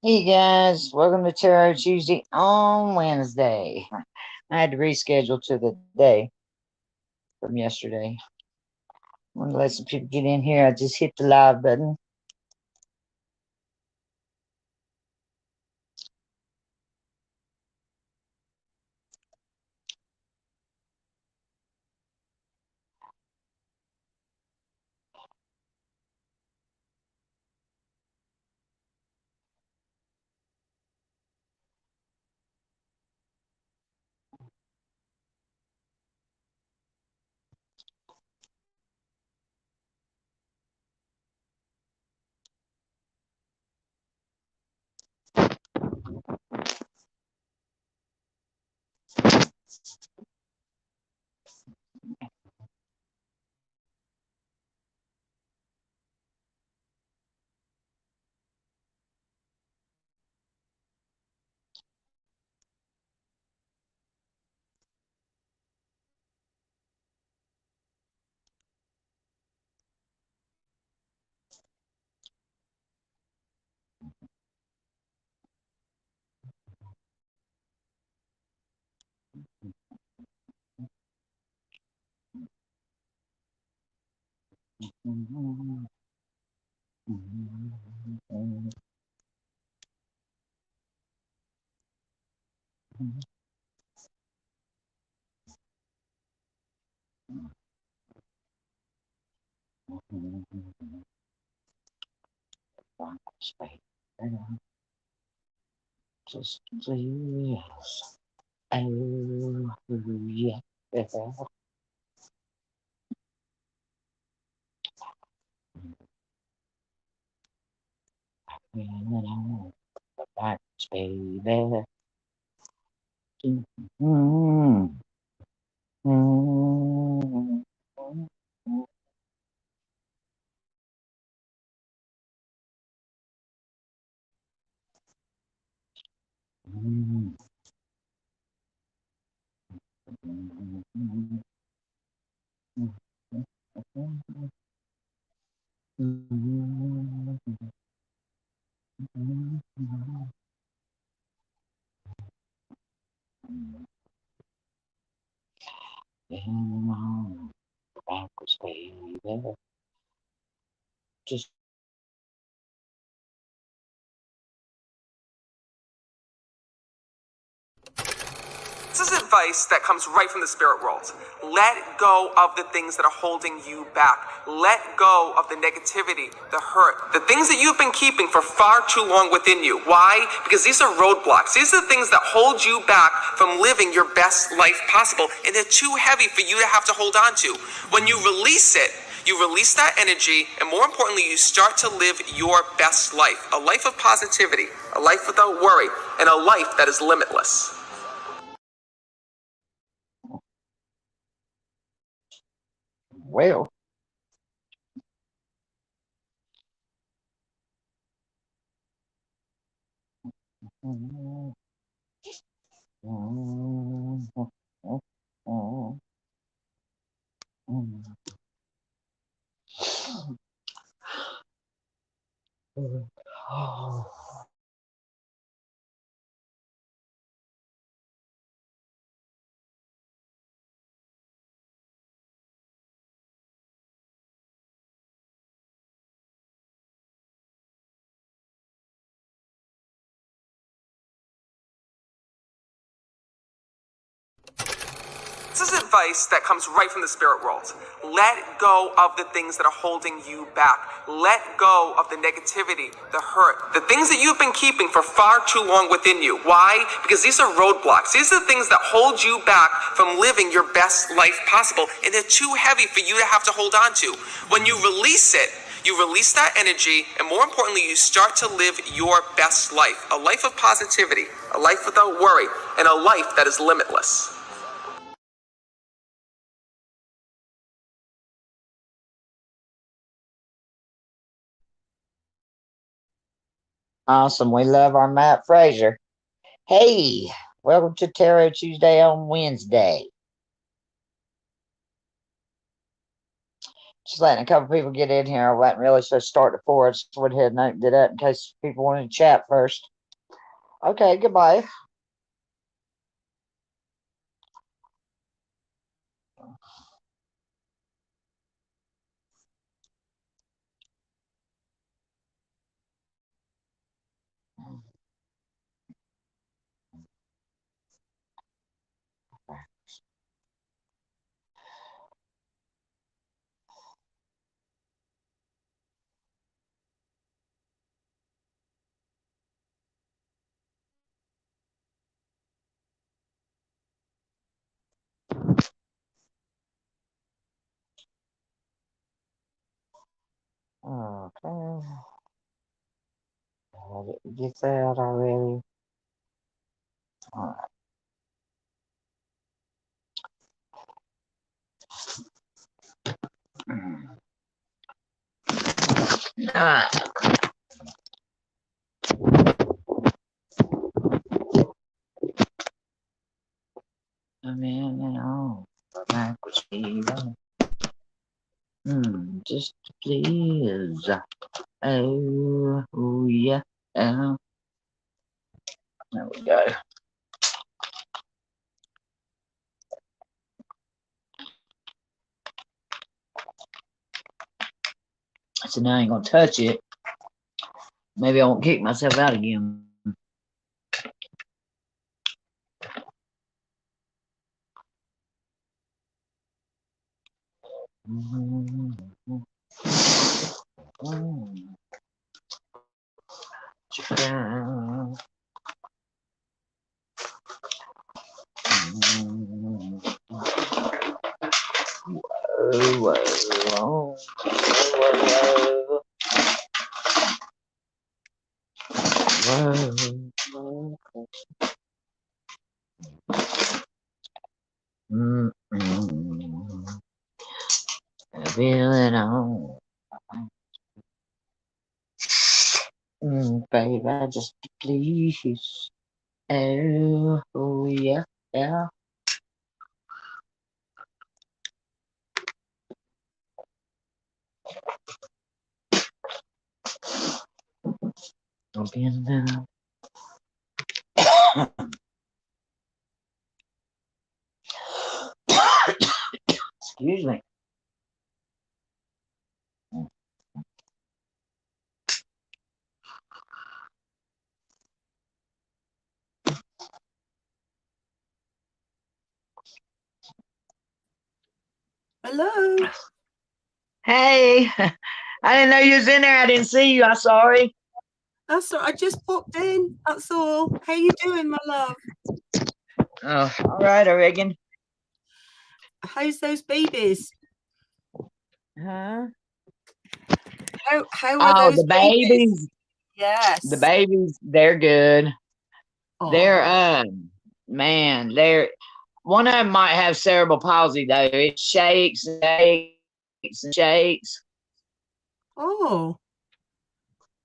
Hey guys, welcome to Tarot Tuesday on Wednesday. I had to reschedule to the day from yesterday. I want to let some people get in here. I just hit the live button. Just please. Oh, yeah. Thanks, baby. Backwards, baby. Just This is advice that comes right from the spirit world. Let go of the things that are holding you back. Let go of the negativity, the hurt, the things that you've been keeping for far too long within you. Why? Because these are roadblocks. These are the things that hold you back from living your best life possible, and they're too heavy for you to have to hold on to. When you release it, you release that energy, and more importantly, you start to live your best life. A life of positivity, a life without worry, and a life that is limitless. well. This is advice that comes right from the spirit world. Let go of the things that are holding you back. Let go of the negativity, the hurt, the things that you've been keeping for far too long within you. Why? Because these are roadblocks. These are the things that hold you back from living your best life possible, and they're too heavy for you to have to hold on to. When you release it, you release that energy, and more importantly, you start to live your best life. A life of positivity, a life without worry, and a life that is limitless. Awesome. We love our Matt Fraser. Hey, welcome to Tarot Tuesday on Wednesday. Just letting a couple people get in here. I wasn't really supposed to start at 4. I just went ahead and opened it up in case people wanted to chat first. Okay, goodbye. Okay. Get that already. All right. I'm in and on. Backwards fever. Just please. Oh yeah. There we go. So now I ain't gonna touch it. Maybe I won't kick myself out again. I feel it on. Baby, I just please. Oh yeah, yeah. Don't be in there. Excuse me. Hello. Hey, I didn't know you was in there. I didn't see you. I'm sorry. That's all. I just popped in. That's all. How you doing, my love? Oh, all right, I reckon. How's those babies? Huh? How are those the babies. Yes. The babies, they're good. Aww. They're man, they're one of them might have cerebral palsy though. It shakes and shakes and shakes. Oh.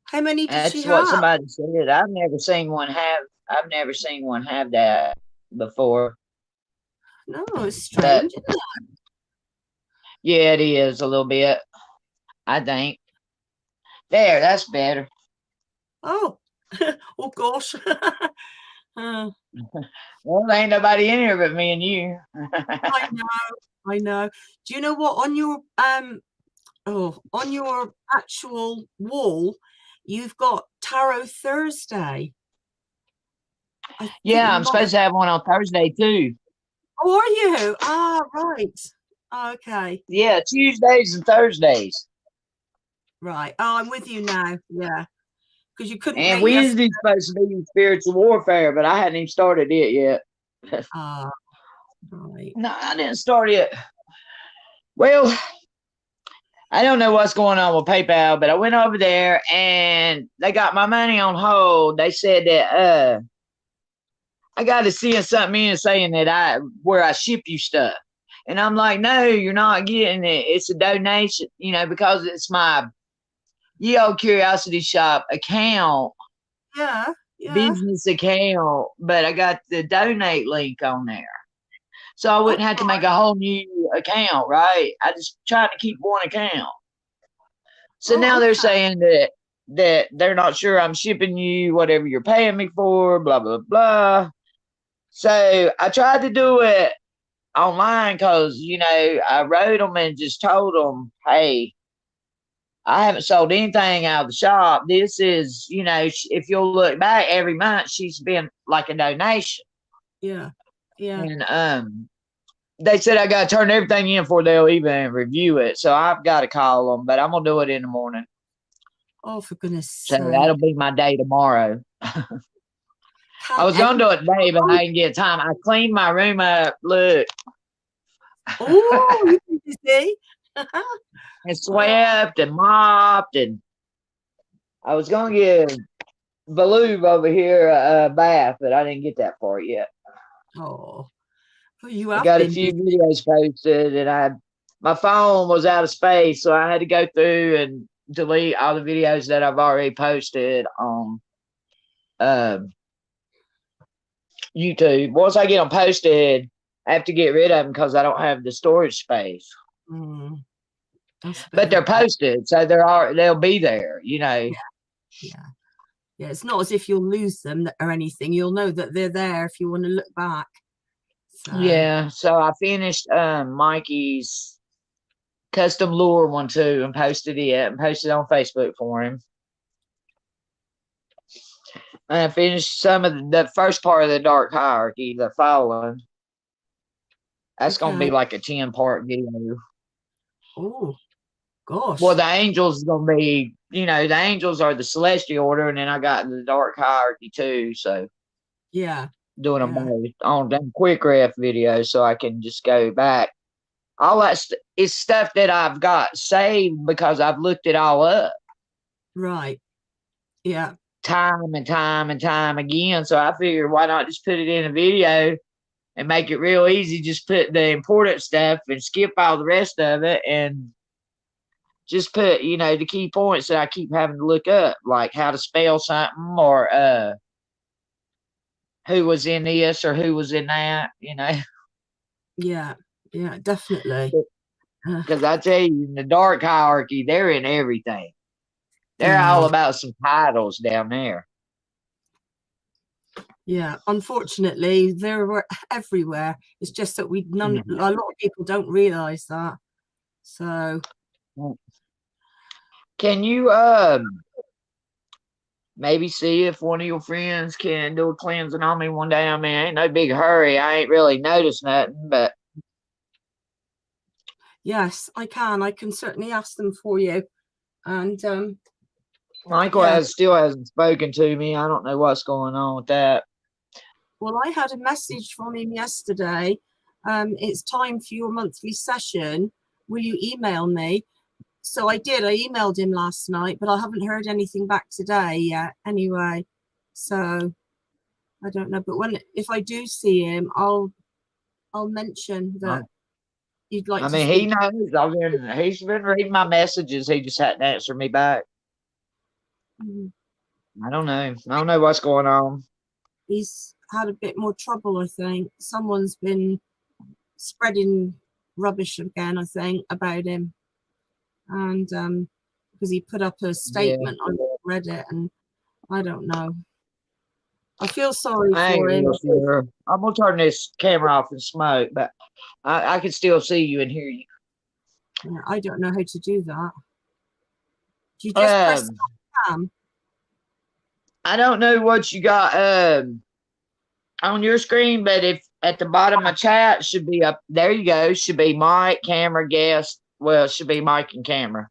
How many did That's she what have? somebody said. I've never seen one have that before. No, it's strange, isn't it? Yeah, it is a little bit. I think. There, that's better. Oh. Oh gosh. Well, there ain't nobody in here but me and you. I know. Do you know what? On your on your actual wall, you've got Tarot Thursday. Yeah, I'm supposed to have one on Thursday too. Oh, are you? Ah, right. Okay. Yeah, Tuesdays and Thursdays. Right. Oh, I'm with you now. Yeah. Because you couldn't And make Wednesday's supposed to be spiritual warfare, but I hadn't even started it yet. Right. No, I didn't start it. Well, I don't know what's going on with PayPal, but I went over there and they got my money on hold. They said that I got to send something in saying that where I ship you stuff. And I'm like, no, you're not getting it. It's a donation, because it's my Ye Old Curiosity Shop account. Yeah. Business account, but I got the donate link on there. So I wouldn't have to make a whole new account, right? I just tried to keep one account. So now they're saying that that they're not sure I'm shipping you whatever you're paying me for, blah, blah, blah. So I tried to do it online because, you know, I wrote them and just told them, hey, I haven't sold anything out of the shop. This is, you know, if you'll look back every month, she's been like a donation. Yeah. Yeah. And they said I got to turn everything in before they'll even review it. So I've got to call them, but I'm going to do it in the morning. Oh, for goodness So sake. that'll be my day tomorrow. I was going to do it today, but I didn't get time. I cleaned my room up. Look. Oh, you see? And swept and mopped. And I was going to give Baloo over here a bath, but I didn't get that far yet. Oh, well, you I have got a been few busy. videos posted, and my phone was out of space, so I had to go through and delete all the videos that I've already posted on YouTube. Once I get them posted, I have to get rid of them because I don't have the storage space. That's a bit But of they're a pain. posted, so they'll be there, you know. Yeah. Yeah, it's not as if you'll lose them or anything. You'll know that they're there if you want to look back. So Yeah, so I finished Mikey's custom lure one too and posted on Facebook for him. And I finished some of the first part of the Dark Hierarchy, the Fallen. That's gonna be like a 10-part video. Oh gosh. Well, the angels is gonna be, you know, the angels are the celestial order, and then I got the Dark Hierarchy too. So yeah, doing them both on them quick ref videos, so I can just go back. All that is stuff that I've got saved because I've looked it all up. Right. Yeah. Time and time and time again. So I figured, why not just put it in a video and make it real easy? Just put the important stuff and skip all the rest of it, and just put, you know, the key points that I keep having to look up, like how to spell something, or who was in this or who was in that, you know. Yeah. Yeah, definitely. Because I tell you, in the Dark Hierarchy, they're in everything. They're all about some titles down there. Yeah, unfortunately, they're everywhere. It's just that a lot of people don't realize that. So, can you maybe see if one of your friends can do a cleansing on me one day? I mean, ain't no big hurry. I ain't really noticed nothing, but yes, I can. I can certainly ask them for you. And Michael still hasn't spoken to me. I don't know what's going on with that. Well, I had a message from him yesterday. It's time for your monthly session. Will you email me? So I did. I emailed him last night, but I haven't heard anything back today yet. Anyway, so I don't know. But if I do see him, I'll mention that you'd like. I mean, he knows. He's been reading my messages. He just hadn't answered me back. I don't know. I don't know what's going on. He's had a bit more trouble, I think. Someone's been spreading rubbish again, I think, about him. And because he put up a statement on Reddit, and I don't know. I feel sorry for him. Sure. I'm gonna turn this camera off and smoke, but I can still see you and hear you. Yeah, I don't know how to do that. Do you just press cam? I don't know what you got on your screen, but if at the bottom of chat should be up there, you go. Should be mic, camera, guest. Well, it should be mic and camera,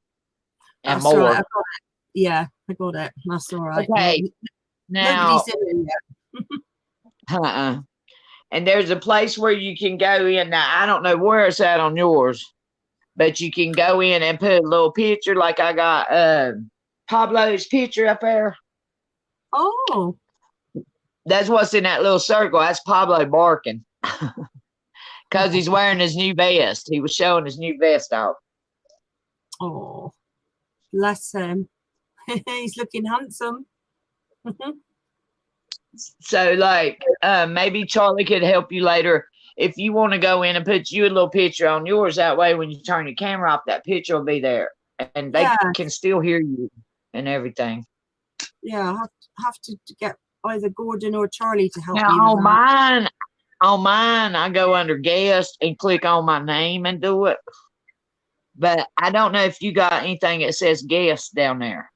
and That's more. Right. I got it. Yeah, I got it. That's all right. Okay. Now, nobody's in there yet. And there's a place where you can go in. Now, I don't know where it's at on yours, but you can go in and put a little picture. Like I got Pablo's picture up there. Oh. That's what's in that little circle. That's Pablo barking. Because he's wearing his new vest. He was showing his new vest off. Oh, bless him. He's looking handsome. So, like, maybe Charlie could help you later. If you want to go in and put you a little picture on yours, that way when you turn your camera off, that picture will be there. And they can still hear you and everything. Yeah, have to get either Gordon or Charlie to help Now me with that. on mine, I go under guest and click on my name and do it. But I don't know if you got anything that says guest down there.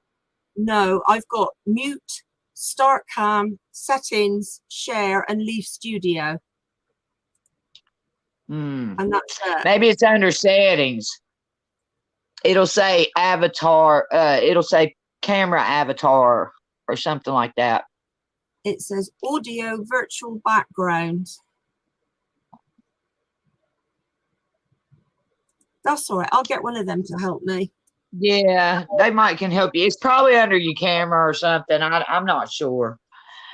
No, I've got mute, start cam, settings, share, and leave studio. And that's it. Maybe it's under settings. It'll say avatar, it'll say camera avatar or something like that. It says audio virtual background. That's all right. I'll get one of them to help me. Yeah, they might can help you. It's probably under your camera or something. I'm not sure.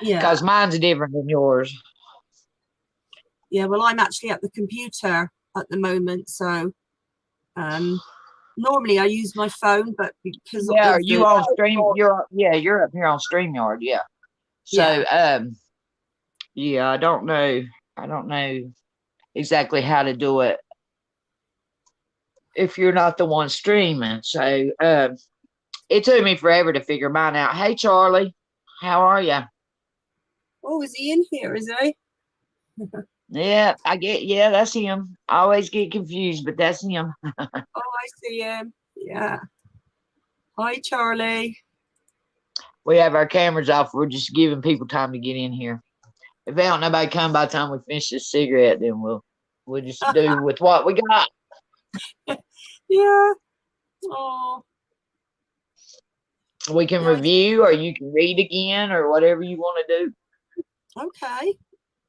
Yeah. Because mine's different than yours. Yeah, well, I'm actually at the computer at the moment, so normally I use my phone, but because Yeah, of are you on stream? You're up here on StreamYard, yeah. So yeah, I don't know exactly how to do it if you're not the one streaming. So it took me forever to figure mine out. Hey Charlie, how are you? Oh, is he in here? Is he? Yeah, that's him. I always get confused, but that's him. Oh, I see him. Yeah. Hi, Charlie. We have our cameras off. We're just giving people time to get in here. If they don't nobody come by the time we finish this cigarette, then we'll just do with what we got. Yeah. Oh. We can review, or you can read again, or whatever you want to do. Okay.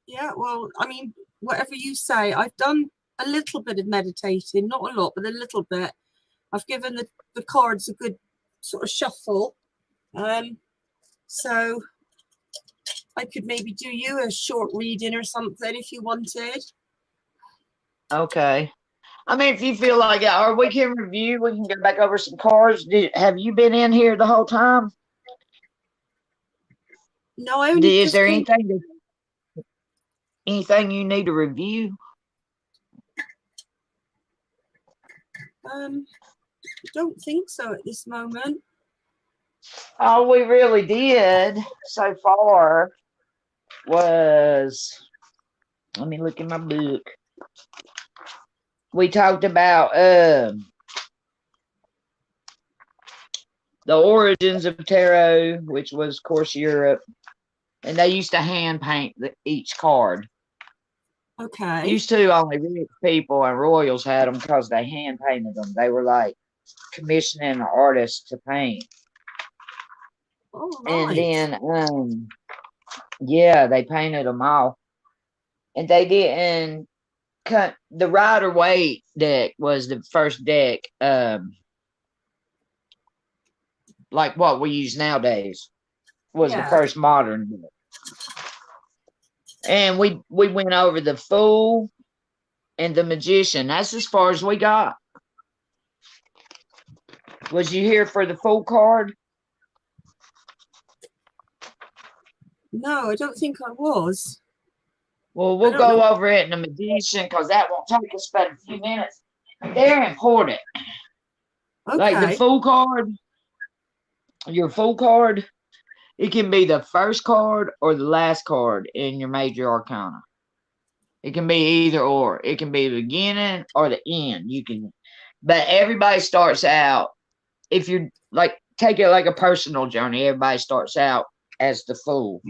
Yeah, well, I mean, whatever you say. I've done a little bit of meditating, not a lot, but a little bit. I've given the cards a good sort of shuffle. So I could maybe do you a short reading or something if you wanted. Okay. I mean, if you feel like it, or we can review, we can go back over some cards. Have you been in here the whole time? No, I only Is there anything you need to review? I don't think so at this moment. All we really did so far was, let me look in my book. We talked about the origins of tarot, which was, of course, Europe. And they used to hand paint each card. Okay. Used to only rich people and royals had them because they hand painted them. They were like commissioning an artist to paint. Oh, and right. then, yeah, they painted them all. And they didn't cut the Rider-Waite deck was the first deck, like what we use nowadays, was the first modern deck. And we went over the Fool and the Magician. That's as far as we got. Was you here for the Fool card? No, I don't think I was. Well, we'll go over it in the Magician because that won't take us but a few minutes. They're important. Okay. Like the Fool card, your Fool card, it can be the first card or the last card in your major arcana. It can be either or. It can be the beginning or the end. But everybody starts out, if you're like, take it like a personal journey, everybody starts out as the Fool.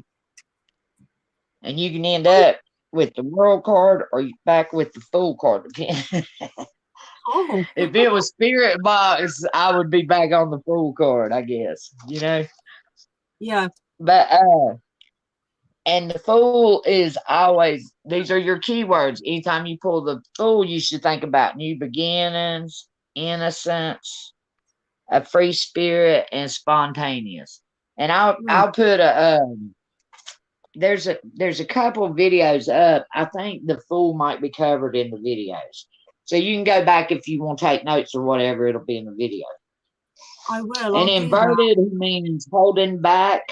And you can end up with the World card or back with the Fool card. Oh. If it was Spirit Box, I would be back on the Fool card, I guess. Yeah. But and the Fool is always, these are your keywords. Anytime you pull the Fool, you should think about new beginnings, innocence, a free spirit, and spontaneous. And I'll put there's a couple of videos up. I think the Fool might be covered in the videos. So you can go back if you want to take notes or whatever, it'll be in the video. I will. And inverted means holding back,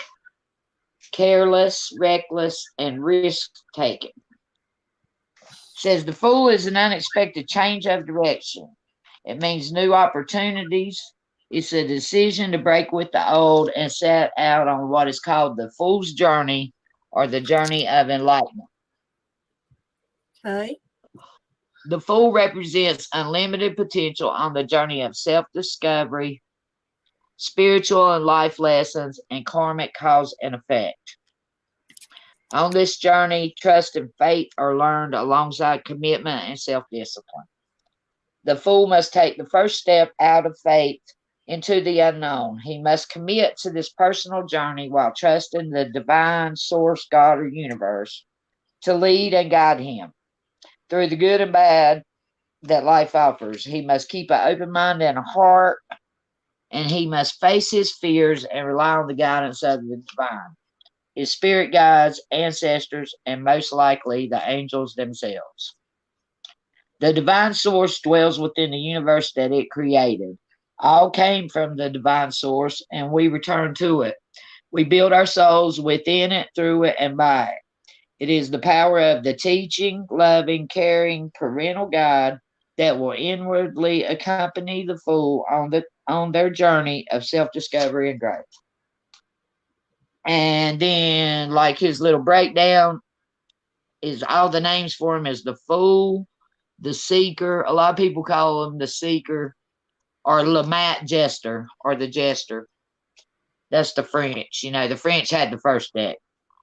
careless, reckless, and risk-taking. Says the Fool is an unexpected change of direction. It means new opportunities, It's a decision to break with the old and set out on what is called the Fool's Journey or the journey of enlightenment. Okay. The Fool represents unlimited potential on the journey of self-discovery, spiritual and life lessons, and karmic cause and effect. On this journey, trust and faith are learned alongside commitment and self-discipline. The Fool must take the first step out of faith into the unknown. He must commit to this personal journey while trusting the divine source, God, or universe to lead and guide him through the good and bad that life offers. He must keep an open mind and a heart, and he must face his fears and rely on the guidance of the divine, his spirit guides, ancestors, and most likely the angels themselves. The divine source dwells within the universe that it created. All came from the divine source, and we return to it. We build our souls within it, through it, and by it. It is the power of the teaching, loving, caring, parental God that will inwardly accompany the Fool on their journey of self-discovery and growth. And then, like, his little breakdown is all the names for him is the Fool, the Seeker. A lot of people call him the Seeker, or Le Mat Jester, or the Jester. That's the French. You know, the French had the first deck.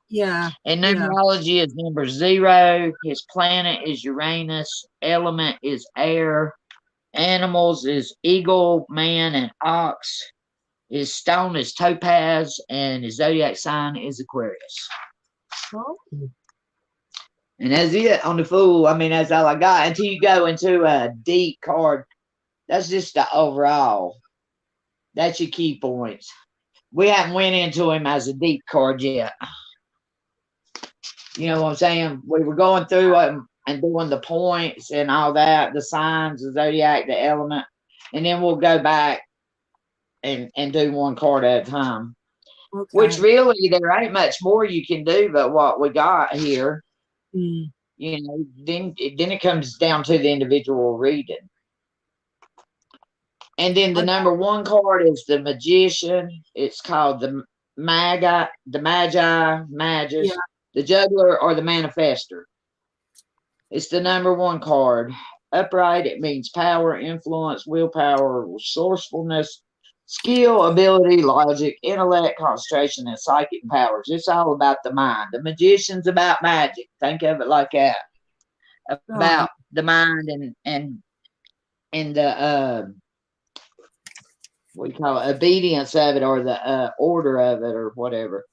Yeah. And Yeah. numerology is number 0. His planet is Uranus. Element is air. Animals is eagle, man, and ox. His stone is topaz, and his zodiac sign is Aquarius. Oh. And that's it on the Fool. I mean, that's all I got. Until you go into a deep card, that's just the overall. That's your key points. We haven't went into him as a deep card yet. You know what I'm saying? We were going through it and doing the points and all that, the signs, the zodiac, the element, and then we'll go back and do one card at a time. Okay. Which really, there ain't much more you can do but what we got here. Mm. You know, then it comes down to the individual reading. And then the number 1 card is the Magician. It's called the Magus, Yeah. the Juggler, or the Manifester. It's the number 1 card. Upright, it means power, influence, willpower, resourcefulness, skill, ability, logic, intellect, concentration, and psychic powers. It's all about the mind. The Magician's about magic. Think of it like that. About the mind and the what do you call it, obedience of it, or the order of it, or whatever.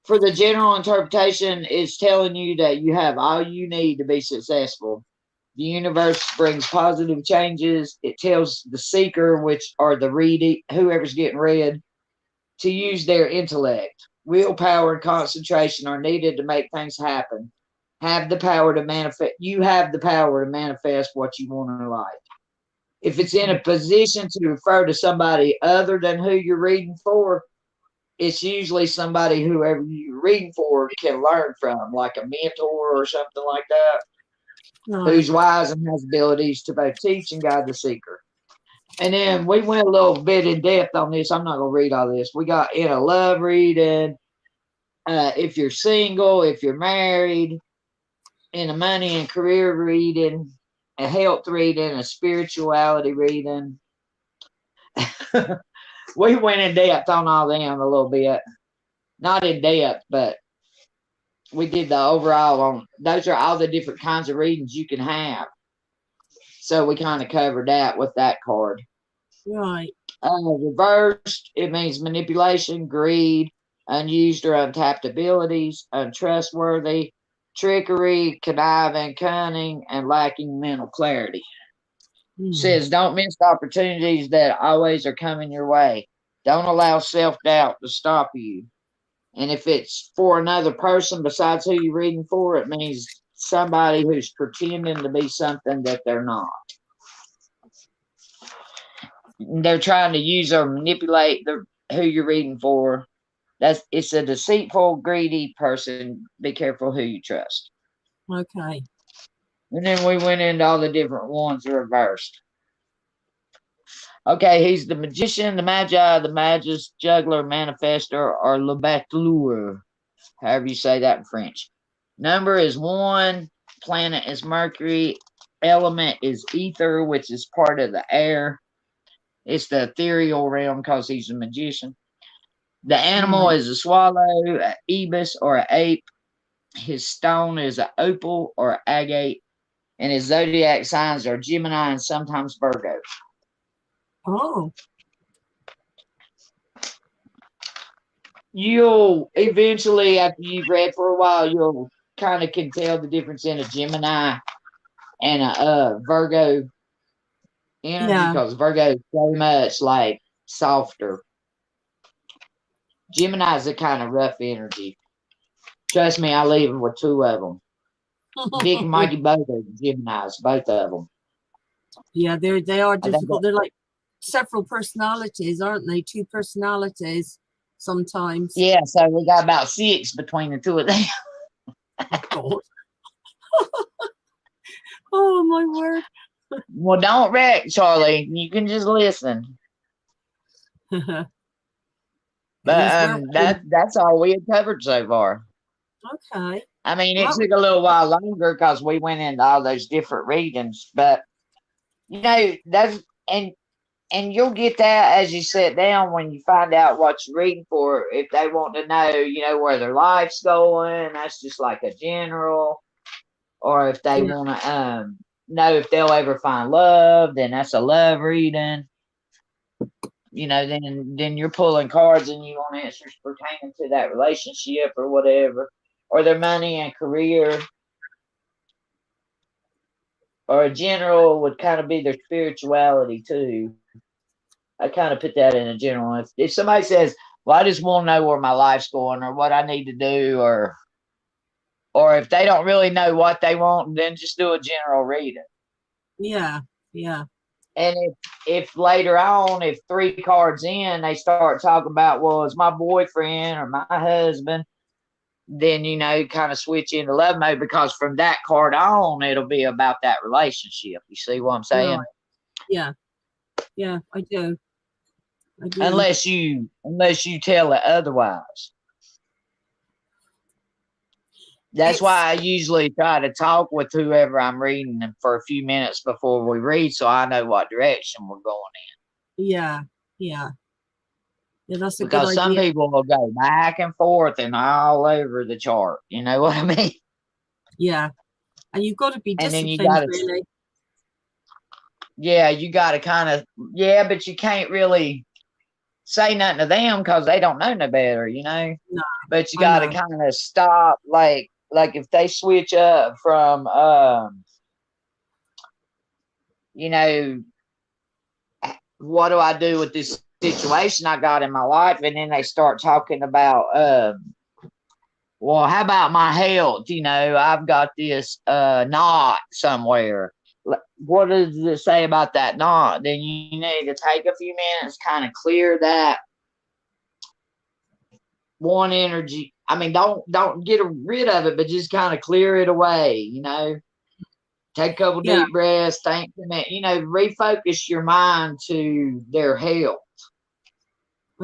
For the general interpretation, it's telling you that you have all you need to be successful. The universe brings positive changes. It tells the seeker, which are the reading, whoever's getting read, to use their intellect. Willpower and concentration are needed to make things happen. Have the power to manifest. You have the power to manifest what you want in life. If it's in a position to refer to somebody other than who you're reading for, it's usually somebody whoever you're reading for can learn from, like a mentor or something like that, who's wise and has abilities to both teach and guide the seeker. And then we went a little bit in depth on this. I'm not going to read all this. We got in a love reading, if you're single, if you're married, in a money and career reading, a health reading, a spirituality reading. We went in depth on all them a little bit. Not in depth, but we did the overall on, those are all the different kinds of readings you can have. So we kind of covered that with that card. Right. Reversed, it means manipulation, greed, unused or untapped abilities, untrustworthy, trickery, conniving, cunning, and lacking mental clarity. Says don't miss opportunities that always are coming your way. Don't allow self-doubt to stop you. And if it's for another person besides who you're reading for, it means somebody who's pretending to be something that they're not. They're trying to use or manipulate who you're reading for. It's a deceitful, greedy person. Be careful who you trust. Okay. And then we went into all the different ones reversed. Okay, he's the magician, the magi, the magus, juggler, manifestor, or le battleur, however you say that in French. Number is 1. Planet is Mercury. Element is ether, which is part of the air. It's the ethereal realm because he's a magician. The animal Right. is a swallow, an ibis, or an ape. His stone is an opal or an agate. And his zodiac signs are Gemini and sometimes Virgo. Oh, You'll eventually, after you've read for a while, you'll kind of can tell the difference in a Gemini and a Virgo energy yeah. because Virgo is so much like softer. Gemini is a kind of rough energy. Trust me, I leave them with 2 of them. Big and Mighty both are Geminis, both of them. Yeah, they are I think difficult. They're like several personalities, aren't they? 2 personalities sometimes. yeah, so we got about 6 between the 2 of them. Oh, God. Oh, my word. Well, don't wreck, Charlie. You can just listen. At But least we're that's all we had covered so far. okay. I mean, it Well, took a little while longer because we went into all those different readings, but you know, that's and you'll get that as you sit down when you find out what you're reading for. If they want to know, you know, where their life's going, that's just like a general. Or if they yeah, want to know if they'll ever find love, then that's a love reading. You know, then you're pulling cards and you want answers pertaining to that relationship or whatever, or their money and career. Or a general would kind of be their spirituality too. I kind of put that in a general. If somebody says, "Well, I just want to know where my life's going or what I need to do," or if they don't really know what they want, then just do a general reading. yeah, yeah, And if later on, if 3 cards in, they start talking about, well, it's my boyfriend or my husband, then you know, kind of switch into love mode because from that card on, it'll be about that relationship. You see what I'm right. saying? Yeah, yeah, I do. I do. Unless you tell it otherwise. That's It's why I usually try to talk with whoever I'm reading for a few minutes before we read, so I know what direction we're going in. yeah, yeah. Yeah, that's a good Because some idea. people will go back and forth and all over the chart. You know what I mean? Yeah. And you've got to be And then you disciplined, got to, really. yeah, you got to kind of, yeah, but you can't really say nothing to them because they don't know no better, you know? No, But you I got to know. kind of stop, like if they switch up from, you know, what do I do with this situation I got in my life? And then they start talking about, well, how about my health? You know, I've got this knot somewhere. What does it say about that knot? Then you need to take a few minutes, kind of clear that one energy. I mean, don't get rid of it, but just kind of clear it away. You know, take a couple Yeah. deep breaths, think a minute. You know, refocus your mind to their health.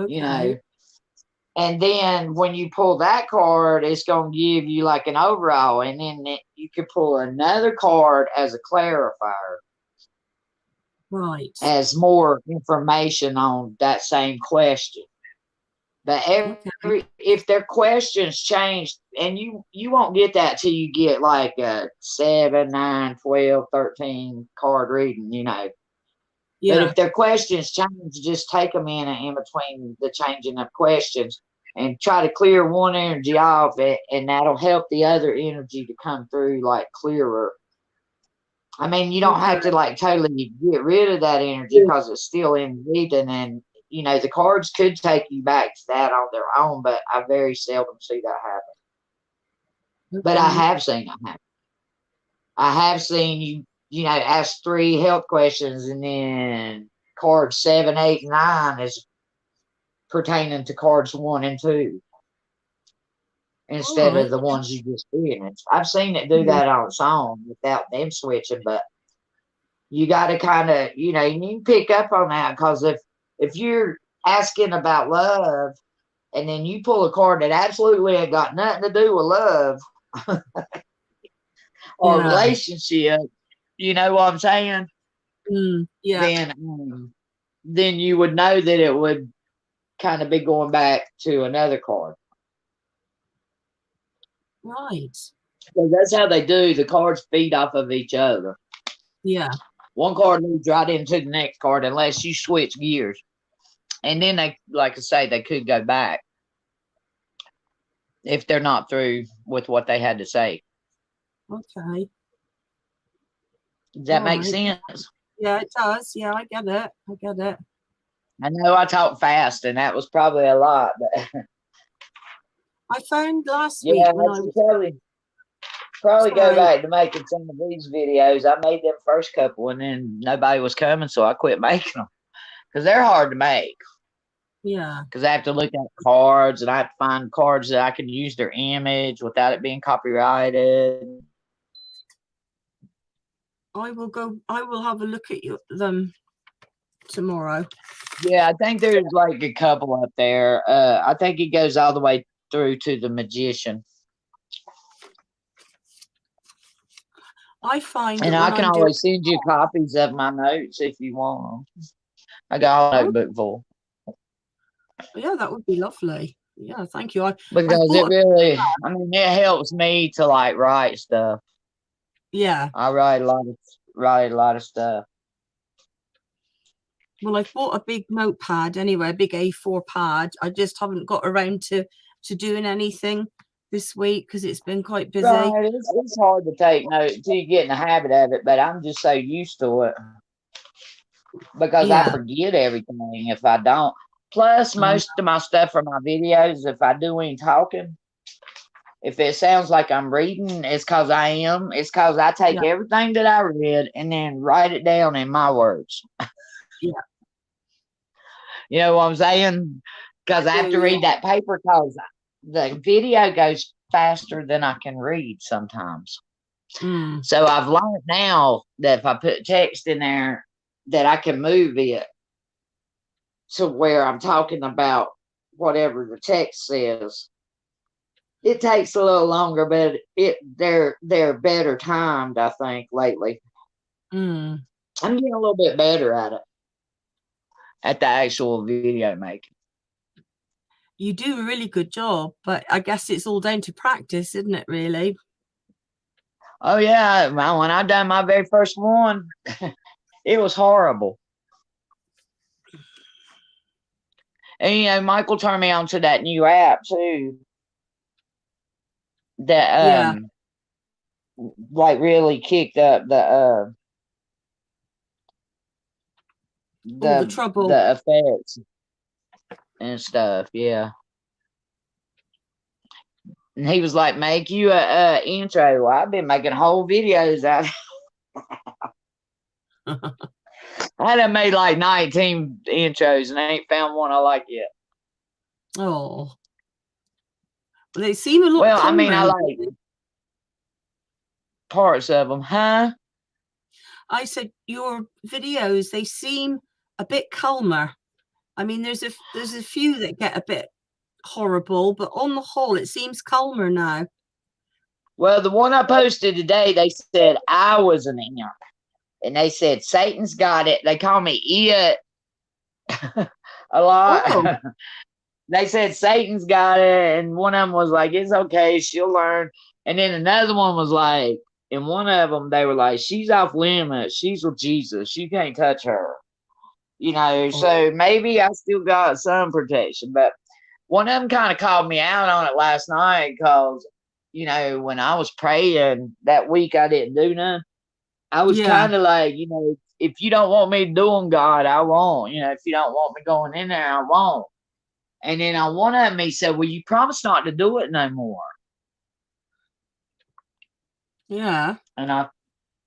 You know, Okay. and then when you pull that card, it's going to give you like an overall. And then you could pull another card as a clarifier, Right. as more information on that same question. But Okay. if their questions change, and you won't get that till you get like a 7, 9, 12, 13 card reading, you know. But Yeah. if their questions change, just take a minute in between the changing of questions and try to clear one energy off it, and that'll help the other energy to come through like clearer. I mean, you don't Okay. have to like totally get rid of that energy because it's still in reading, and you know the cards could take you back to that on their own, but I very seldom see that happen. But I Okay. have seen them happen. I have seen you know, ask 3 health questions, and then cards 7, 8, 9 is pertaining to cards 1 and 2 All instead of right. the ones you just did. I've seen it do Yeah. that on its own without them switching, but You got to kind of, you know, you need to pick up on that, because if you're asking about love and then you pull a card that absolutely ain't got nothing to do with love or Yeah. relationship, you know what I'm saying? Yeah. Then you would know that it would kind of be going back to another card. Right. So that's how they do. The cards feed off of each other. Yeah. One card leads right into the next card unless you switch gears. And then they, like I say, they could go back if they're not through with what they had to say. Okay. Does that All make right. sense? Yeah, it does. Yeah, I get it. I get it. I know I talk fast, and that was probably a lot, but I found last yeah, week I when I should was probably go sorry. back to making some of these videos. I made them first couple, and then nobody was coming, so I quit making them because they're hard to make. Yeah. Because I have to look at cards, and I have to find cards that I can use their image without it being copyrighted. I will have a look at them tomorrow. Yeah, I think there's like a couple up there. I think it goes all the way through to the Magician. I find And that I when can I'm doing always send you copies of my notes if you want them. I got a notebook full. yeah, that would be lovely. Yeah, thank you. I Because it bought really, I mean, it helps me to like write stuff. yeah. I write a lot of stuff. Well, I've bought a big notepad anyway, a big A4 pad. I just haven't got around to doing anything this week because it's been quite busy. Right, it's hard to take notes until you get in the habit of it, but I'm just so used to it because I Yeah. forget everything if I don't. Plus, most of my stuff for my videos, if I do any talking, if it sounds like I'm reading, it's because I am. It's because I take Yeah. everything that I read and then write it down in my words. Yeah. You know what I'm saying? Because I have to read that paper because the video goes faster than I can read sometimes. So I've learned now that if I put text in there, that I can move it to where I'm talking about whatever the text says. It takes a little longer, but they're better timed, I think, lately. I'm getting a little bit better at it, at the actual video making. You do a really good job, but I guess it's all down to practice, isn't it, really? Oh, yeah. Well, when I done my very first one, it was horrible. And, you know, Michael turned me on to that new app, too. That, like, really kicked up the trouble. The effects and stuff, yeah. And he was like, make you a intro. Well, I've been making whole videos out. I done made like 19 intros and I ain't found one I like yet. Oh. Well, they seem a lot Well, calmer. I mean, I like parts of them, huh? I said your videos, they seem a bit calmer. I mean, there's a few that get a bit horrible, but on the whole, it seems calmer now. Well, the one I posted today, they said I was an imp. And they said, Satan's got it. They call me it a lot. Oh. They said, Satan's got it. And one of them was like, it's okay. She'll learn. And then another one was like, and one of them, they were like, she's off limits. She's with Jesus. You can't touch her. You know, so maybe I still got some protection. But one of them kind of called me out on it last night because, you know, when I was praying that week, I didn't do nothing. I was kind of like, you know, if you don't want me doing God, I won't. You know, if you don't want me going in there, I won't. And then on one of them, he said, well, you promised not to do it no more. Yeah. And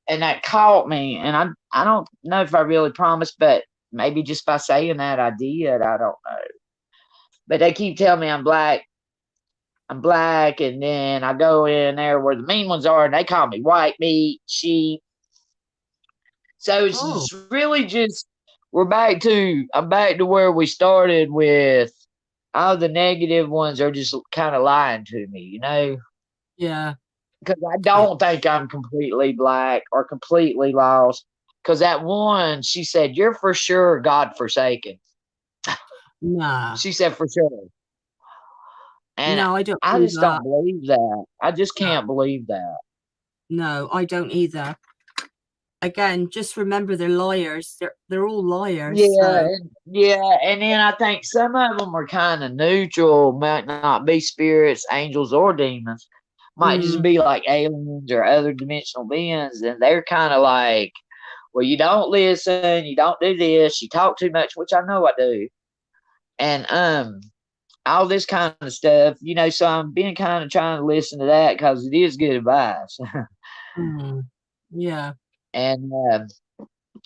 that caught me. And I don't know if I really promised, but maybe just by saying that I did. I don't know. But they keep telling me I'm black. I'm black. And then I go in there where the mean ones are, and they call me white meat, sheep. So it's Oh, just really just I'm back to where we started with all the negative ones are just kind of lying to me, you know? yeah. Because I don't think I'm completely black or completely lost. Because that one, she said, "You're for sure God forsaken." Nah. She said, "For sure." And No, I don't I believe just don't that. believe that. I just No, can't believe that. no, I don't either. Again, just remember they're liars. They're all liars. Yeah, So, yeah. And then I think some of them are kind of neutral, might not be spirits, angels, or demons. Might just mm, be like aliens or other dimensional beings. And they're kind of like, well, you don't listen, you don't do this, you talk too much, which I know I do. And all this kind of stuff, you know, so I'm being kind of trying to listen to that because it is good advice. mm, yeah, And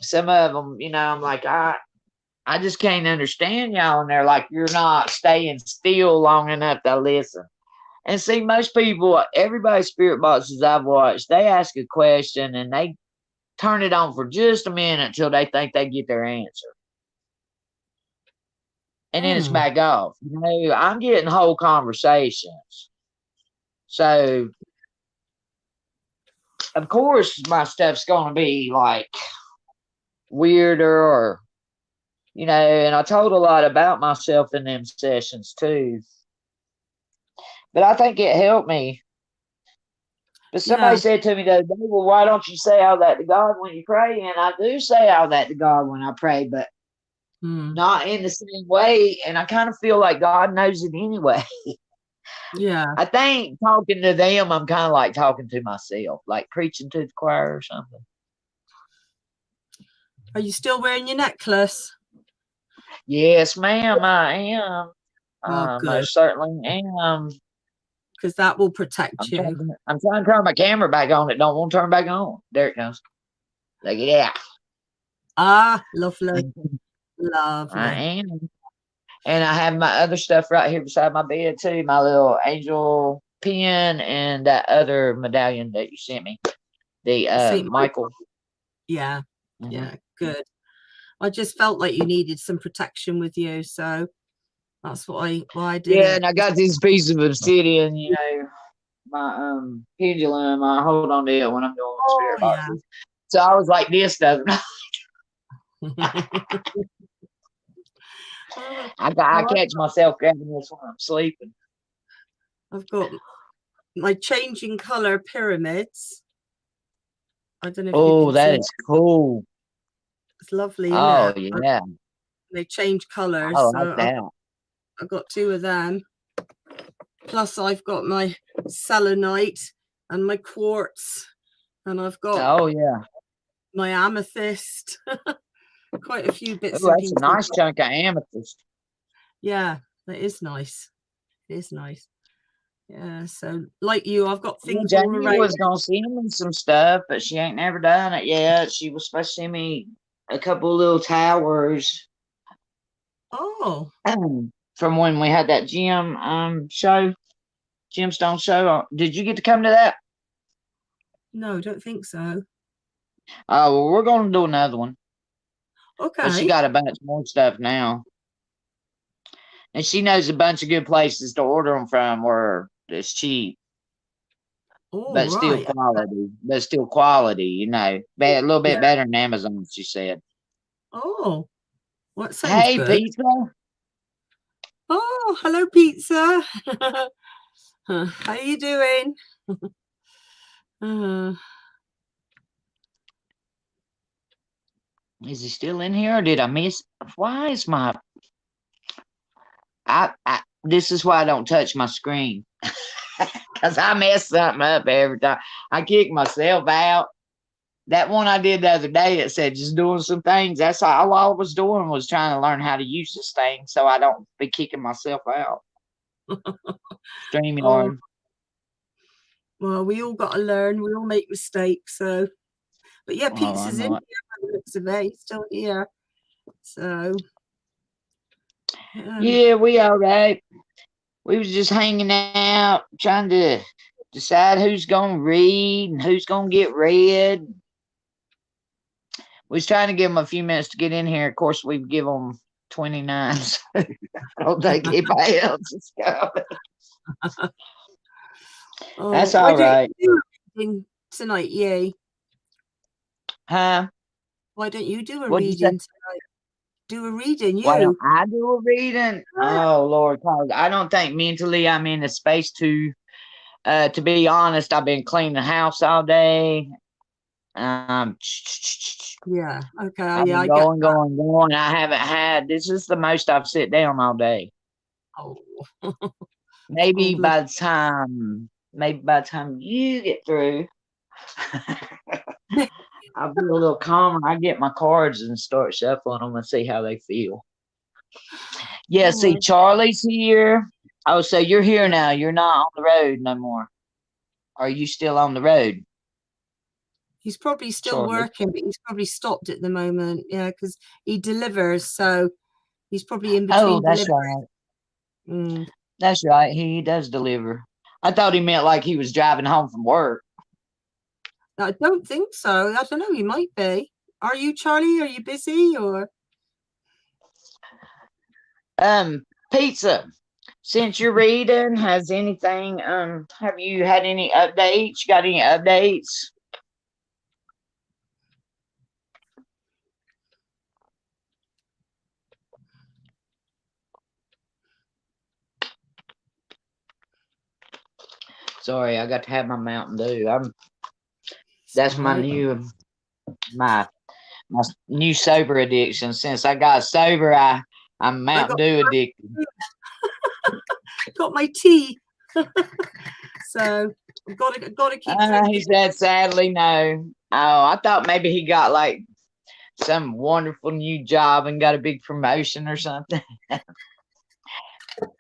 some of them, you know, I'm like, I just can't understand y'all. And they're like, you're not staying still long enough to listen. And see, most people, everybody's spirit boxes I've watched, they ask a question and they turn it on for just a minute until they think they get their answer. And then it's mm, back off. You know, I'm getting whole conversations. So, of course, my stuff's going to be like weirder or, you know, and I told a lot about myself in them sessions too. But I think it helped me. But somebody yeah, said to me the other day, well, why don't you say all that to God when you pray? And I do say all that to God when I pray, but mm, not in the same way. And I kind of feel like God knows it anyway. yeah. I think talking to them, I'm kind of like talking to myself, like preaching to the choir or something. Are you still wearing your necklace? Yes, ma'am, I am. Oh, good, Most certainly am. because that will protect you. I'm trying to turn my camera back on. It don't want to turn back on. There it goes. Look at that. Ah, lovely, lovely. I am. And I have my other stuff right here beside my bed too. My little angel pin and that other medallion that you sent me. The Saint Michael. Michael. Yeah, Mhm. yeah, good. I just felt like you needed some protection with you, so that's why I did Yeah, it. and I got this piece of obsidian, you know, my pendulum. I hold on to it when I'm doing Oh spirit yeah. boxes. So I was like this the other night. I Well, catch myself grabbing this when I'm sleeping. I've got my changing color pyramids. I don't know if you Oh, can that see. is cool. It's lovely, isn't Oh it? yeah, They change I colors. like So that. I've got two of them. Plus, I've got my selenite and my quartz, and I've got Oh yeah. my amethyst. Quite a few bits Oh, and that's a pieces. nice chunk of amethyst. Yeah, that is nice. It is nice. Yeah. So, like you, I've got Well, things all Jamie around. was gonna send me some stuff, but she ain't never done it yet. She was supposed to send me a couple of little towers Oh from when we had that show, gemstone show. Did you get to come to that? no, don't think so. Oh, well, we're gonna do another one. But she Okay. got a bunch more stuff now, and she knows a bunch of good places to order them from where it's cheap, All but still right. quality. But still quality, you know, a little Yeah. bit better than Amazon. She said. Oh, well, that sounds Hey, good. pizza. Oh, hello, pizza. How you doing? uh, Is he still in here or did I miss? Why is my this is why I don't touch my screen. Cause I mess something up every time. I kick myself out. That one I did the other day, it said just doing some things. That's all I was doing was trying to learn how to use this thing so I don't be kicking myself out. oh, StreamYard. well, we all got to learn. We all make mistakes. So, but yeah, Oh, I pizza's in know it. here by the looks of it. He's still here. So, Yeah, we all right. We was just hanging out, trying to decide who's gonna read and who's gonna get read. We was trying to give them a few minutes to get in here. Of course, we give them 29. So I don't think anybody else is coming. That's all Why don't right. you do a reading tonight, Ye? Huh? Why don't you do a What'd you say? reading tonight? Do a reading, Why don't you. I do a reading? Oh, Lord. 'Cause I don't think mentally I'm in a space to be honest, I've been cleaning the house all day. Yeah. Okay. I've Yeah, been I get going, that. going, going. I haven't had, this is the most I've sit down all day. Oh. Maybe Bless. by the time you get through, I'll be a little calmer. I get my cards and start shuffling them and see how they feel. Yeah, see, Oh, Charlie's here. Oh, so you're here now. You're not on the road no more. Are you still on the road, he's probably still Charlie? working, but he's probably stopped at the moment. Yeah, because he delivers, so he's probably in Oh, between that's delivery. right. Mm. That's right. He does deliver. I thought he meant like he was driving home from work. I don't think so. I don't know. He might be. Are you, Charlie? Are you busy or? Pizza. Since you're reading, has anything have you had any updates? You got any updates? Sorry, I got to have my Mountain Dew. That's my Right. new my new sober addiction. Since I got sober, I'm Mountain Dew addicted. Got my tea. So I've got to keep drinking. He said, sadly, no. Oh, I thought maybe he got like some wonderful new job and got a big promotion or something.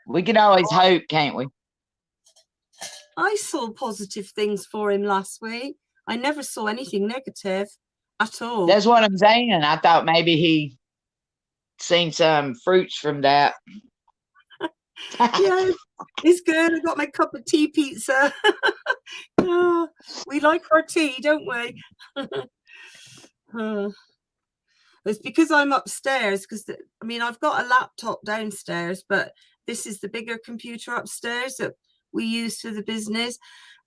We can always hope, can't we? I saw positive things for him last week. I never saw anything negative at all. That's what I'm saying. I thought maybe he seen some fruits from that. Yeah, it's good. I got my cup of tea pizza. Oh, we like our tea, don't we? It's because I'm upstairs, because I mean, I've got a laptop downstairs, but this is the bigger computer upstairs that we use for the business,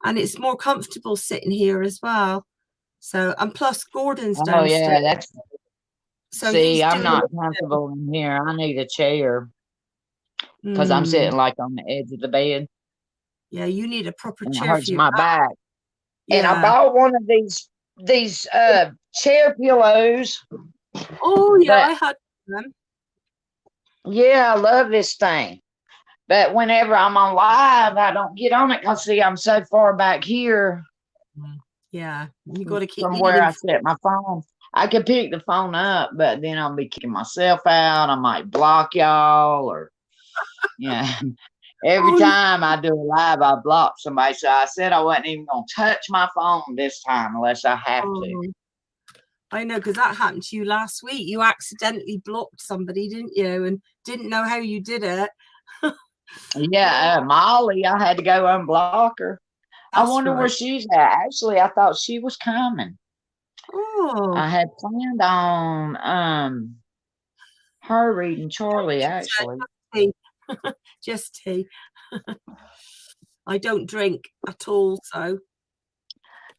and it's more comfortable sitting here as well. So, and plus Gordon's downstairs. Yeah, that's So see, I'm not comfortable in here. I need a chair because I'm sitting like on the edge of the bed. Yeah, you need a proper And it chair hurts for your my back. Yeah. And I bought one of these chair pillows. Oh yeah, I had them. Yeah, I love this thing. But whenever I'm on live, I don't get on it because see, I'm so far back here. Yeah, you got to keep from where I set my phone. I could pick the phone up, but then I'll be kicking myself out. I might block y'all, or yeah. Every time I do a live, I block somebody. So I said I wasn't even gonna touch my phone this time unless I have to. I know, because that happened to you last week. You accidentally blocked somebody, didn't you? And didn't know how you did it. Yeah, Molly, I had to go unblock her. I wonder where she's at. Actually, I thought she was coming. Oh. I had planned on her reading Charlie, actually. Just tea. I don't drink at all, so.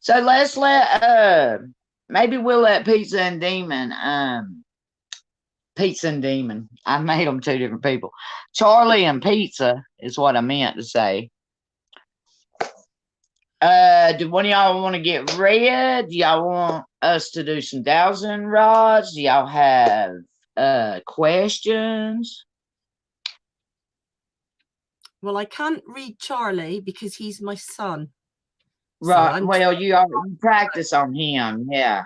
So let's let maybe we'll let Pizza and Demon Pizza and Demon. I made them two different people. Charlie and Pizza is what I meant to say. Do one of y'all want to get read? Do y'all want us to do some dowsing rods? Do y'all have questions? Well, I can't read Charlie because he's my son. Right. So well, you already practice on him. Yeah.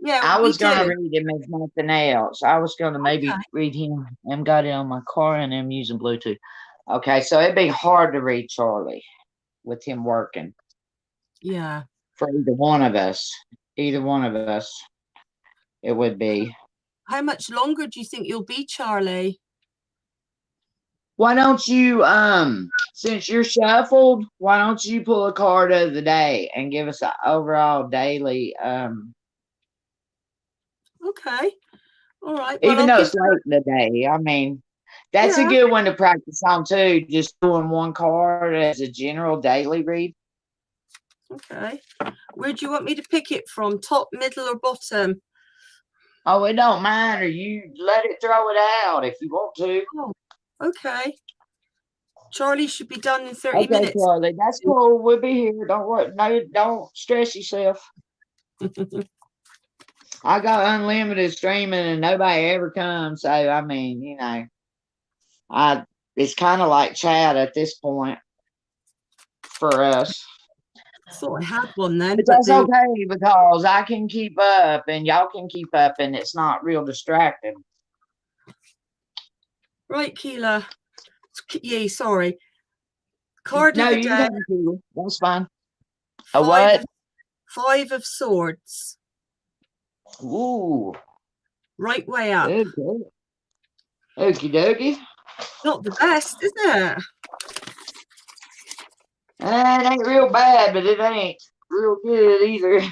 Yeah. I was going to read him as nothing else. I was going to maybe read him. I've got it on my car and I'm using Bluetooth. Okay. So it'd be hard to read Charlie with him working. Yeah. For either one of us. Either one of us. It would be. How much longer do you think you'll be, Charlie? Why don't you, since you're shuffled, why don't you pull a card of the day and give us an overall daily, Okay. All right. Even Well, I'll though give it's her. late in the day. I mean, that's a Yeah. good one to practice on too. Just doing one card as a general daily read. Okay. Where do you want me to pick it from? Top, middle, or bottom? Oh, it don't matter. You let it throw it out if you want to. Oh, okay. Charlie should be done in 30 Okay, minutes. Charlie, that's cool. We'll be here. Don't worry. No, don't stress yourself. I got unlimited streaming and nobody ever comes. So I mean, you know, it's kind of like chat at this point for us. I thought I had one then, But but that's they okay because I can keep up and y'all can keep up and it's not real distracting. right, Keela. Yeah, sorry. Card No, of the you day. can have it. That's fine. A what? Five of Swords. Ooh. Right way up. Okay. Okie dokie. Not the best, is it? It ain't real bad, but it ain't real good either.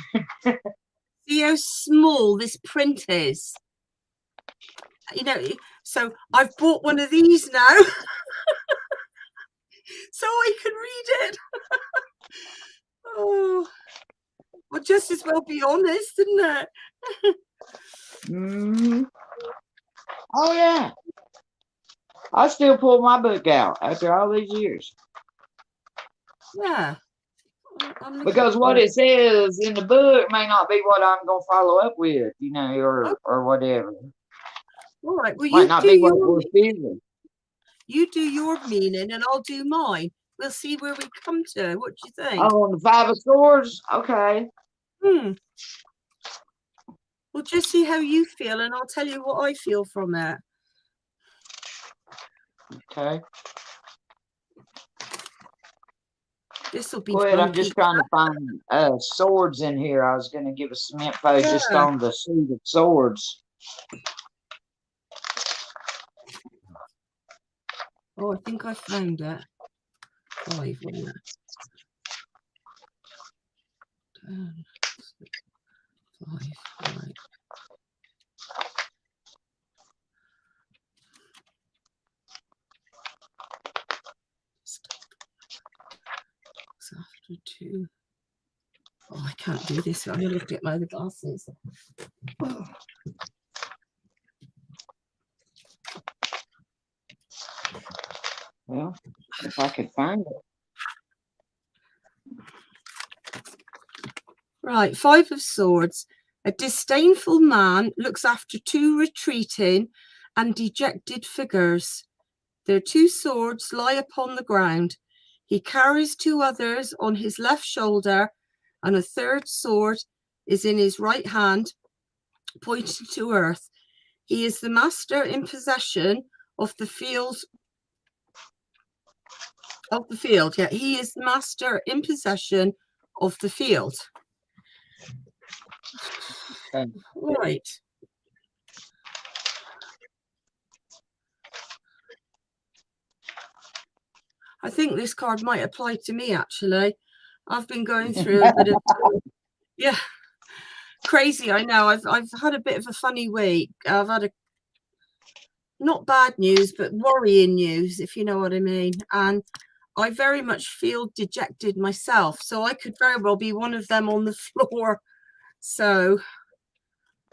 See how small this print is? You know, so I've bought one of these now. So I can read it. Oh, well, just as well be honest, isn't it? Oh, yeah. I still pull my book out after all these years. Yeah. Because what it says in the book may not be what I'm going to follow up with, you know, or whatever. All right. Well, Might not be what we're feeling. You do your meaning and I'll do mine. We'll see where we come to. What do you think? Oh, on the Five of Swords? Okay. We'll just see how you feel and I'll tell you what I feel from it. Okay. This will be Go ahead. fun. I'm just trying to find swords in here. I was going to give us some info just on the Suit of Swords. Oh, I think I found it. 5 on it. 5, right. After 2. Oh, I can't do this. I'm going to get my other glasses. Oh. Well, if I could find it. Right, 5 of Swords. A disdainful man looks after 2 retreating and dejected figures. Their 2 swords lie upon the ground. He carries 2 others on his left shoulder, and a 3rd sword is in his right hand, pointing to earth. He is the master in possession of the field. Yeah, he is the master in possession of the field. Okay. Right. I think this card might apply to me, actually. I've been going through a bit of, yeah, crazy. I know. I've had a bit of a funny week. I've had not bad news, but worrying news, if you know what I mean. And I very much feel dejected myself. So I could very well be one of them on the floor. So,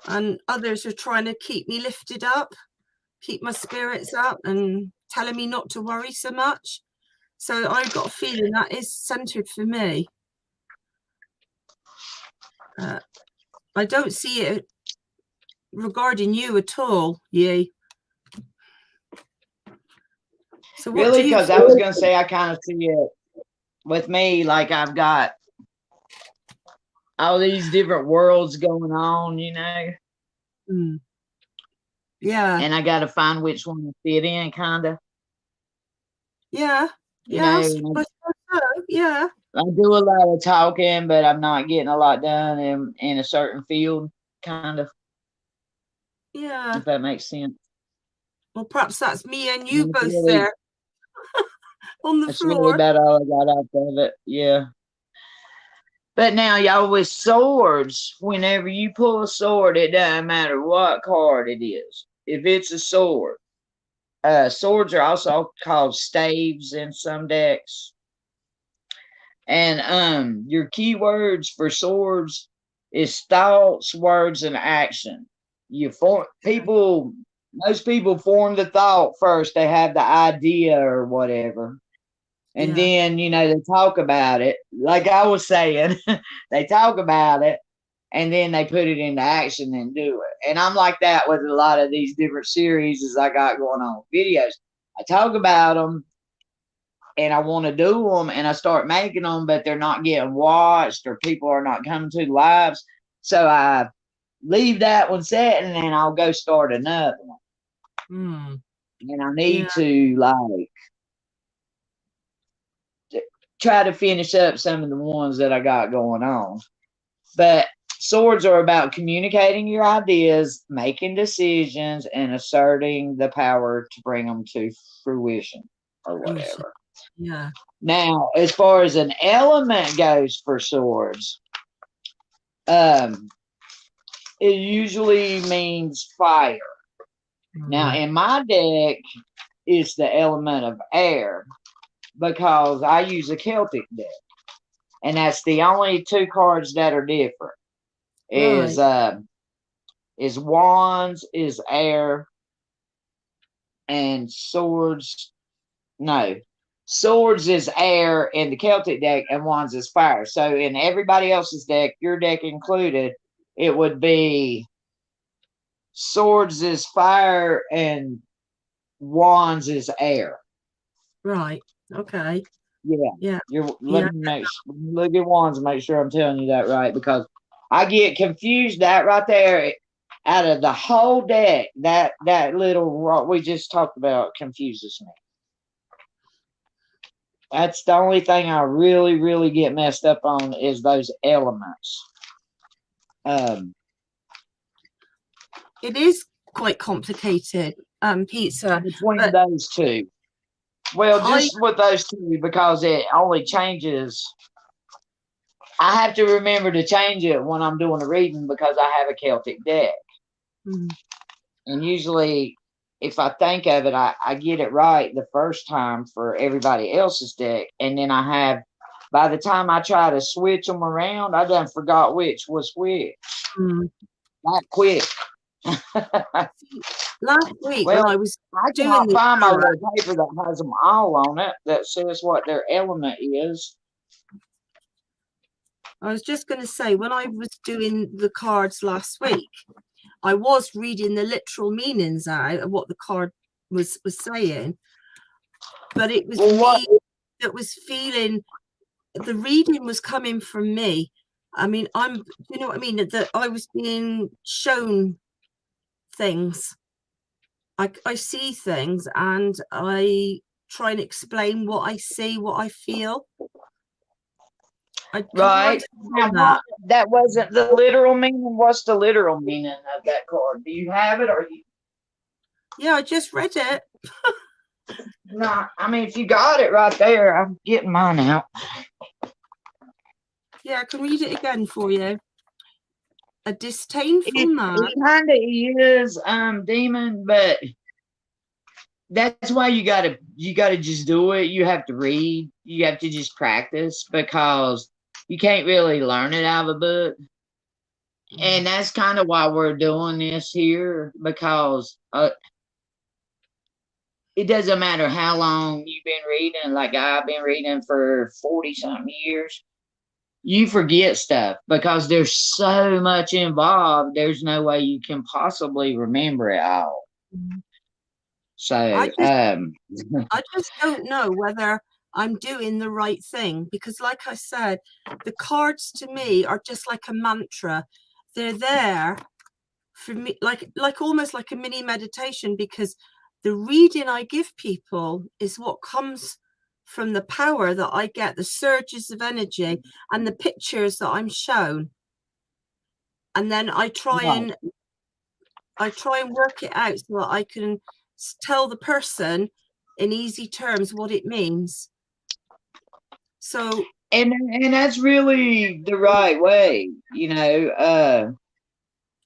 and others are trying to keep me lifted up, keep my spirits up and telling me not to worry so much. So I've got a feeling that is centered for me. I don't see it regarding you at all, Yi. So really, because I was going to say I kind of see it with me, like I've got all these different worlds going on, you know. Yeah. And I got to find which one to fit in, kind of. Yeah. You know, yeah. I do a lot of talking, but I'm not getting a lot done in a certain field, kind of. Yeah. If that makes sense. Well, perhaps that's me and you both really, there on the floor. That's really about all I got out of it. Yeah. But now, y'all, with swords, whenever you pull a sword, it doesn't matter what card it is. If it's a sword, swords are also called staves in some decks. And your keywords for swords is thoughts, words, and action. Most people form the thought first. They have the idea or whatever. And then, they talk about it. Like I was saying, they talk about it and then they put it into action and do it. And I'm like that with a lot of these different series as I got going on videos. I talk about them and I want to do them and I start making them, but they're not getting watched or people are not coming to the lives. So I leave that one set and then I'll go start another one. And I need to try to finish up some of the ones that I got going on. But swords are about communicating your ideas, making decisions, and asserting the power to bring them to fruition or whatever. Yeah. Now, as far as an element goes for swords, it usually means fire. Now, in my deck, it's the element of air because I use a Celtic deck. And that's the only two cards that are different. Is wands is air and swords. No. Swords is air in the Celtic deck and wands is fire. So in everybody else's deck, your deck included, it would be swords is fire and wands is air. Right. Okay. Yeah. Let me look at wands and make sure I'm telling you that right, because I get confused. That right there, out of the whole deck, that little we just talked about confuses me. That's the only thing I really, really get messed up on is those elements. It is quite complicated, pizza. Between those two. Well, just with those two, because it only changes. I have to remember to change it when I'm doing a reading because I have a Celtic deck. And usually, if I think of it, I get it right the first time for everybody else's deck. And then by the time I try to switch them around, I done forgot which was which. Not quick. Last week when I was cannot find my little paper that has them all on it that says what their element is. I was just going to say, when I was doing the cards last week, I was reading the literal meanings out of what the card was saying, but it was me that was feeling the reading was coming from me. I mean, you know what I mean? That I was being shown things. I see things and I try and explain what I see, what I feel. Right. Now, that wasn't the literal meaning. What's the literal meaning of that card? Do you have it or you? Yeah, I just read it. No, I mean, if you got it right there, I'm getting mine out. Yeah, I can read it again for you. A disdainful man. It kind of is, demon, but that's why you gotta just do it. You have to read. You have to just practice because you can't really learn it out of a book. And that's kind of why we're doing this here, because it doesn't matter how long you've been reading. Like I've been reading for 40-something years. You forget stuff because there's so much involved. There's no way you can possibly remember it all. So I just don't know whether I'm doing the right thing, because like I said, the cards to me are just like a mantra. They're there for me, like almost like a mini meditation, because the reading I give people is what comes from the power that I get, the surges of energy and the pictures that I'm shown. And then I try and work it out so that I can tell the person in easy terms what it means. So And that's really the right way, you know.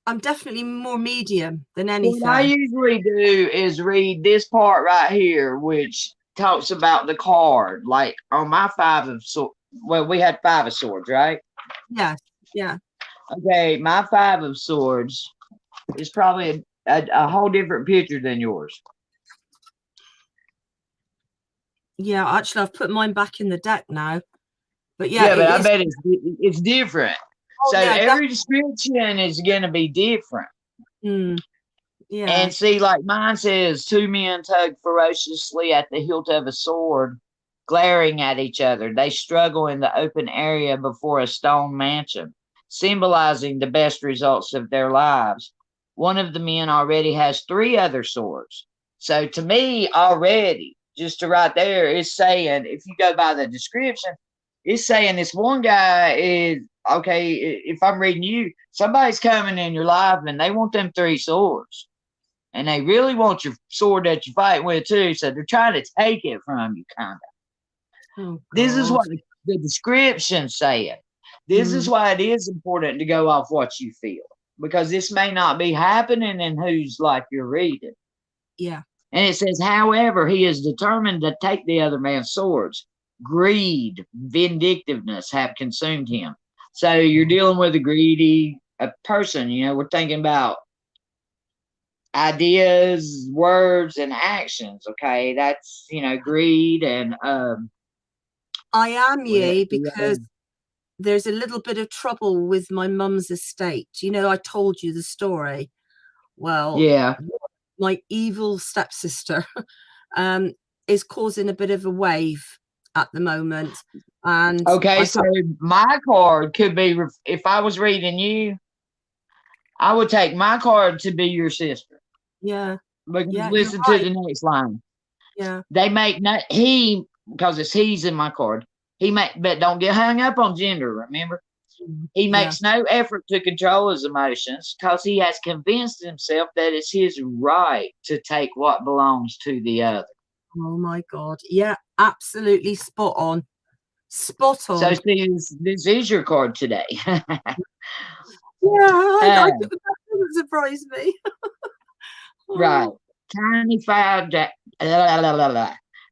I'm definitely more medium than What I anything. usually do is read this part right here, which talks about the card. Like on my five of swords, well, we had five of swords, right? Yes. Yeah. Okay, my five of swords is probably a whole different picture than yours. Yeah. Actually, I've put mine back in the deck now. But yeah, Yeah, but it I is. bet it's different. Oh, So yeah. every description is going to be different. Yeah. And see, like mine says, two men tug ferociously at the hilt of a sword, glaring at each other. They struggle in the open area before a stone mansion, symbolizing the best results of their lives. One of the men already has three other swords. So to me, already, just to right there, it's saying, if you go by the description, it's saying this one guy is okay. If I'm reading you, somebody's coming in your life and they want them three swords and they really want your sword that you fight with too. So they're trying to take it from you, kind of. Oh This is God. what the description said. This is Mm, why it is important to go off what you feel, because this may not be happening in whose life you're reading. yeah. And it says, however, he is determined to take the other man's swords. Greed, vindictiveness have consumed him. So you're dealing with a greedy person. You know, we're thinking about ideas, words, and actions. Okay, that's greed and I am what else ye do you because have? there's a little bit of trouble with my mum's estate. You know, I told you the story. Well, Yeah. my evil stepsister um, is causing a bit of a wave at the moment. And Okay, I so thought, my card could be if I was reading you, I would take my card to be your sister. yeah, Because yeah, you're listen to right. the next line. Yeah. They make not he because it's he's in my card. He make but don't get hung up on gender. Remember, he Yeah. makes no effort to control his emotions because he has convinced himself that it's his right to take what belongs to the other. Oh my God. Yeah, absolutely spot on. Spot So on. see, this is your card today. Yeah, uh, that doesn't surprise me. right. Oh, Tiny fire,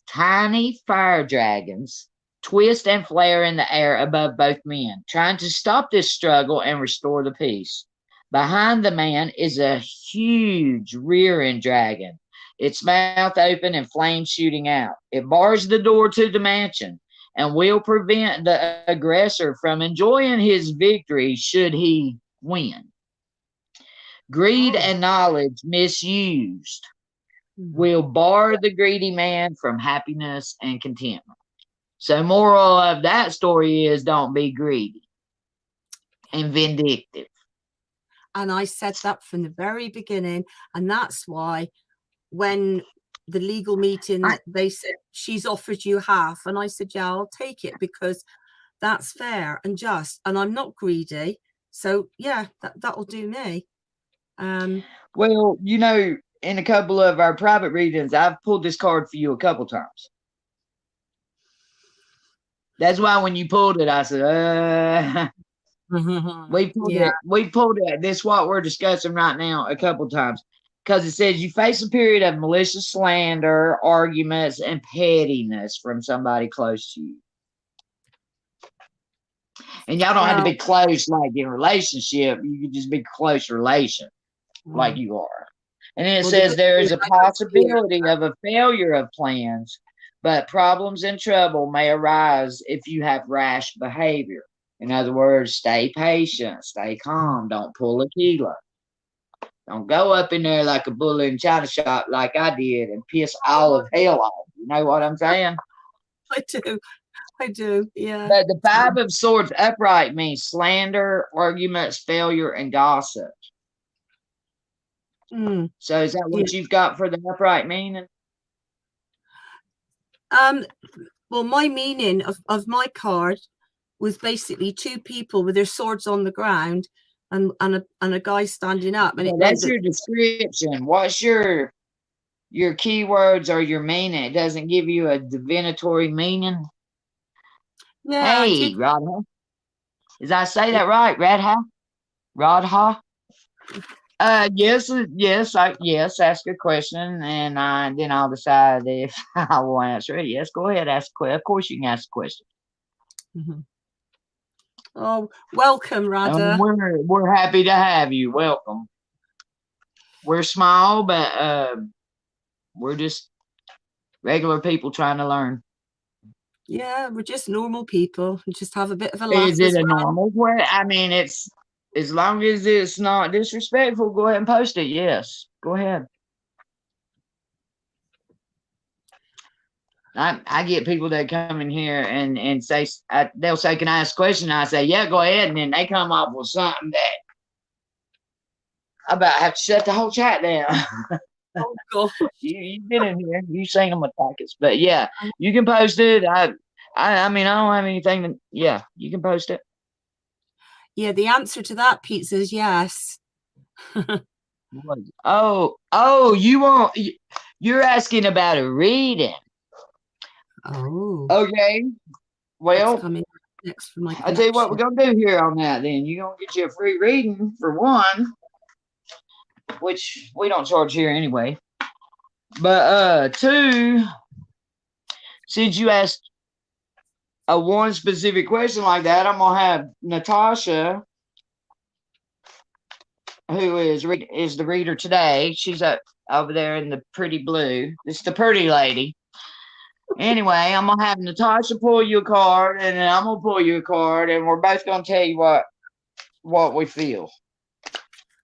tiny fire dragons twist and flare in the air above both men, trying to stop this struggle and restore the peace. Behind the man is a huge rearing dragon, its mouth open and flames shooting out. It bars the door to the mansion and will prevent the aggressor from enjoying his victory should he win. Greed oh. and knowledge misused Hmm. will bar the greedy man from happiness and contentment. So, moral of that story is don't be greedy and vindictive. And I said that from the very beginning. And that's why when the legal meeting, I, they said, she's offered you half. And I said, yeah, I'll take it because that's fair and just. And I'm not greedy. So, yeah, that'll do me. well, in a couple of our private readings, I've pulled this card for you a couple times. That's why when you pulled it, I said, we pulled Yeah. it. We pulled it. This is what we're discussing right now a couple times. Because it says you face a period of malicious slander, arguments, and pettiness from somebody close to you. And y'all don't have to Well, be close like in a relationship. You can just be close relation like you are. And then it well, the says good there thing is a I got here. possibility of a failure of plans, but problems and trouble may arise if you have rash behavior. In other words, stay patient, stay calm, don't pull a Keela. Don't go up in there like a bull in china shop like I did and piss all of hell off. You know what I'm saying? I do. I do. Yeah. But the five of swords upright means slander, arguments, failure, and gossip. Mm, So is that yeah. what you've got for the upright meaning? Well, my meaning of my card was basically two people with their swords on the ground and a guy standing up, and Yeah, it meant that's that your description. What's your keywords or your meaning? It doesn't give you a divinatory meaning. Yeah, I Hey, did. Radha. Did I say that right? Radha? Radha? Yes, yes, ask a question, and then I'll decide if I will answer it. Yes, go ahead, ask a question. Of course, you can ask a question. Mhm. Oh, welcome, Radha. We're happy to have you. Welcome. We're small, but we're just regular people trying to learn. Yeah, we're just normal people. We just have a bit of a laugh Is it as a well. normal way? I mean, it's as long as it's not disrespectful. Go ahead and post it. Yes, go ahead. I get people that come in here and say they'll say, "Can I ask a question?" And I say, "Yeah, go ahead," and then they come up with something that I about have to shut the whole chat down. Oh God. You've been in here, you've seen them attack us, but yeah, you can post it. I mean, I don't have anything to. Yeah, you can post it. Yeah, the answer to that, Pete, is yes. Oh, you're asking about a reading. Oh, Okay, what's well, coming next for my I'll tell you what we're connection? gonna do here on that. Then you're gonna get you a free reading for one, which we don't charge here anyway. But two, since you asked a one specific question like that, I'm gonna have Natasha, who is the reader today. She's up over there in the pretty blue. It's the pretty lady. Anyway, I'm gonna have Natasha pull you a card, and then I'm gonna pull you a card, and we're both gonna tell you what we feel.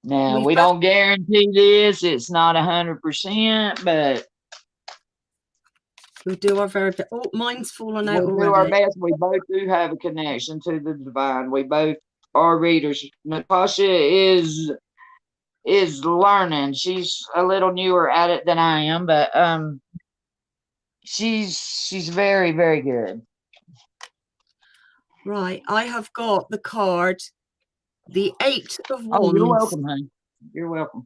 Now We've we both don't guarantee this; it's not 100%, but we do our very best. Oh, mine's fallen we out do our already. best. We both do have a connection to the divine. We both are readers. Natasha is learning. She's a little newer at it than I am, but she's very, very good. Right, I have got the card, the 8 of Oh, you're Wands. welcome, honey. You're welcome.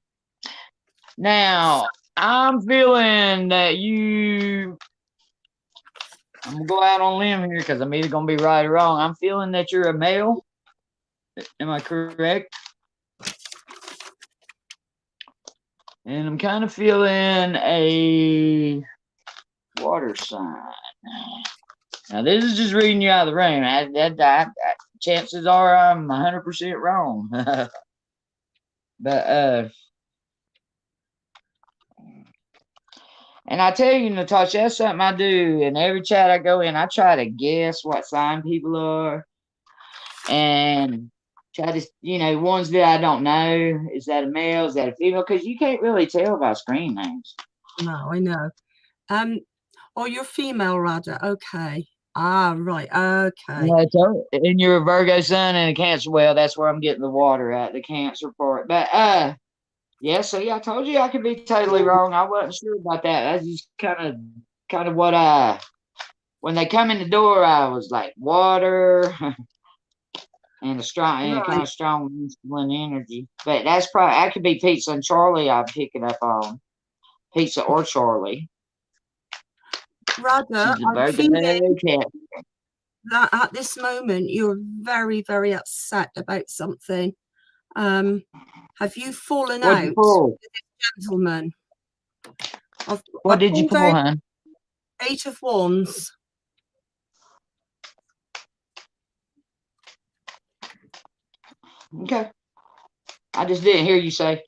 Now, I'm feeling that I'm gonna go out on a limb here because I'm either gonna be right or wrong. I'm feeling that you're a male. Am I correct? And I'm kind of feeling a water sign. Now, this is just reading you out of the rain. Chances are I'm 100% wrong. But and I tell you, Natasha, that's something I do. In every chat I go in, I try to guess what sign people are, and try to, ones that I don't know. Is that a male? Is that a female? Because you can't really tell by screen names. No, I know. Oh, you're female, Radha. Okay. Ah, right. Okay. And you're a Virgo sun and a Cancer. Well, that's where I'm getting the water at, the Cancer part. But yeah. So yeah, I told you I could be totally wrong. I wasn't sure about that. That's just kind of what when they come in the door, I was like water and a kind Right. of strong masculine energy. But that's probably I could be Pizza and Charlie. I'm picking up on Pizza or Charlie. Radha, She's a I'm Virgo feeling cat. that at this moment you're very, very upset about something. Have you fallen What'd you out pull? with this gentleman? I What did you pulled pull, out hon? 8 of Wands. Okay. I just didn't hear you say.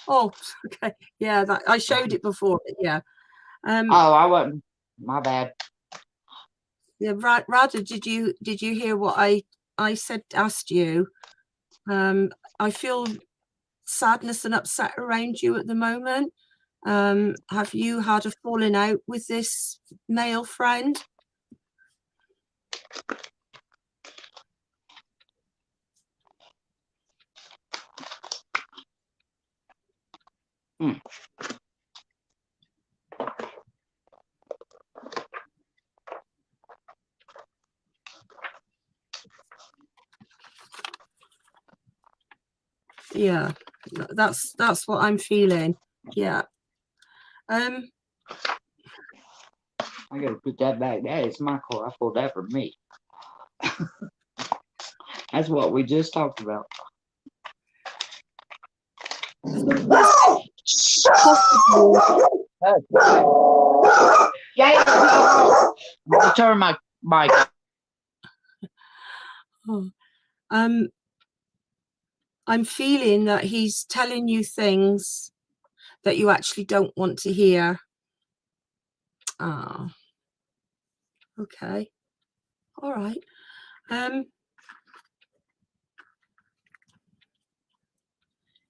Oh, okay. Yeah, that I showed it before, but yeah. Oh, I wasn't. My bad. Yeah, Radha, did you hear what I asked you? I feel sadness and upset around you at the moment. Have you had a falling out with this male friend? Hmm. Yeah, that's what I'm feeling. Yeah. I gotta put that back. That is my car. I pulled that for me. That's what we just talked about. Possible. I'll turn my mic off. Oh, I'm feeling that he's telling you things that you actually don't want to hear. Ah, okay. All right.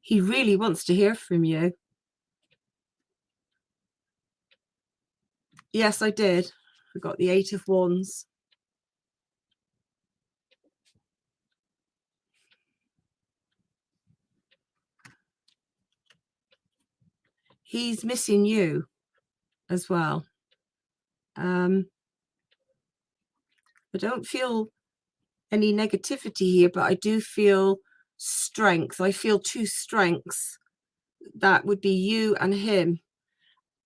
He really wants to hear from you. Yes, I did. I got the 8 of Wands. He's missing you as well. I don't feel any negativity here, but I do feel strength. I feel 2 strengths. That would be you and him.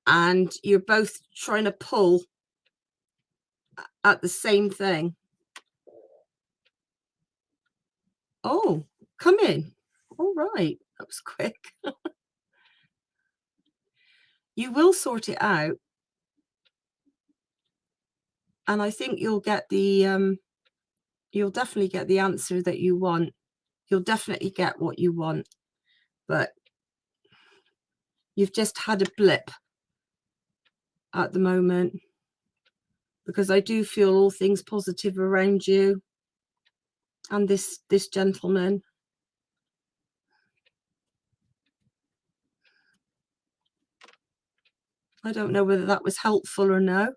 And you're both trying to pull at the same thing. Oh, come in. All right. That was quick. You will sort it out. And I think you'll get the, you'll definitely get the answer that you want. You'll definitely get what you want. But you've just had a blip at the moment, because I do feel all things positive around you and this gentleman. I don't know whether that was helpful or no.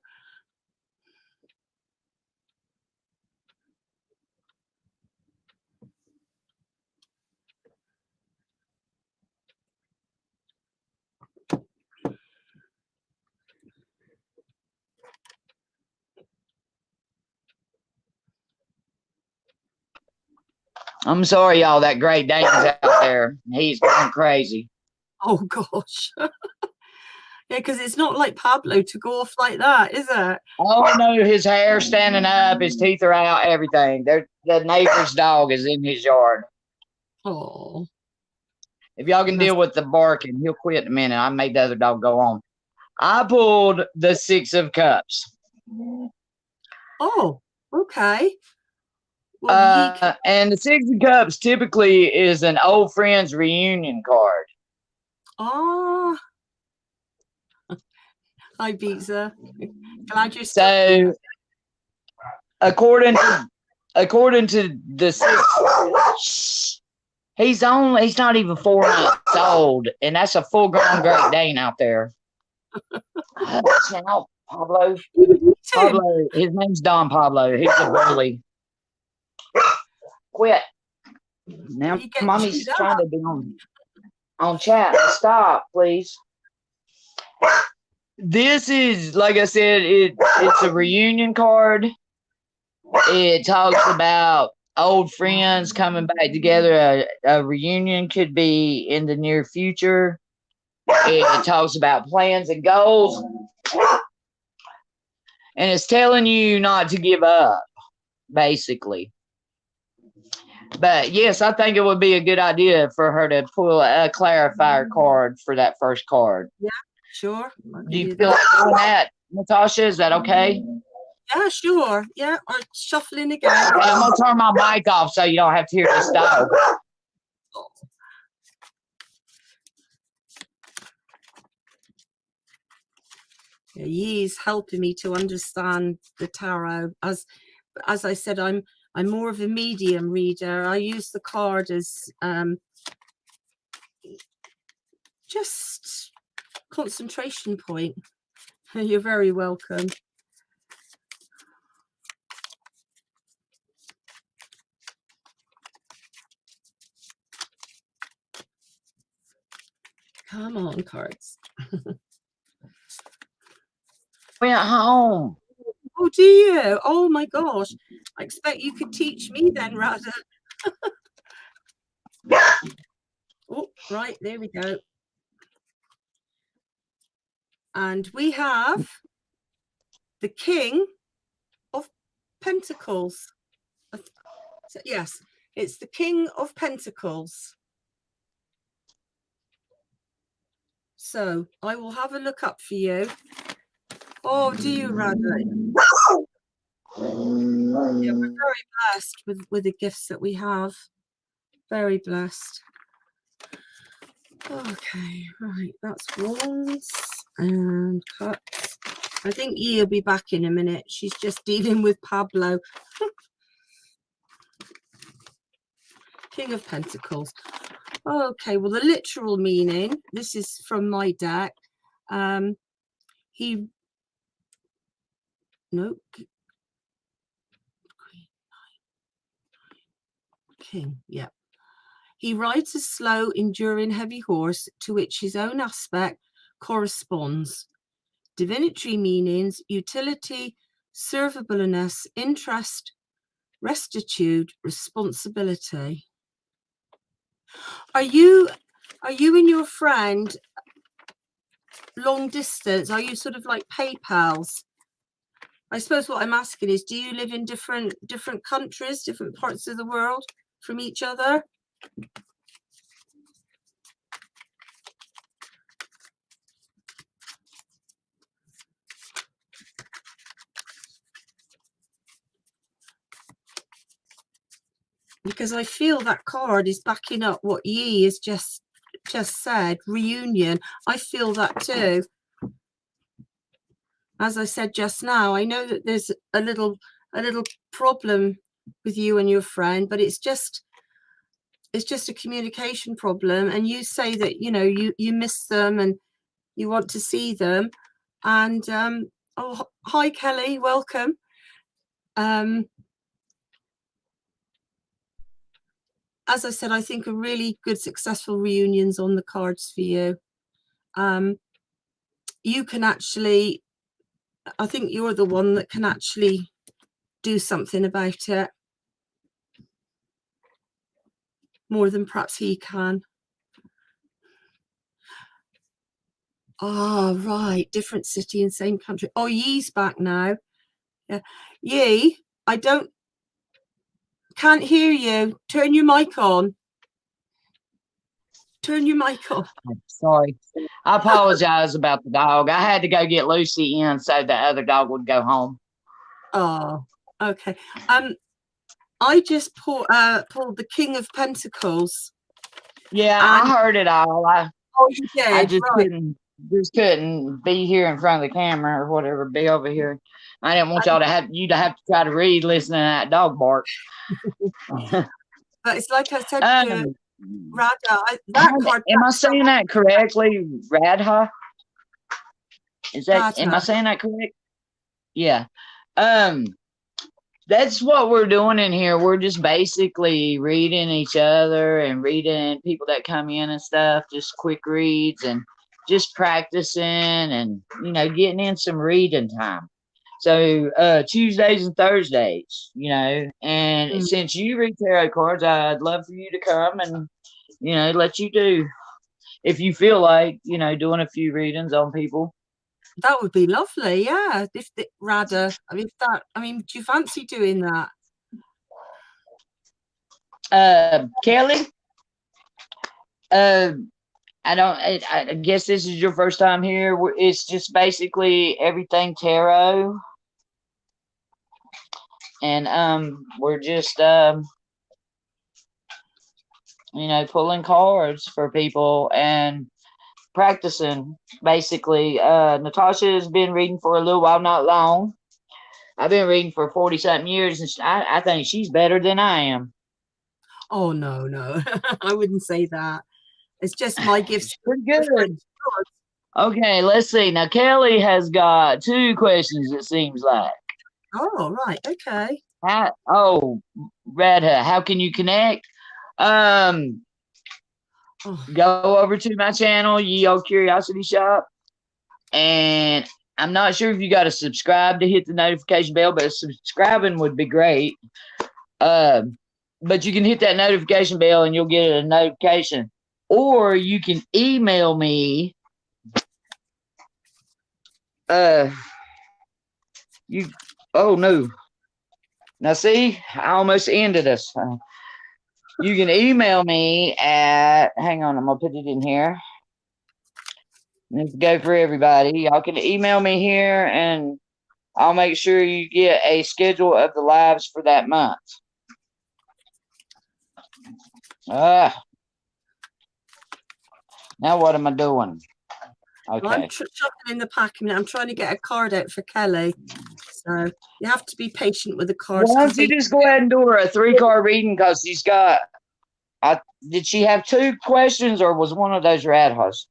I'm sorry, y'all. That Great Dane's out there. He's going crazy. Oh, gosh. Yeah, because it's not like Pablo to go off like that, is it? Oh, no, his hair standing up, his teeth are out, everything. The neighbor's dog is in his yard. Oh. If y'all can deal with the barking, he'll quit in a minute. I made the other dog go on. I pulled the 6 of Cups. Oh, okay. Well, and the 6 of Cups typically is an old friends reunion card. Oh. Hi, Pizza. Glad you're still here. According to the 6, he's not even 4 months old, and that's a full-grown Great Dane out there. Now, Pablo, his name's Don Pablo. He's a bully. Quit. Now, mommy's trying to be on chat. Stop, please. This is, like I said, it's a reunion card. It talks about old friends coming back together. A reunion could be in the near future. It talks about plans and goals. And it's telling you not to give up, basically. But yes, I think it would be a good idea for her to pull a clarifier card for that first card. Yeah, sure. Do you feel like doing that, Natasha? Is that okay? Yeah, sure. Yeah, I'm shuffling again. I'm going to turn my mic off so you don't have to hear this dog. Yeah, he's helping me to understand the tarot. As I said, I'm more of a medium reader. I use the card as just concentration point. You're very welcome. Come on, cards. Went home. Oh, do you? Oh my gosh. I expect you could teach me then, rather. Oh, right, there we go. And we have the King of Pentacles. So, yes, it's the King of Pentacles. So I will have a look up for you. Oh, do you, Radha? Yeah, we're very blessed with the gifts that we have. Very blessed. Okay, right, that's wands and cups. I think Yi will be back in a minute. She's just dealing with Pablo. King of Pentacles. Okay, well, the literal meaning, this is from my deck. King, yeah. He rides a slow, enduring, heavy horse to which his own aspect corresponds. Divinatory meanings: utility, servableness, interest, rectitude, responsibility. Are you and your friend long distance? Are you sort of like PayPals? I suppose what I'm asking is, do you live in different countries, different parts of the world from each other? Because I feel that card is backing up what Yi has just said. Reunion. I feel that too. As I said just now, I know that there's a little problem with you and your friend, but it's just a communication problem. And you say that, you know, you miss them and you want to see them. And oh, hi Kelly, welcome. As I said, I think a really good, successful reunions on the cards for you. You can actually, I think you're the one that can actually do something about it more than perhaps he can. Oh, right. Different city and same country. Oh, Yi's back now. Yeah. Yi, can't hear you. Turn your mic on. Turn your mic on. Sorry. I apologize about the dog. I had to go get Lucy in so the other dog would go home. Oh, okay. I just pulled the King of Pentacles. Yeah, I heard it all. Oh, you did? I just right. couldn't be here in front of the camera or whatever, be over here. I didn't want y'all to have to try to read listening to that dog bark. But it's like I said to Radha, am I saying that correctly? Radha? Radha. Am I saying that correct? Yeah. That's what we're doing in here. We're just basically reading each other and reading people that come in and stuff, just quick reads and just practicing and, you know, getting in some reading time. So Tuesdays and Thursdays, you know, and since you read tarot cards, I'd love for you to come and, you know, let you do, if you feel like, you know, doing a few readings on people. That would be lovely, yeah. If Radha, do you fancy doing that? Kelly, I guess this is your first time here. It's just basically everything tarot, and we're just you know, pulling cards for people and practicing. Basically, Natasha has been reading for a little while, not long. I've been reading for 40-something years, and I think she's better than I am. Oh no, I wouldn't say that. It's just my gifts. Pretty good. Okay, let's see. Now Kelly has got 2 questions. It seems like. Oh right, okay. Radha, how can you connect? Go over to my channel, Ye Old Curiosity Shop, and I'm not sure if you got to subscribe to hit the notification bell, but subscribing would be great. But you can hit that notification bell and you'll get a notification, or you can email me. Oh no, Now, see, I almost ended us. You can email me at, hang on, I'm going to put it in here. Let's go for everybody. Y'all can email me here and I'll make sure you get a schedule of the lives for that month. Now what am I doing? Okay. Well, I'm shuffling the pack. I'm trying to get a card out for Kelly. So you have to be patient with the cards. Why don't you just go ahead and do her a 3-card reading, because she's got, did she have 2 questions or was one of those Radhas?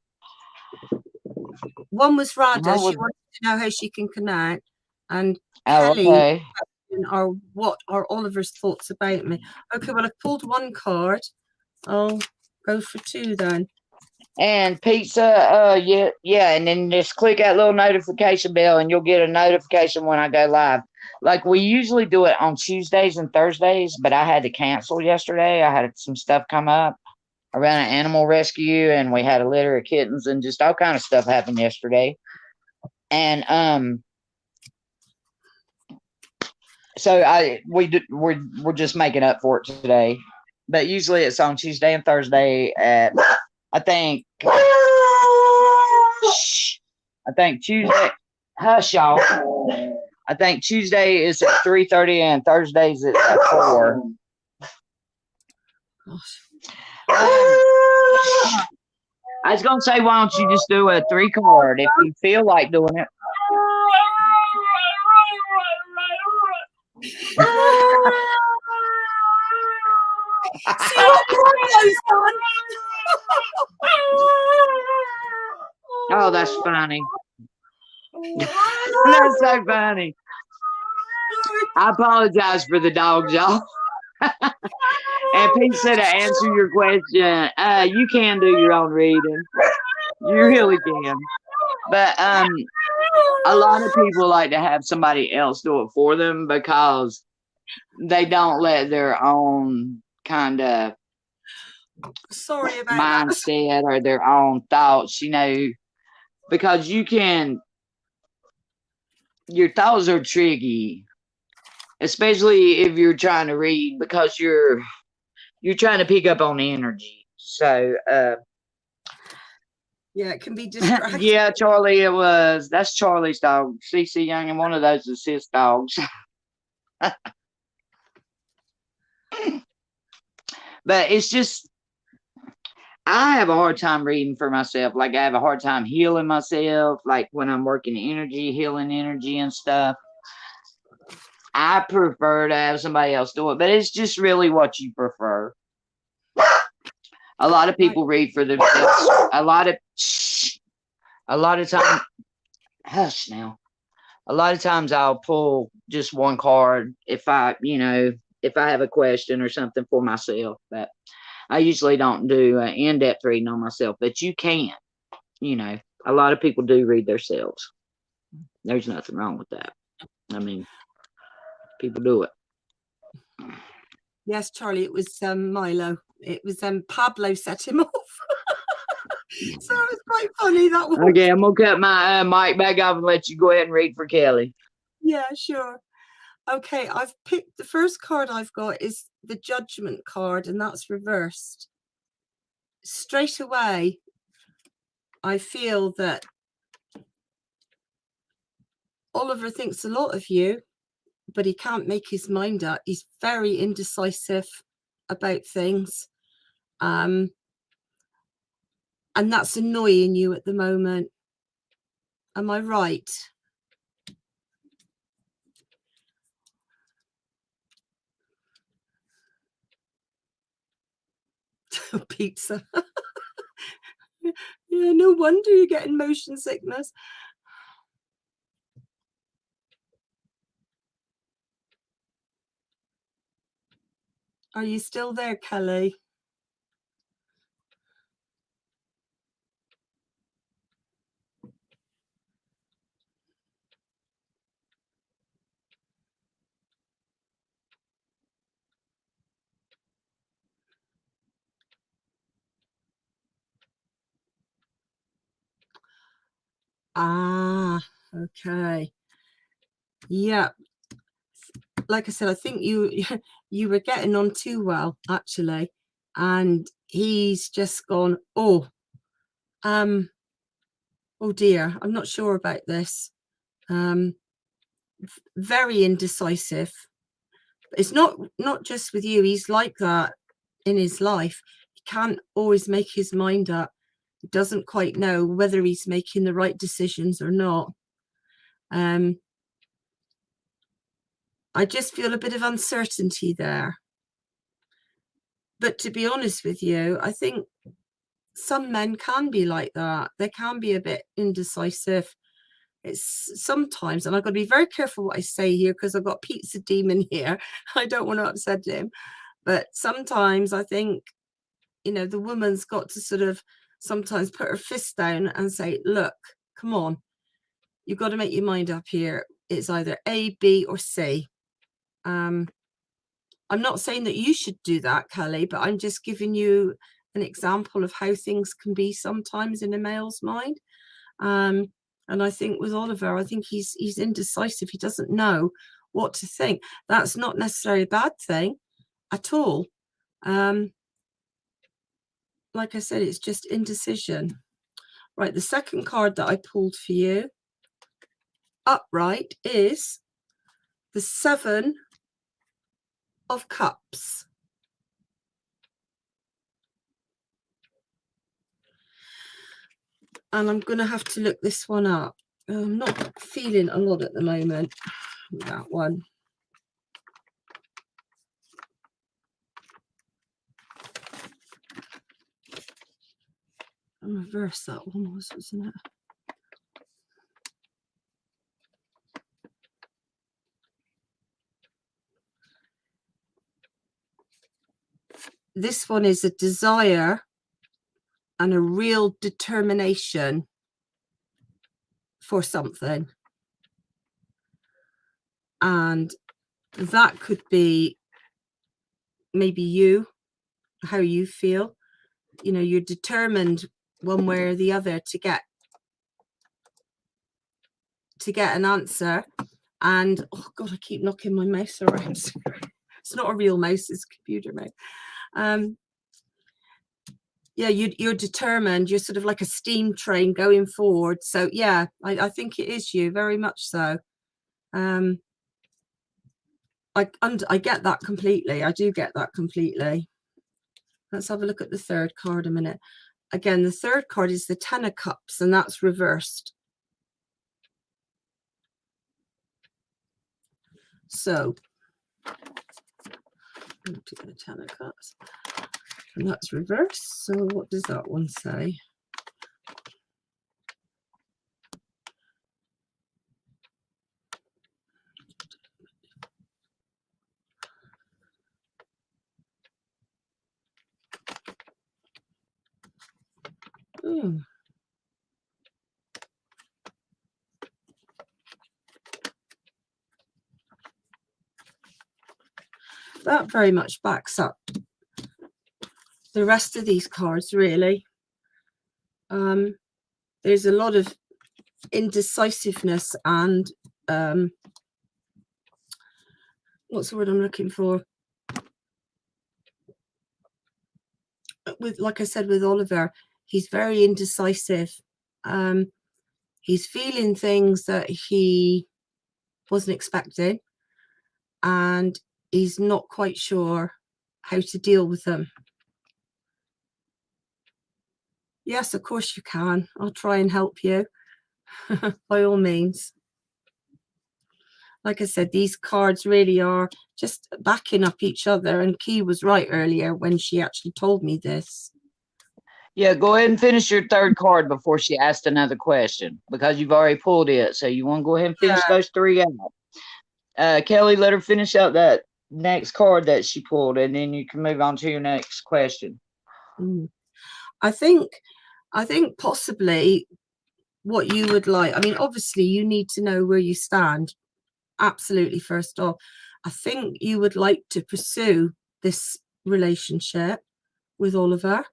One was Radha. She wanted to know how she can connect. And Kelly, okay. Are what are Oliver's thoughts about me? Okay, well, I've pulled 1 card. I'll go for 2 then. And pizza, yeah, and then just click that little notification bell and you'll get a notification when I go live. Like, we usually do it on Tuesdays and Thursdays, but I had to cancel yesterday. I had some stuff come up around an animal rescue, and we had a litter of kittens, and just all kind of stuff happened yesterday. And so we're just making up for it today. But usually it's on Tuesday and Thursday at, I think Tuesday, hush y'all. I think Tuesday is at 3:30 and Thursdays it's at 4. I was gonna say, why don't you just do a 3-card if you feel like doing it? See what Mario's done? Oh, that's funny. That's so funny. I apologize for the dogs, y'all. And Pete said, to answer your question, you can do your own reading. You really can. But a lot of people like to have somebody else do it for them because they don't let their own kind of mindset or their own thoughts, because your thoughts are tricky, especially if you're trying to read, because you're trying to pick up on energy. So yeah, it can be distracting. Yeah, Charlie, that's Charlie's dog, CC Young, and one of those is his dogs. But it's just, I have a hard time reading for myself. Like, I have a hard time healing myself, like when I'm working energy, healing energy and stuff. I prefer to have somebody else do it, but it's just really what you prefer. A lot of people read for themselves. A lot of times, hush now. A lot of times I'll pull just 1 card if I have a question or something for myself. But I usually don't do an in-depth reading on myself. But you can, a lot of people do read themselves. There's nothing wrong with that. I mean, people do it. Yes, Charlie, it was Milo. It was Pablo set him off. So it was quite funny, that one. Okay, I'm going to cut my mic back off and let you go ahead and read for Kelly. Yeah, sure. Okay, I've picked, the first card I've got is the Judgment card, and that's reversed. Straight away, I feel that Oliver thinks a lot of you, but he can't make his mind up. He's very indecisive about things. And that's annoying you at the moment. Am I right? Pizza. Yeah, no wonder you're getting motion sickness. Are you still there, Kelly? Ah, okay. Yeah. like I said, I think you were getting on too well, actually, and he's just gone, oh dear, I'm not sure about this. Very indecisive. It's not just with you, he's like that in his life. He can't always make his mind up. He doesn't quite know whether he's making the right decisions or not. I just feel a bit of uncertainty there. But to be honest with you, I think some men can be like that. They can be a bit indecisive. It's sometimes, and I've got to be very careful what I say here because I've got Pizza Demon here. I don't want to upset him. But sometimes I think, you know, the woman's got to sort of sometimes put her fist down and say, look, come on, you've got to make your mind up here. It's either A, B, or C. I'm not saying that you should do that, Kelly, but I'm just giving you an example of how things can be sometimes in a male's mind. And I think with Oliver, I think he's indecisive. He doesn't know what to think. That's not necessarily a bad thing at all. Like I said, it's just indecision. Right, the second card that I pulled for you, upright, is the Seven of Cups. And I'm going to have to look this one up. I'm not feeling a lot at the moment. That one. I'll reverse that one, wasn't it? This one is a desire and a real determination for something. And that could be maybe you, how you feel. You know, you're determined one way or the other to get an answer. And oh god, I keep knocking my mouse around. It's not a real mouse, it's a computer mouse. Yeah, you're determined. You're sort of like a steam train going forward. So yeah, I think it is you, very much so. I get that completely. I do get that completely. Let's have a look at the third card a minute. Again, the third card is the Ten of Cups, and that's reversed. So, do the Ten of Cups, and that's reversed. So what does that one say? Hmm. That very much backs up the rest of these cards, really. There's a lot of indecisiveness and what's the word I'm looking for? With, like I said, with Oliver, he's very indecisive. He's feeling things that he wasn't expecting, and he's not quite sure how to deal with them. Yes, of course you can. I'll try and help you by all means. Like I said, these cards really are just backing up each other, and Key was right earlier when she actually told me this. Yeah, go ahead and finish your third card before she asked another question, because you've already pulled it. So you want to go ahead and finish those three out. Kelly, let her finish out that next card that she pulled, and then you can move on to your next question. I think possibly what you would like, I mean, obviously you need to know where you stand. Absolutely. First off, I think you would like to pursue this relationship with Oliver.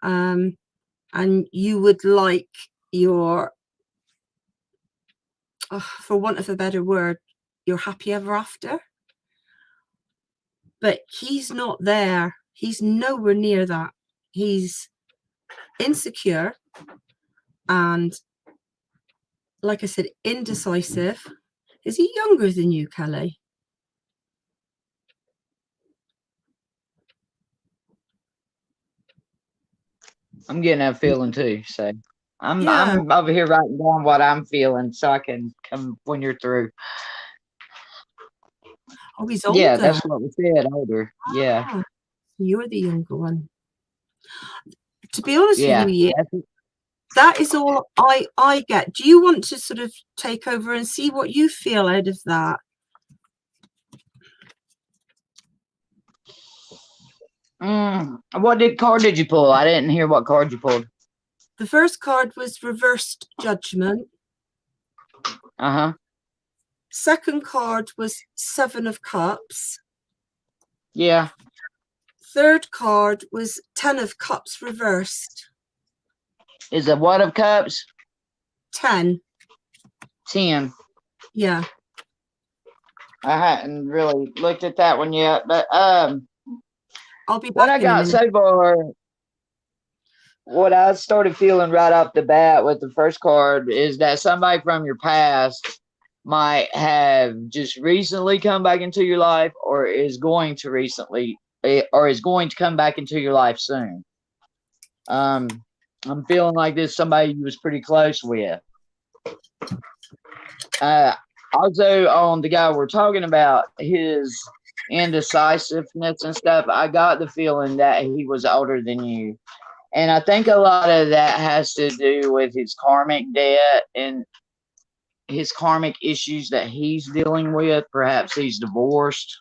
And you would like your, for want of a better word, your happy ever after. but he's not there. He's nowhere near that. He's insecure and, like I said, indecisive. Is he younger than you, Kelly? I'm getting that feeling too. So Yeah. I'm over here writing down what I'm feeling so I can come when you're through. Oh, he's older. Yeah, that's what we said, older. Yeah. Ah, you're the younger one. To be honest Yeah. with you, that is all I get. Do you want to sort of take over and see what you feel out of that? What card did you pull? I didn't hear what card you pulled. The first card was reversed judgment. Uh-huh. Second card was 7 of Cups. Yeah. Third card was 10 of Cups reversed. Is it what of cups? 10. 10. Yeah. I hadn't really looked at that one yet, but I'll be back. What I got so far, what I started feeling right off the bat with the first card is that somebody from your past might have just recently come back into your life, or is going to come back into your life soon. I'm feeling like this somebody you was pretty close with. Also, on the guy we're talking about, his indecisiveness and stuff, I got the feeling that he was older than you. And I think a lot of that has to do with his karmic debt and his karmic issues that he's dealing with. Perhaps he's divorced.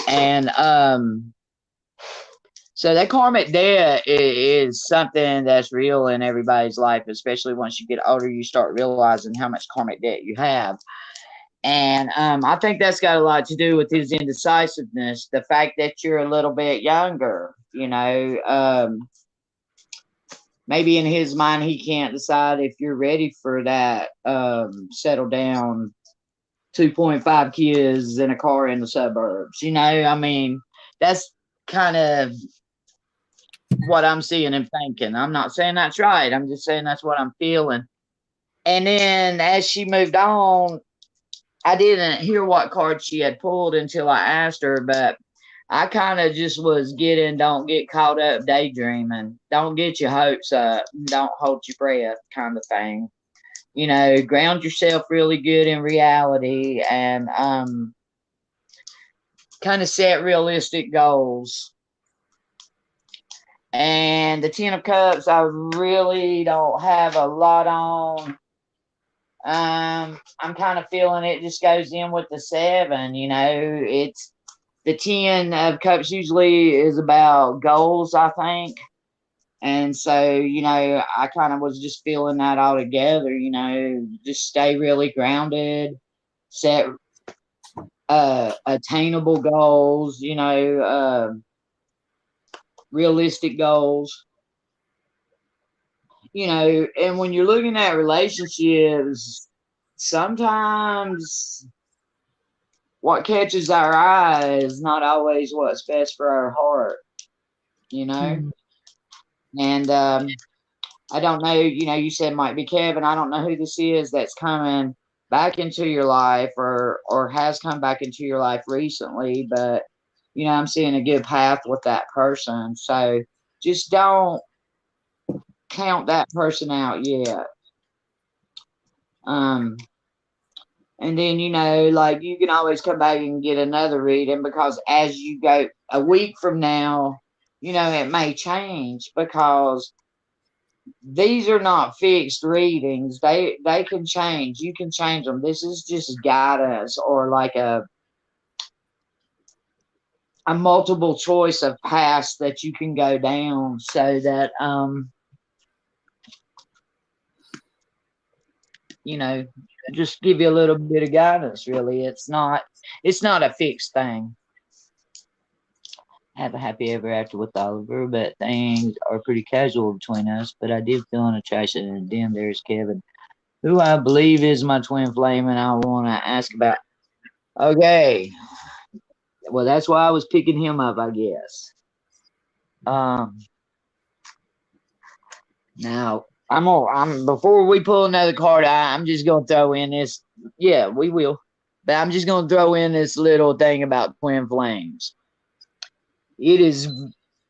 And so that karmic debt is something that's real in everybody's life, especially once you get older, you start realizing how much karmic debt you have. And I think that's got a lot to do with his indecisiveness. The fact that you're a little bit younger, you know, maybe in his mind, he can't decide if you're ready for that settle down 2.5 kids in a car in the suburbs. You know, I mean, that's kind of what I'm seeing and thinking. I'm not saying that's right. I'm just saying that's what I'm feeling. And then as she moved on, I didn't hear what card she had pulled until I asked her, but I kind of just was getting, don't get caught up daydreaming. Don't get your hopes up. Don't hold your breath kind of thing. You know, ground yourself really good in reality and kind of set realistic goals. And the 10 of Cups, I really don't have a lot on. I'm kind of feeling it just goes in with the 7, you know. It's the 10 of Cups usually is about goals, I think. And so, you know, I kind of was just feeling that all together, you know, just stay really grounded, set attainable goals, you know, realistic goals. You know, and when you're looking at relationships, sometimes what catches our eye is not always what's best for our heart, you know? And I don't know, you know, you said might be Kevin. I don't know who this is that's coming back into your life or has come back into your life recently, but, you know, I'm seeing a good path with that person. So just don't count that person out yet. And then, you know, like you can always come back and get another reading because as you go a week from now, you know, it may change because these are not fixed readings. They can change. You can change them. This is just guidance or like a multiple choice of paths that you can go down so that you know, just give you a little bit of guidance. Really, it's not a fixed thing. Have a happy ever after with Oliver, but things are pretty casual between us. But I did feel an attraction, and then there's Kevin, who I believe is my twin flame, and I want to ask about. Okay, Well, that's why I was picking him up, I guess. Now I'm before we pull another card, I'm just gonna throw in this. Yeah, we will. But I'm just gonna throw in this little thing about twin flames.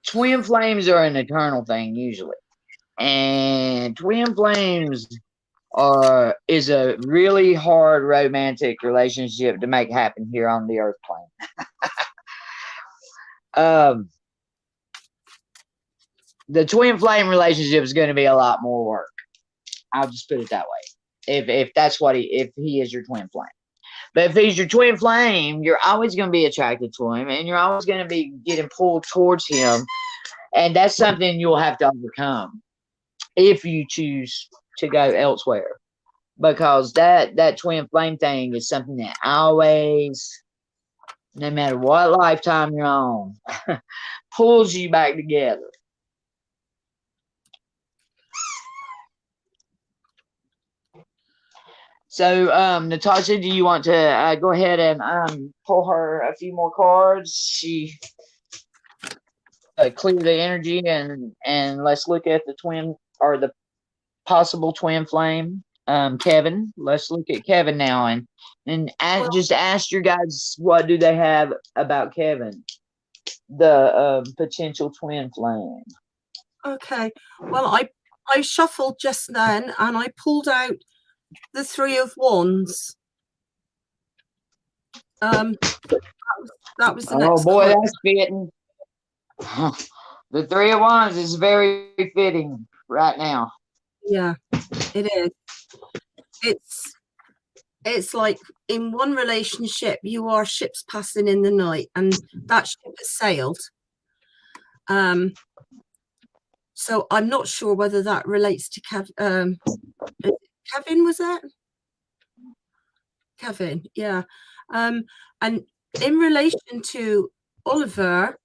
Twin flames are an eternal thing usually. And twin flames is a really hard romantic relationship to make happen here on the earth plane. The twin flame relationship is going to be a lot more work. I'll just put it that way. If that's what if he is your twin flame. But if he's your twin flame, you're always going to be attracted to him, and you're always going to be getting pulled towards him. And that's something you'll have to overcome if you choose to go elsewhere. Because that twin flame thing is something that always, no matter what lifetime you're on, pulls you back together. So, Natasha, do you want to go ahead and pull her a few more cards? She clear the energy and let's look at the twin or the possible twin flame. Kevin, let's look at Kevin now and just ask your guys what do they have about Kevin, the potential twin flame. Okay. Well, I shuffled just then and I pulled out the Three of Wands. That was the next boy, card. that's fitting. The Three of Wands is very fitting right now. Yeah, it is. It's like in one relationship you are ships passing in the night, and that ship has sailed. So I'm not sure whether that relates to Kevin. Was that Kevin? Yeah. And in relation to Oliver,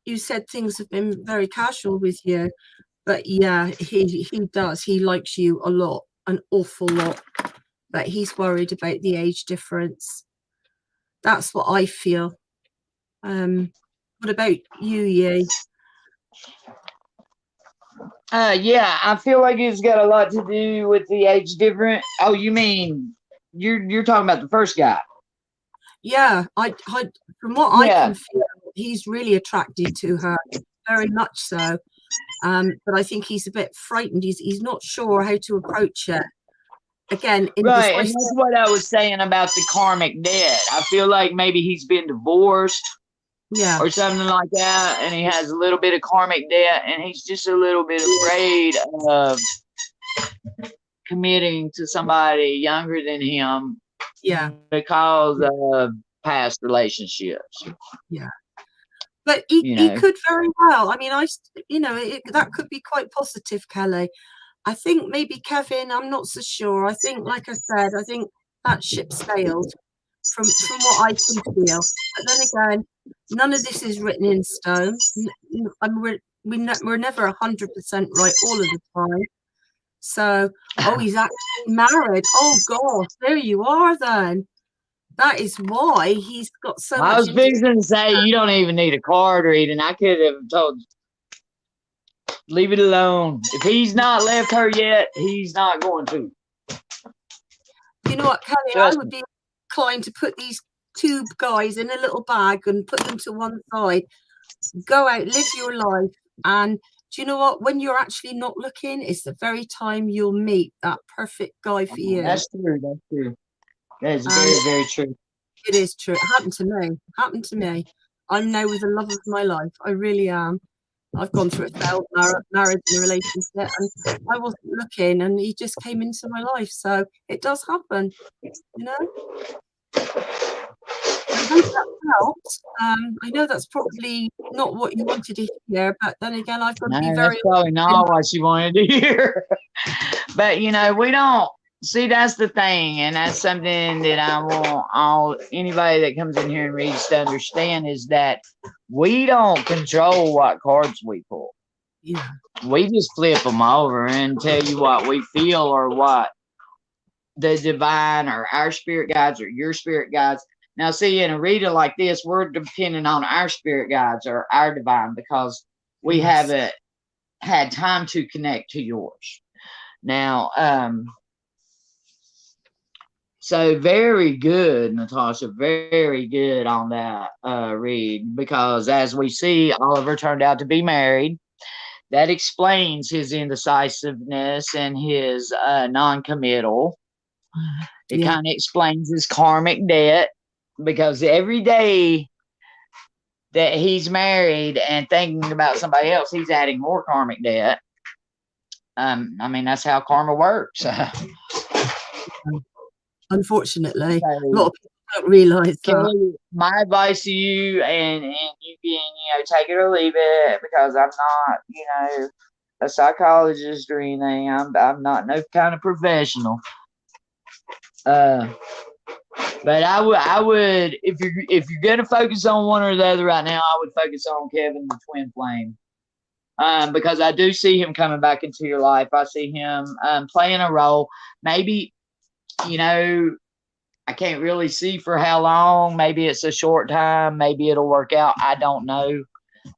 you said things have been very casual with you, but yeah, he does. He likes you a lot, an awful lot, but he's worried about the age difference. That's what I feel. What about you, Yi? Yeah, I feel like it's got a lot to do with the age difference. Oh, you mean you're talking about the first guy? Yeah, I from what I can feel, he's really attracted to her, very much so. But I think he's a bit frightened. He's not sure how to approach it. Again, right, and that's what I was saying about the karmic debt. I feel like maybe he's been divorced, or something like that, and he has a little bit of karmic debt, and he's just a little bit afraid of committing to somebody younger than him. Yeah, because of past relationships. Yeah, but he could very well. I mean, that could be quite positive, Kelly. I think maybe Kevin, I'm not so sure. I think, like I said, I think that ship sailed from what I can feel. But then again, none of this is written in stone. We're never 100% right all of the time. So, he's actually married. Oh, God, there you are then. That is why he's got so much. I was fixing to say, you don't even need a card reading. I could have told you. Leave it alone. If he's not left her yet, he's not going to. You know what, Kelly? I would be inclined to put these two guys in a little bag and put them to one side. Go out, live your life. And do you know what? When you're actually not looking, it's the very time you'll meet that perfect guy for you. That's true. That's true. That is very, very true. It is true. It happened to me. I'm now with the love of my life. I really am. I've gone through a failed marriage and relationship, and I wasn't looking, and he just came into my life. So it does happen, you know. I hope that helps. I know that's probably not what you wanted to hear, but then again, I've got to be very. That's probably not what she wanted to hear. But we don't. See, that's the thing, and that's something that I want anybody that comes in here and reads to understand is that we don't control what cards we pull. Yeah. We just flip them over and tell you what we feel or what the divine or our spirit guides or your spirit guides Now, see, in a reading like this, we're depending on our spirit guides or our divine because we Yes. haven't had time to connect to yours. Now, so very good, Natasha, very good on that read, because as we see, Oliver turned out to be married. That explains his indecisiveness and his non-committal. It Yeah. kind of explains his karmic debt, because every day that he's married and thinking about somebody else, he's adding more karmic debt. I mean, that's how karma works. Unfortunately, a lot So, of people don't realise that. Kelly, my advice to you, and you can, take it or leave it, because I'm not, a psychologist or anything. I'm not no kind of professional. But I would, if you're gonna focus on one or the other right now, I would focus on Kevin the twin flame. Because I do see him coming back into your life. I see him playing a role. Maybe, I can't really see for how long. Maybe it's a short time. Maybe it'll work out. I don't know.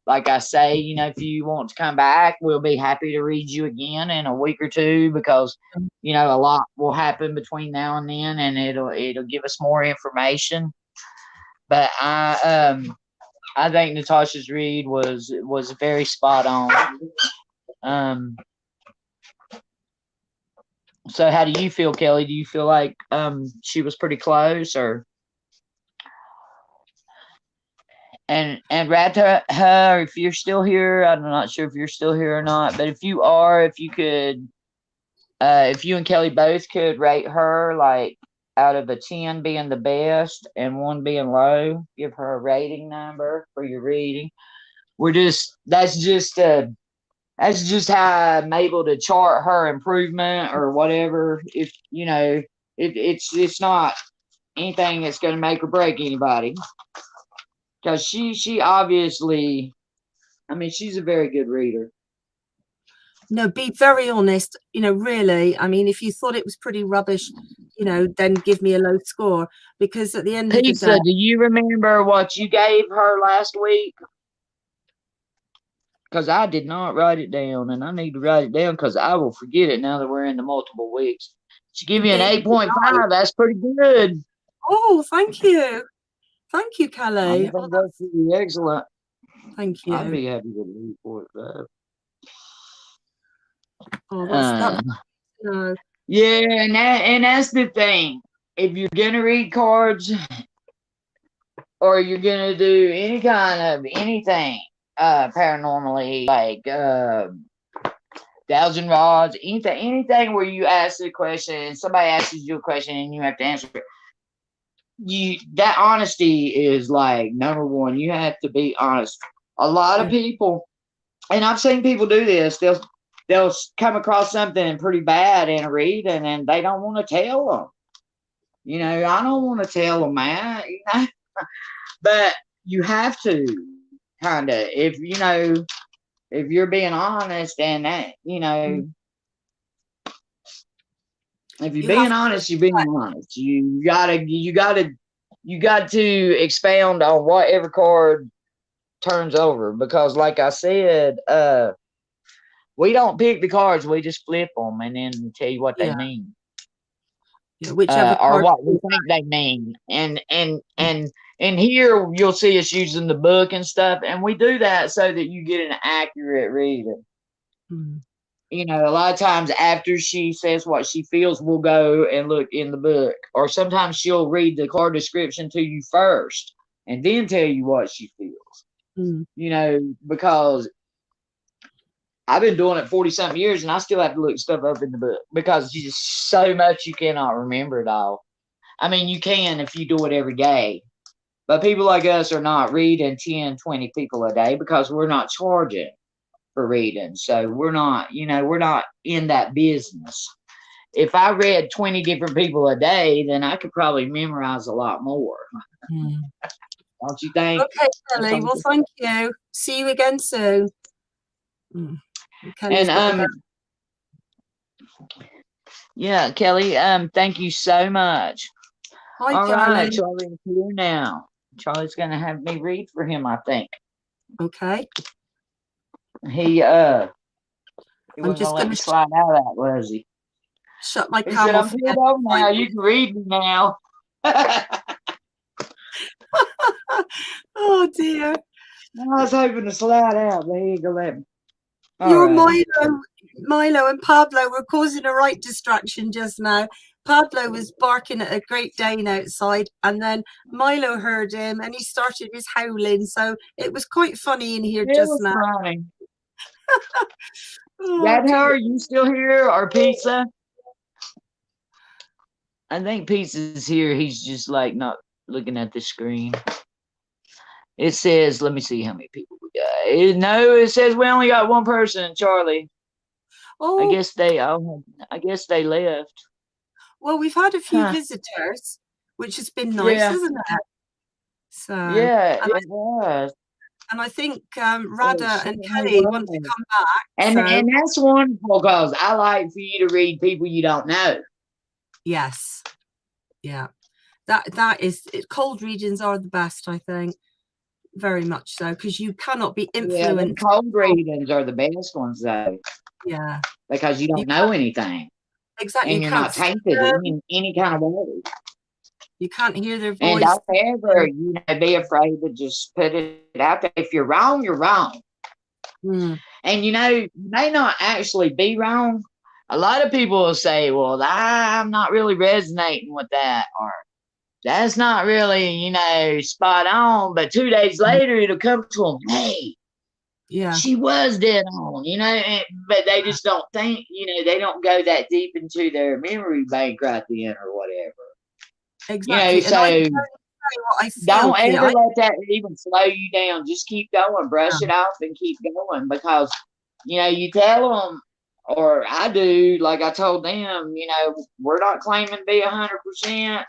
Like I say, if you want to come back, we'll be happy to read you again in a week or two, because, a lot will happen between now and then, and it'll give us more information. But I think Natasha's read was very spot on. So how do you feel, Kelly? Do you feel like she was pretty close, or and Ratha, if you're still here, I'm not sure if you're still here or not, but if you are, if you could, if you and Kelly both could rate her, like, out of a 10 being the best and 1 being low, give her a rating number for your reading. That's just how I'm able to chart her improvement or whatever. If it's not anything that's going to make or break anybody, because she obviously, I mean, she's a very good reader. No, be very honest, really. I mean, if you thought it was pretty rubbish, then give me a low score, because at the end of the day, Pizza, do you remember what you gave her last week? Because I did not write it down, and I need to write it down because I will forget it now that we're into multiple weeks. She give you an gave me 8.5. That's pretty good. Oh, thank you. Thank you, I Kelly. think that's pretty excellent. Thank I'd you. be happy with 8.5. Oh, that's no. Yeah, and that's the thing. If you're gonna read cards or you're gonna do any kind of anything paranormally, like thousand rods, anything where you ask a question and somebody asks you a question and you have to answer it, that honesty is like number one. You have to be honest. A lot of people, and I've seen people do this, they'll come across something pretty bad in a reading and they don't want to tell them. I don't want to tell them that, but you have to, kind of, if you're being honest, and that, if you're being honest, you're being honest. You got to expound on whatever card turns over, because like I said, we don't pick the cards, we just flip them and then tell you what they mean. Whichever or card what we think they mean. And here you'll see us using the book and stuff, and we do that so that you get an accurate reading. A lot of times after she says what she feels, we'll go and look in the book, or sometimes she'll read the card description to you first and then tell you what she feels. Because I've been doing it 40-something years, and I still have to look stuff up in the book, because there's just so much you cannot remember it all. I mean, you can if you do it every day, but people like us are not reading 10, 20 people a day, because we're not charging for reading. So we're not in that business. If I read 20 different people a day, then I could probably memorize a lot more. Don't you think? Okay, Kelly. Well, thank you. See you again soon. And yeah, Kelly, thank you so much. Hi, All right, darling. Charlie's here now. Charlie's going to have me read for him, I think. Okay. He I'm wasn't just gonna let going me to slide out of that, was he? shut my He said, camel I'm for pulled over now. You can read me now. Oh, dear. I was hoping to slide out, but he ain't gonna let me. All Your right. Milo and Pablo were causing a right distraction just now. Pablo was barking at a Great Dane outside, and then Milo heard him and he started his howling. So it was quite funny in here It just was now. funny. Oh, Dad, how dear. are you still here? Or Pizza? I think Pizza's here. He's just like not looking at the screen. It says, let me see how many people we got. No, it says we only got one person, Charlie. I Oh, guess they left. well, we've had a few Huh. visitors, which has been nice, Yeah. isn't it? So, Yeah, and it was. I think It Rada and certainly Kelly want to was. come back. And So, that's wonderful because I like for you to read people you don't know. yes, yeah, that is it. Cold readings are the best, I think, very much so, because you cannot be Yeah, them influenced. cold readings are the best ones though, Yeah, because you you don't know anything exactly. and You you're can't not see tainted them. in any kind of way. You can't hear their And voice. don't ever, be afraid to just put it out there. If you're wrong, you're wrong. Mm, And you may not actually be wrong. A lot of people will say, well, I'm not really resonating with that, or that's not really, spot on. But 2 days later, it'll come to them, hey, yeah, she was dead on, but they just don't think, they don't go that deep into their memory bank right then or whatever. exactly. And I can So say what I feel, don't Kia. ever let that even slow you down. Just keep going, brush it off and keep going, because, you tell them, or I do, like I told them, we're not claiming to be 100%.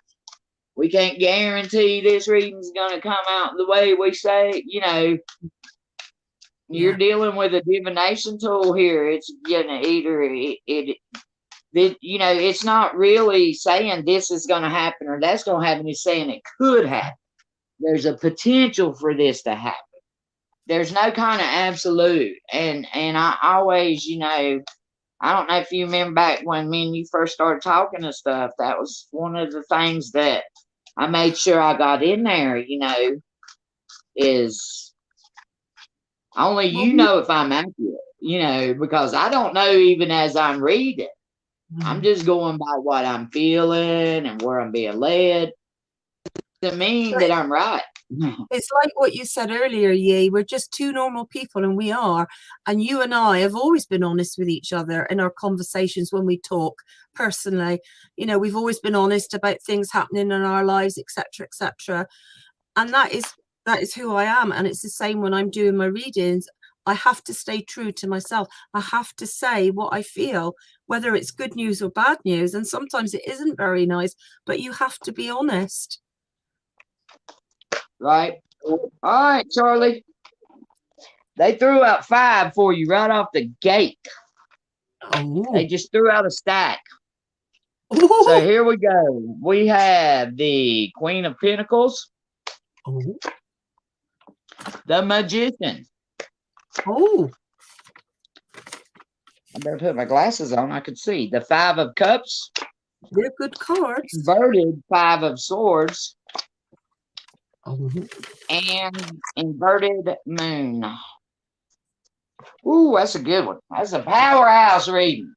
We can't guarantee this reading's going to come out the way we say, you're Yeah, dealing with a divination tool here. It's either it's not really saying this is going to happen or that's going to happen. It's saying it could happen. There's a potential for this to happen. There's no kind of absolute. And I always, I don't know if you remember back when me and you first started talking and stuff. That was one of the things that I made sure I got in there. Is only well, if I'm accurate, because I don't know even as I'm reading. I'm just going by what I'm feeling and where I'm being led. Doesn't mean that I'm right. it's like what you said earlier, Yi. We're just two normal people, and we are. And you and I have always been honest with each other in our conversations when we talk personally. We've always been honest about things happening in our lives, etc., etc. And that is who I am. And it's the same when I'm doing my readings. I have to stay true to myself. I have to say what I feel, whether it's good news or bad news. And sometimes it isn't very nice, but you have to be honest. Right. All right, Charlie. They threw out 5 for you right off the gate. Oh. They just threw out a stack. So here we go. We have the Queen of Pentacles. Oh. The Magician. Oh. I better put my glasses on. I could see. The 5 of Cups. They're good cards. Inverted 5 of Swords. Oh. And Inverted Moon. Ooh, that's a good one. That's a powerhouse reading.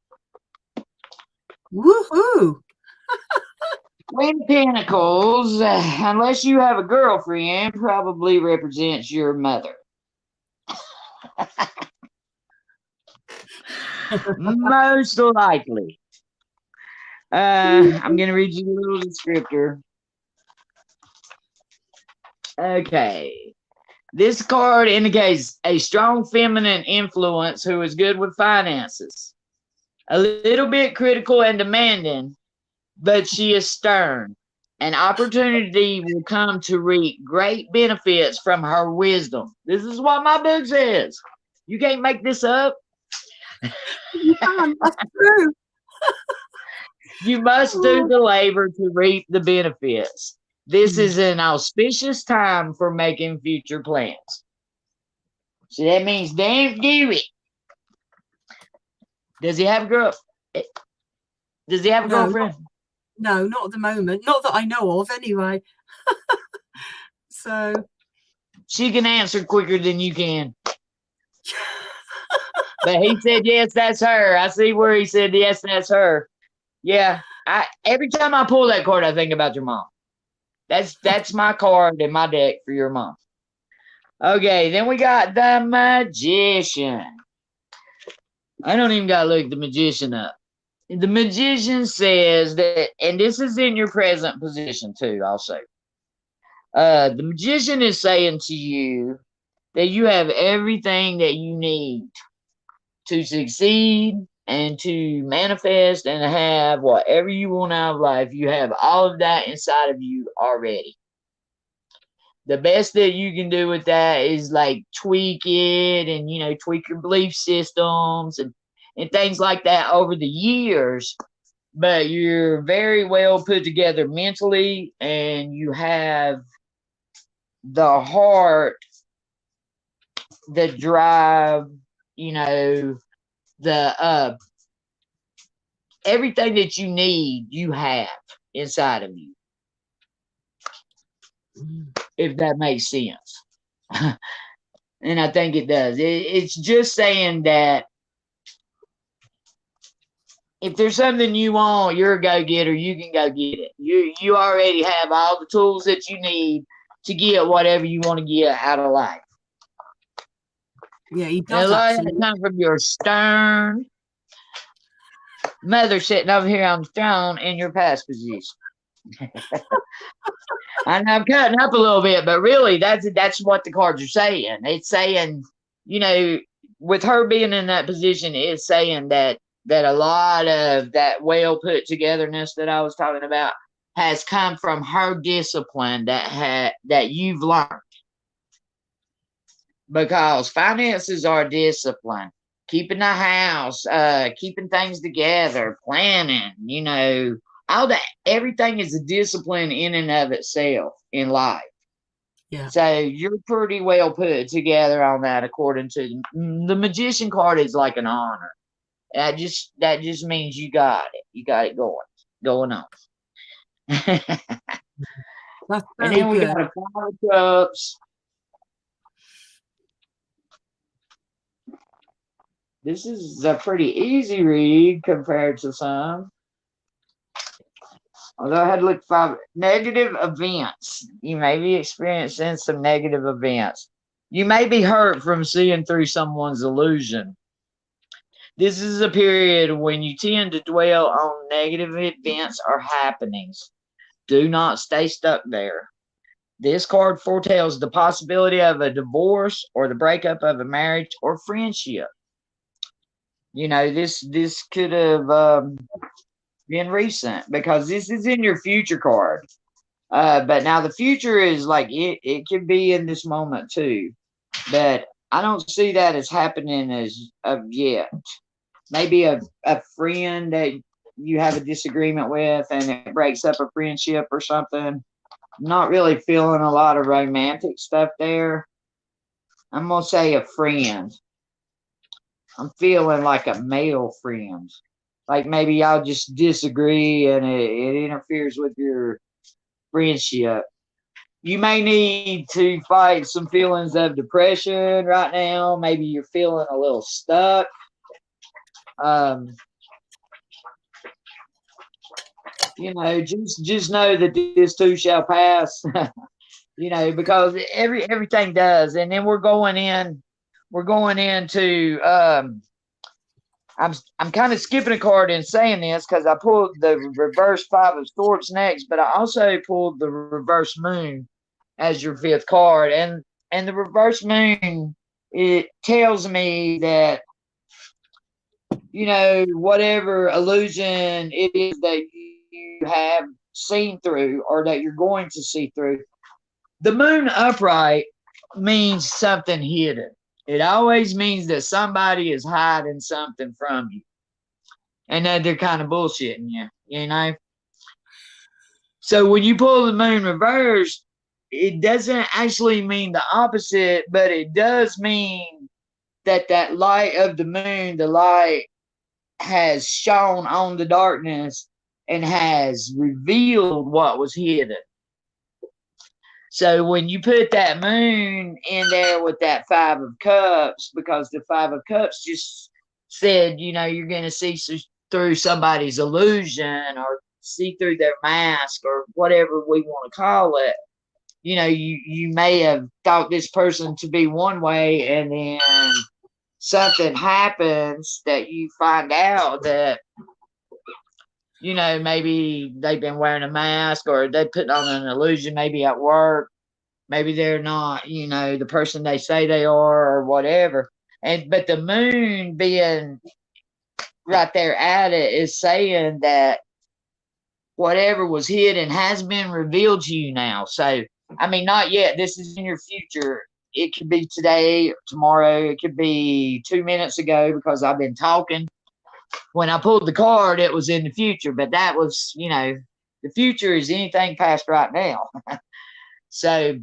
Woohoo! Queen of Pentacles, unless you have a girlfriend, probably represents your mother. Most likely. I'm going to read you a little descriptor. Okay. This card indicates a strong feminine influence who is good with finances. A little bit critical and demanding, but she is stern. An opportunity will come to reap great benefits from her wisdom. This is what my book says. You can't make this up. You can. That's true. You must do the labor to reap the benefits. This is an auspicious time for making future plans. So that means don't do it. Does he have a girl? Does he have a No, girlfriend? no, not at the moment. Not that I know of, anyway. So She can answer quicker than you can. But he said, yes, that's her. I see where he said, yes, that's her. Yeah. Every time I pull that card, I think about your mom. That's my card in my deck for your mom. Okay, then we got the Magician. I don't even got to look the Magician up. The Magician says that, and this is in your present position too, also. The Magician is saying to you that you have everything that you need to succeed and to manifest and have whatever you want out of life. You have all of that inside of you already. The best that you can do with that is like tweak it and, you know, tweak your belief systems and things like that over the years. But you're very well put together mentally, and you have the heart, the drive, you know, the everything that you need, you have inside of you. If that makes sense. And I think it does. It's just saying that if there's something you want, you're a go-getter, you can go get it. You already have all the tools that you need to get whatever you want to get out of life. yeah, he And does a lot of actually. that comes from your stern mother sitting over here on the throne in your past position. And I'm cutting up a little bit, but really that's what the cards are saying. It's saying, you know, with her being in that position, it's saying that a lot of that well put togetherness that I was talking about has come from her discipline that you've learned. Because finances are discipline. Keeping the house, keeping things together, planning, you know, all that, everything is a discipline in and of itself in life. Yeah. So you're pretty well put together on that, according to the Magician card is like an honor. That just means you got it. You got it going on. That's And very then we good. got a Five of Cups. This is a pretty easy read compared to some. Although I had to look for negative events. You may be experiencing some negative events. You may be hurt from seeing through someone's illusion. This is a period when you tend to dwell on negative events or happenings. Do not stay stuck there. This card foretells the possibility of a divorce or the breakup of a marriage or friendship. You know, this could have been recent because this is in your future card. But now the future is like it could be in this moment too. But I don't see that as happening as of yet. Maybe a friend that you have a disagreement with and it breaks up a friendship or something. I'm not really feeling a lot of romantic stuff there. I'm going to say a friend. I'm feeling like a male friend. Like maybe y'all just disagree and it interferes with your friendship. You may need to fight some feelings of depression right now. Maybe you're feeling a little stuck. You know, just know that this too shall pass. You know, because everything does. And then we're going into I'm kind of skipping a card in saying this because I pulled the reverse Five of Swords next, but I also pulled the reverse Moon as your fifth card, and the reverse Moon, it tells me that, you know, whatever illusion it is that you have seen through or that you're going to see through, the Moon upright means something hidden. It always means that somebody is hiding something from you and that they're kind of bullshitting you. you know. So when you pull the moon reversed, it doesn't actually mean the opposite, but it does mean that that light of the moon, the light has shone on the darkness and has revealed what was hidden. So when you put that moon in there with that Five of Cups, because the Five of Cups just said, you know, you're going to see through somebody's illusion or see through their mask or whatever we want to call it. You know, you may have thought this person to be one way, and then something happens that you find out that, you know, maybe they've been wearing a mask or they put on an illusion, maybe at work. Maybe they're not, you know, the person they say they are or whatever. But the moon being right there at it is saying that whatever was hidden has been revealed to you now. So, I mean, not yet. This is in your future. It could be today, tomorrow. It could be 2 minutes ago because I've been talking. When I pulled the card, it was in the future. But that was, you know, the future is anything past right now. So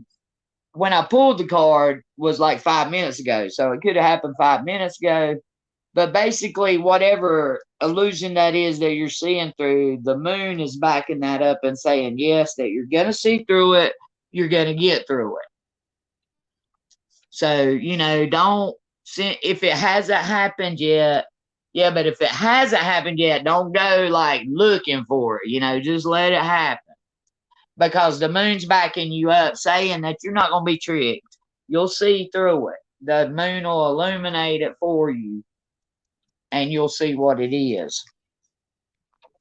when I pulled the card was like 5 minutes ago. So it could have happened 5 minutes ago. But basically, whatever illusion that is that you're seeing through, the moon is backing that up and saying, yes, that you're going to see through it. You're going to get through it. So, you know, don't, if it hasn't happened yet, yeah, but if it hasn't happened yet, don't go like looking for it, you know, just let it happen. Because the moon's backing you up, saying that you're not going to be tricked. You'll see through it. The moon will illuminate it for you, and you'll see what it is.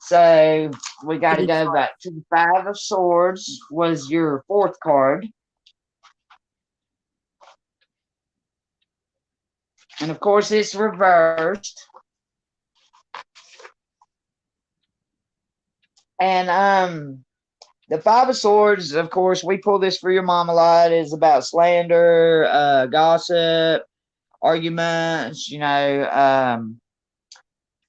So we got to go back to the Five of Swords was your fourth card. And of course, it's reversed. And the Five of Swords, of course, we pull this for your mom a lot, is about slander, gossip, arguments, you know,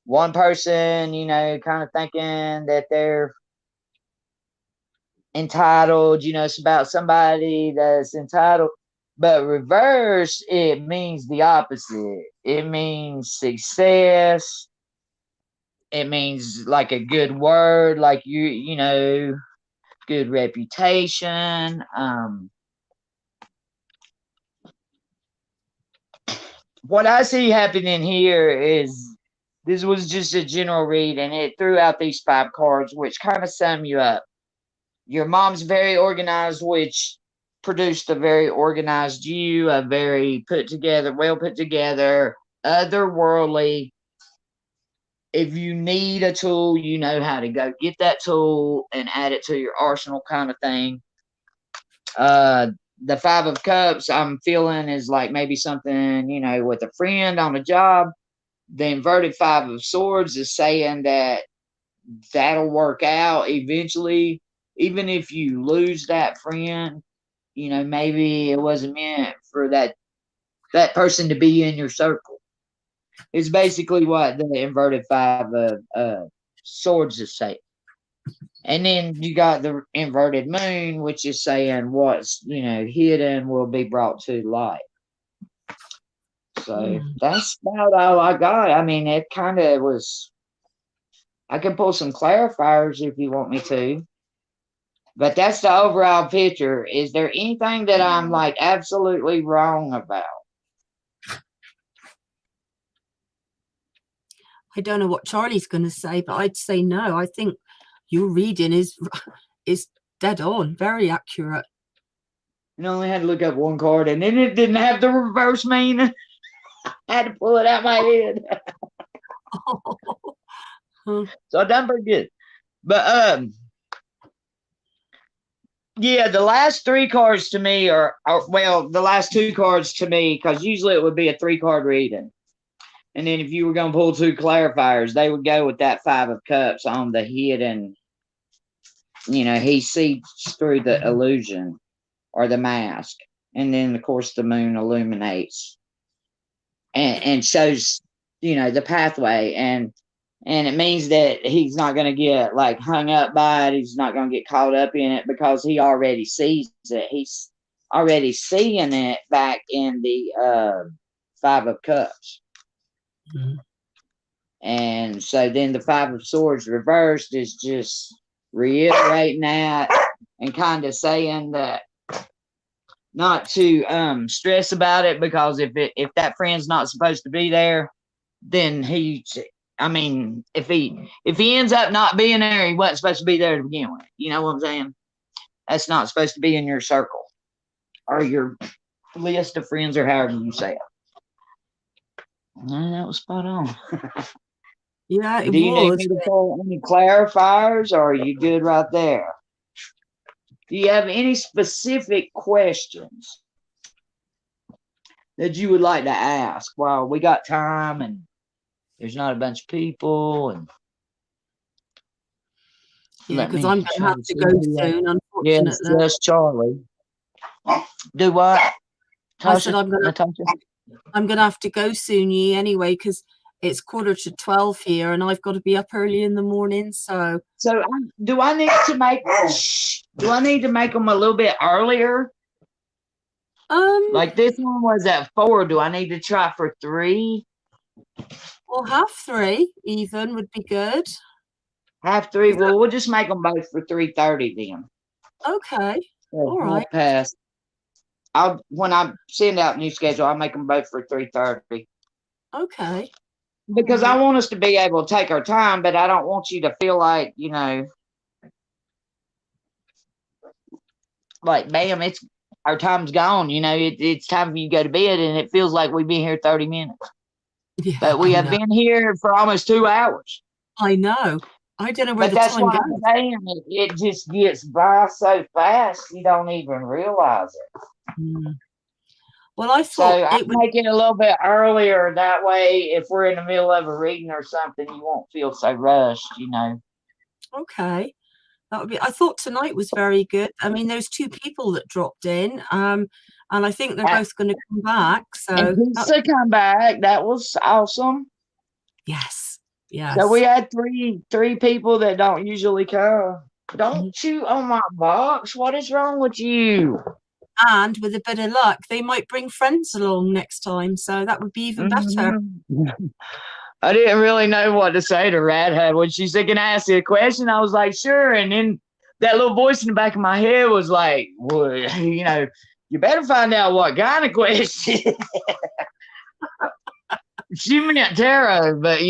one person, you know, kind of thinking that they're entitled, you know, it's about somebody that's entitled. But reverse, it means the opposite. It means success. It means like a good word, like you know, good reputation. What I see happening here is this was just a general read, and it threw out these 5 cards, which kind of sum you up. Your mom's very organized, which produced a very organized you, a very put together, well put together, otherworldly. If you need a tool, you know how to go get that tool and add it to your arsenal, kind of thing. The Five of Cups, I'm feeling is like maybe something, you know, with a friend on a job. The inverted Five of Swords is saying that that'll work out eventually, even if you lose that friend. You know, maybe it wasn't meant for that person to be in your circle. It's basically what the inverted Five of Swords is saying. And then you got the inverted moon, which is saying what's, you know, hidden will be brought to light. So that's about all I got. I mean, it kind of was. I can pull some clarifiers if you want me to. But that's the overall picture. Is there anything that I'm like absolutely wrong about? I don't know what Charlie's going to say, but I'd say no. I think your reading is dead on, very accurate. You only had to look up one card, and then it didn't have the reverse meaning. I had to pull it out my head. So I done pretty good. But yeah, the last 3 cards to me are well, the last 2 cards to me, because usually it would be a 3-card reading. And then if you were going to pull 2 clarifiers, they would go with that Five of Cups on the hidden. You know, he sees through the illusion or the mask. And then, of course, the moon illuminates and shows, you know, the pathway. And And it means that he's not going to get like hung up by it. He's not going to get caught up in it because he already sees it. He's already seeing it back in the Five of Cups. Mm-hmm. And so then the Five of Swords reversed is just reiterating that and kind of saying that not to stress about it, because if that friend's not supposed to be there, then if he ends up not being there, he wasn't supposed to be there to begin with. You know what I'm saying? That's not supposed to be in your circle or your list of friends, or however you say it. That was spot on. Yeah, it Do you need was. me to pull any clarifiers, or are you good right there? Do you have any specific questions that you would like to ask? Well, we got time and there's not a bunch of people, and Yeah, because I'm going to have to go soon, yes, unfortunately. yes, Charlie. Do what? I said I'm going to have to go soon, Yi, anyway, because it's 11:45 here, and I've got to be up early in the morning. So do I need to make them a little bit earlier? Like this one was at 4. Do I need to try for 3? Well, 3:30 even would be good. 3:30. Well, we'll just make them both for 3:30 then. Okay. All right. Pass. When I send out new schedule, I'll make them both for 3:30. Okay. Because I want us to be able to take our time, but I don't want you to feel like, like, bam, our time's gone. It's time for you to go to bed, and it feels like we've been here 30 minutes. Yeah, but we have been here for almost 2 hours. I know. I don't know where the time goes. But that's what I'm saying. It just gets by so fast, you don't even realize it. Mm. Well, I thought I'd make it a little bit earlier. That way, if we're in the middle of a reading or something, you won't feel so rushed, Okay. That would be. I thought tonight was very good. I mean, there's 2 people that dropped in, and I think they're both going to come back. So to come back, that was awesome. Yes, yes. So we had three people that don't usually come. Don't chew on my box. What is wrong with you? And with a bit of luck, they might bring friends along next time. So that would be even better. I didn't really know what to say to Radhead when she said, "Can I ask you a question?" I was like, "Sure." And then that little voice in the back of my head was like, "Well, you better find out what kind of question." She meant tarot, but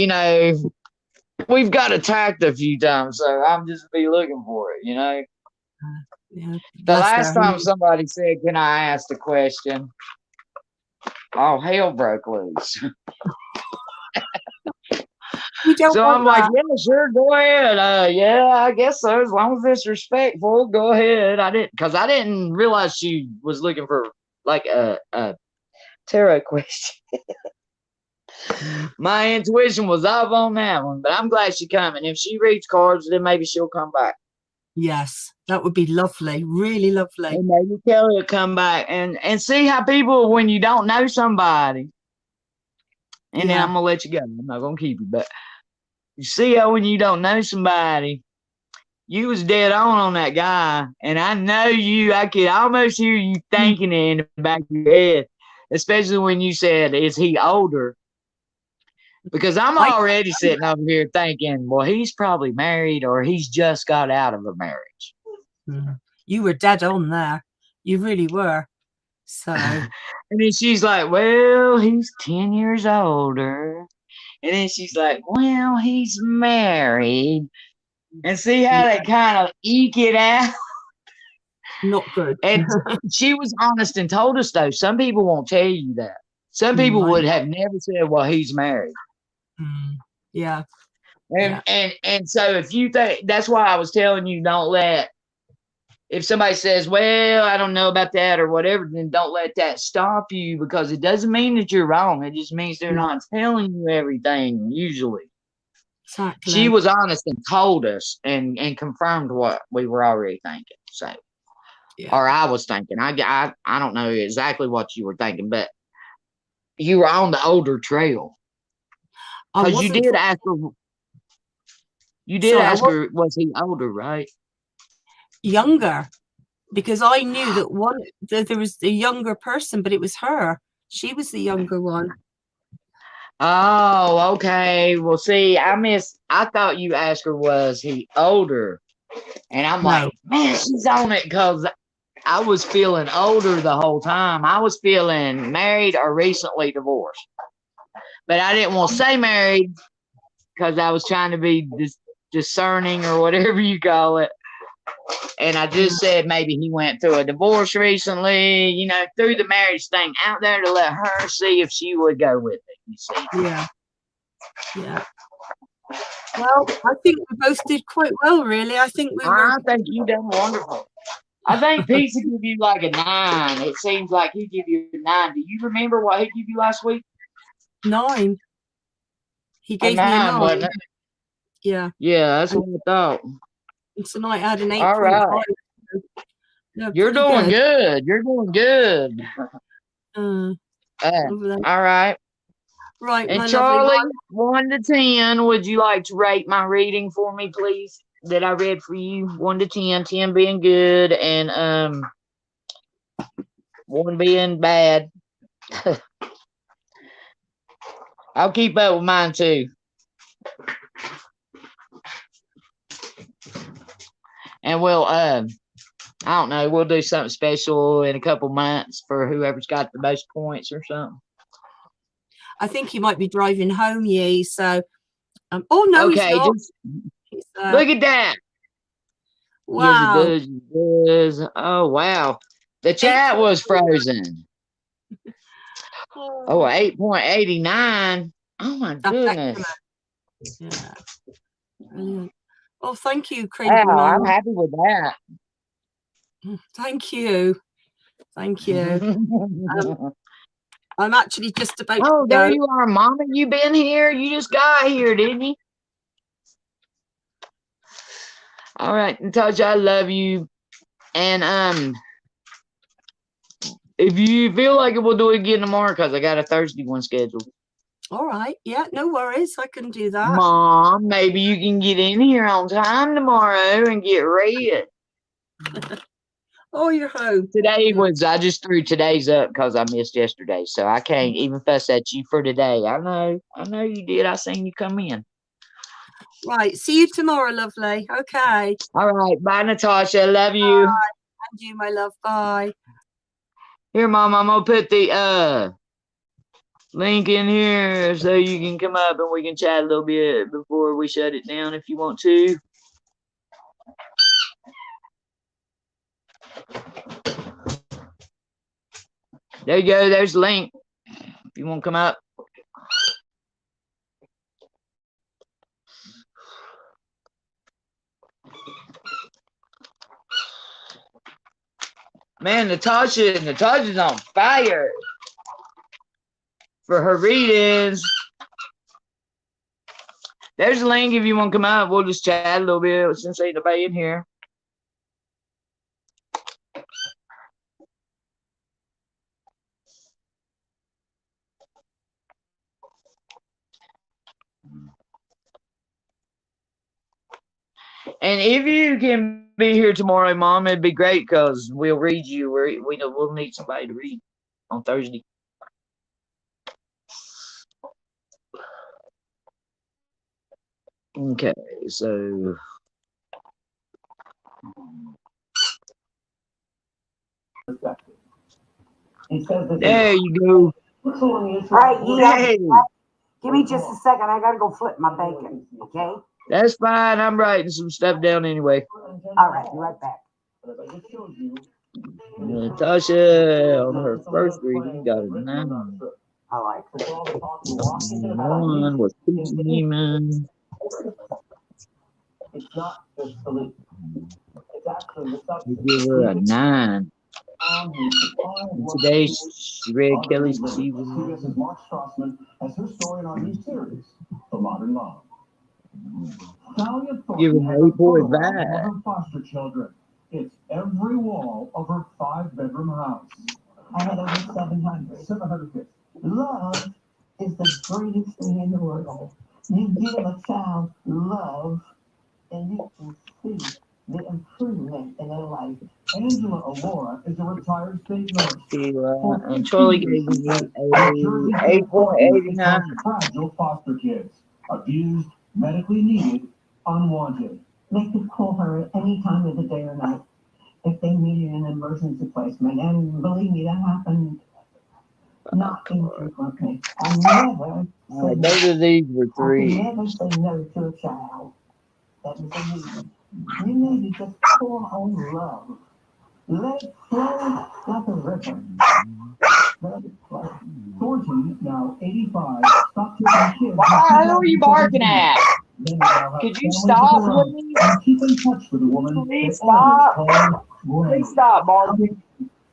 we've got attacked a few times, so I'm just be looking for it. Yeah, the last time somebody said, "Can I ask a question?" all hell broke loose. So I'm like, yeah, sure, go ahead. Yeah, I guess so. As long as it's respectful, go ahead. I didn't realize she was looking for like a tarot question. My intuition was off on that one, but I'm glad she's coming. If she reads cards, then maybe she'll come back. Yes, that would be lovely. Really lovely. And maybe Kelly will come back and see how people, when you don't know somebody, and then I'm gonna let you go. I'm not gonna keep you, but you see how when you don't know somebody, you was dead on that guy, and I know I could almost hear you thinking it in the back of your head, especially when you said, "Is he older?" Because I'm already sitting over here thinking, well, he's probably married or he's just got out of a marriage. You were dead on there. You really were. So. And then she's like, well, he's 10 years older. And then she's like, well, he's married. And see how they kind of eke it out? Not good. And she was honest and told us, though, some people won't tell you that. Some people would have never said, well, he's married. Yeah. And so if you think, that's why I was telling you, don't let, if somebody says, well, I don't know about that or whatever, then don't let that stop you, because it doesn't mean that you're wrong. It just means they're not telling you everything usually. Exactly. She was honest and told us and confirmed what we were already thinking. So, or I was thinking. I don't know exactly what you were thinking, but you were on the older trail. Because you did ask her. You did ask her, was he older, right? Younger, because I knew that there was a younger person, but it was her. She was the younger one. Oh, okay. Well, see, I thought you asked her, was he older? And I'm like, man, she's on it, because I was feeling older the whole time. I was feeling married or recently divorced. But I didn't want to say married because I was trying to be discerning or whatever you call it. And I just said maybe he went through a divorce recently, you know, threw the marriage thing out there to let her see if she would go with it, you see. Yeah. Yeah. Well, I think we both did quite well, really. I think you done wonderful. I think Pete would give you like a 9. It seems like he'd give you a 9. Do you remember what he gave you last week? 9. He gave me a 9. Wasn't it? Yeah. Yeah, that's what I thought. And tonight I had an 8.5. All right. Yeah, You're doing good. You're doing good. All right. Right, and Charlie, 1 to 10, would you like to rate my reading for me, please? That I read for you, 1 to 10, 10 being good, and 1 being bad. I'll keep up with mine too. And we'll I don't know, we'll do something special in a couple months for whoever's got the most points or something. I think he might be driving home, Yee. So, oh no, okay, he's not. Look at that. Wow. Yes, it does. Oh, wow. The chat was frozen. Oh, 8.89. Oh, my goodness. Yeah. Brilliant. Oh, thank you, Crazy Man. I'm happy with that. Thank you. Thank you. I'm actually just about to there you are, Mama. You been here? You just got here, didn't you? All right, Natasha, I love you. And if you feel like it, we'll do it again tomorrow because I got a Thursday one scheduled. All right. Yeah, no worries. I can do that. Mom, maybe you can get in here on time tomorrow and get read. Oh, you're home. Today I just threw today's up because I missed yesterday. So I can't even fuss at you for today. I know you did. I seen you come in. Right. See you tomorrow, lovely. Okay. All right. Bye, Natasha. Love you. Bye. And you, my love. Bye. Here, Mom, I'm going to put the link in here so you can come up and we can chat a little bit before we shut it down if you want to. There you go. There's the link. If you want to come up. Man, Natasha's on fire for her readings. There's a link if you want to come out. We'll just chat a little bit since ain't nobody in here. And if you can be here tomorrow, Mom, it'd be great because we'll read you. We'll need somebody to read on Thursday. Okay, so there you go. All right, give me just a second. I gotta go flip my bacon. Okay. That's fine. I'm writing some stuff down anyway. All right, be right back. Natasha on her first reading got a 9. I like it. 1 was Demon. We give her a 9. And today she read Kelly's season. As her story in our new series, The Modern Love. Give her 8.5. Foster children. It's every wall of her 5-bedroom house. I had over 700. 750. Love is the greatest thing in the world. You give a child love, and you can see the improvement in their life. Angela Alora is a retired state nurse. And Charlie gave me a 8.89. Fragile foster kids, abused, medically needed, unwanted. They could call her at any time of the day or night if they needed an emergency placement. And believe me, that happened not infrequently. I never Both of these were I three. could never say no to a child that was in need. You need to just pour on love. Let it flow like a river. Let it flow. Thornton, now 85, stopped taking kids. Why? Who are you barking at? Could you stop, please? And keep in touch with a woman. Please stop. Please stop barking.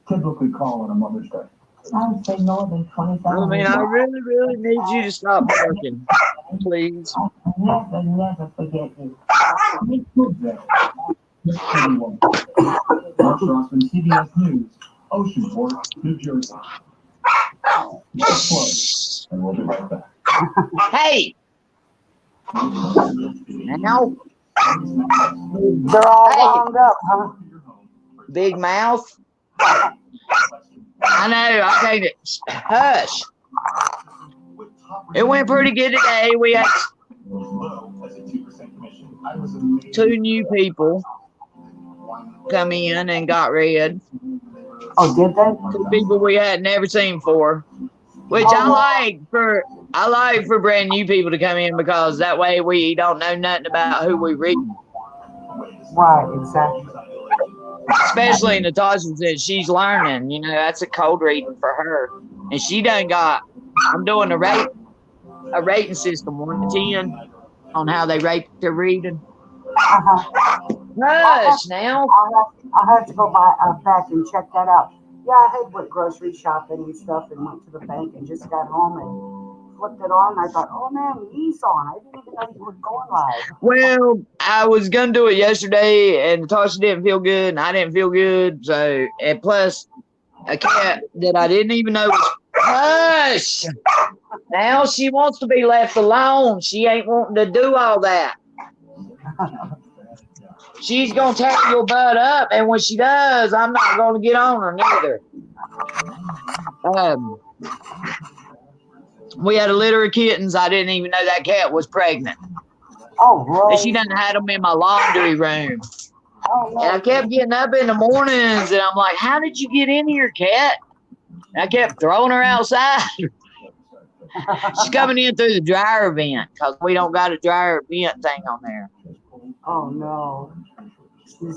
Typically call on a Mother's Day. I would say more than 25 I mean, I really, really need you to stop barking, please. I never forget you. Good day. Miss 31. Mark Rossman, CBS News, Oceanport, New Jersey. Let's close, and we'll be right back. Hey! Now, They're all wound up, huh? big mouth. I know, I can't. Hush. It went pretty good today. We had 2 new people come in and got rid. Oh, did they? 2 people we had never seen before. Which I like for brand new people to come in, because that way we don't know nothing about who we read. Right, exactly. Especially Natasha said she's learning. You know, that's a cold reading for her. And she done got, I'm doing a rating system 1 to 10 on how they rate their reading. Hush now. I'll have to go back and check that out. Yeah, I had went grocery shopping and stuff and went to the bank and just got home and flipped it on. I thought, oh man, he's on. I didn't even know he was going live. Well, I was going to do it yesterday, and Natasha didn't feel good, and I didn't feel good. So, and plus, a cat that I didn't even know was, hush! Now she wants to be left alone. She ain't wanting to do all that. She's going to tear your butt up, and when she does, I'm not going to get on her neither. We had a litter of kittens. I didn't even know that cat was pregnant. Oh, really? She done had them in my laundry room. Oh, no. And I kept getting up in the mornings, and I'm like, how did you get in here, cat? And I kept throwing her outside. She's coming in through the dryer vent, because we don't got a dryer vent thing on there. Oh, no.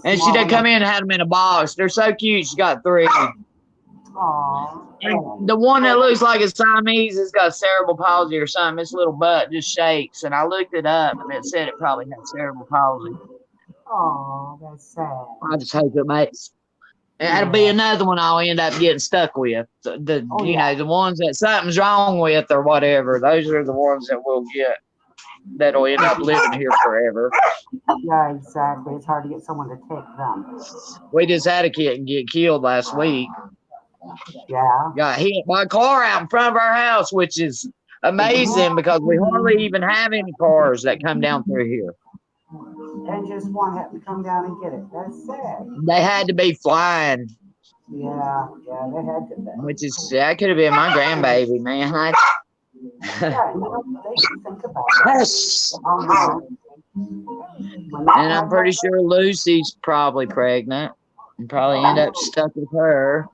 And she did come in and had them in a box. They're so cute. She got 3. Aw. And the one that looks like a Siamese has got cerebral palsy or something. Its little butt just shakes. And I looked it up, and it said it probably had cerebral palsy. Oh, that's sad. I just hope it makes. That'll be another one I'll end up getting stuck with. The ones that something's wrong with or whatever. Those are the ones that we'll get. That'll end up living here forever. Yeah, exactly. It's hard to get someone to take them. We just had a kitten get killed last week. Yeah. Got hit by a car out in front of our house, which is amazing because we hardly even have any cars that come down through here. And just one had to come down and get it. That's sad. They had to be flying. Yeah, they had to be. Which is, that could have been my grandbaby, man. Yeah, they should think about it. And I'm pretty sure Lucy's probably pregnant and probably end up stuck with her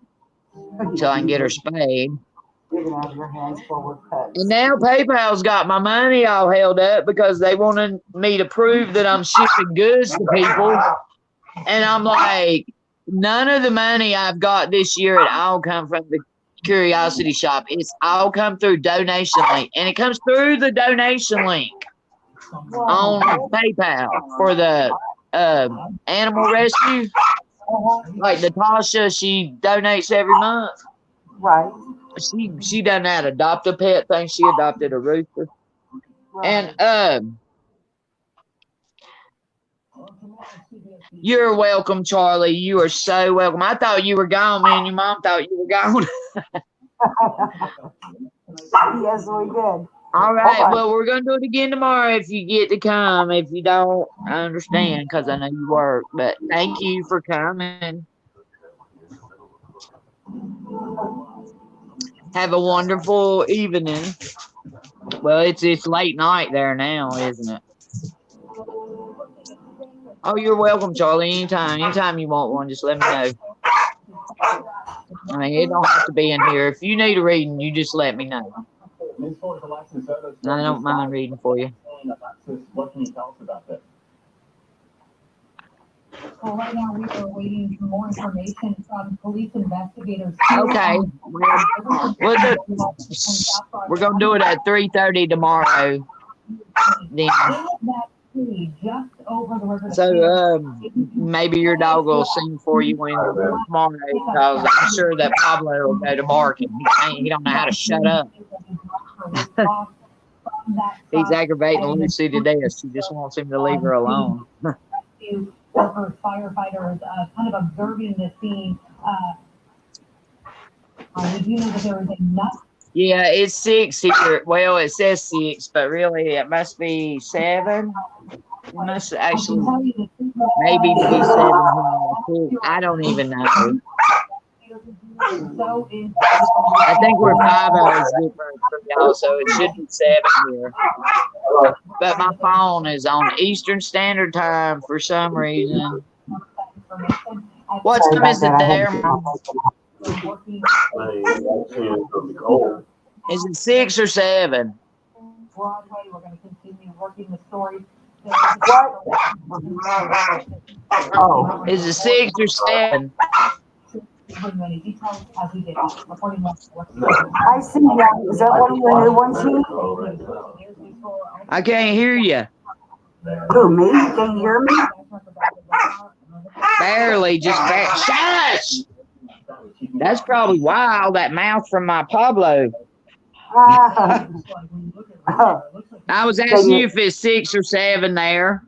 until I can get her spayed. You're gonna have your hands full with pets. And now PayPal's got my money all held up because they wanted me to prove that I'm shipping goods to people. And I'm like, none of the money I've got this year at all come from the Curiosity Shop. It's all come through donation link. And it comes through the donation link on PayPal for the animal rescue. Like Natasha, she donates every month. Right. She done that adopt a pet thing. She adopted a rooster. Right. And you're welcome, Charlie. You are so welcome. I thought you were gone, man. Your mom thought you were gone. Yes, we did. All right. Okay. Well, we're gonna do it again tomorrow if you get to come. If you don't, I understand because I know you work. But thank you for coming. Have a wonderful evening. Well, it's late night there now, isn't it? Oh, you're welcome, Charlie. Anytime you want one, just let me know. I mean, it don't have to be in here. If you need a reading, you just let me know. I don't mind reading for you. What can you tell us about this? Well, right now we are waiting for more information from police investigators. Okay. We're gonna do it at 3:30 tomorrow. Then. Just over the river. So maybe your dog will sing for you when tomorrow, because I'm sure that Pablo will go to barking. He don't know how to shut up. He's aggravating Lucy to death. She just wants him to leave her alone. Firefighters kind of observing the scene. Did you know that there was a nut? Yeah, it's 6 here. Well, it says 6, but really it must be 7. It must actually maybe be 7. I don't even know. I think we're 5 hours different from y'all, so it should be 7 here. But my phone is on Eastern Standard Time for some reason. What's time is it there? Is it 6 or 7? Broadway, we're going to continue working the story. Oh. Is it 6 or 7? I see. Yeah. Is that one of your new ones, Chief? I can't hear you. Who, me? Can you hear me? Barely, just barely. Shush! That's probably why all that mouth from my Pablo. I was asking you if it's 6 or 7 there.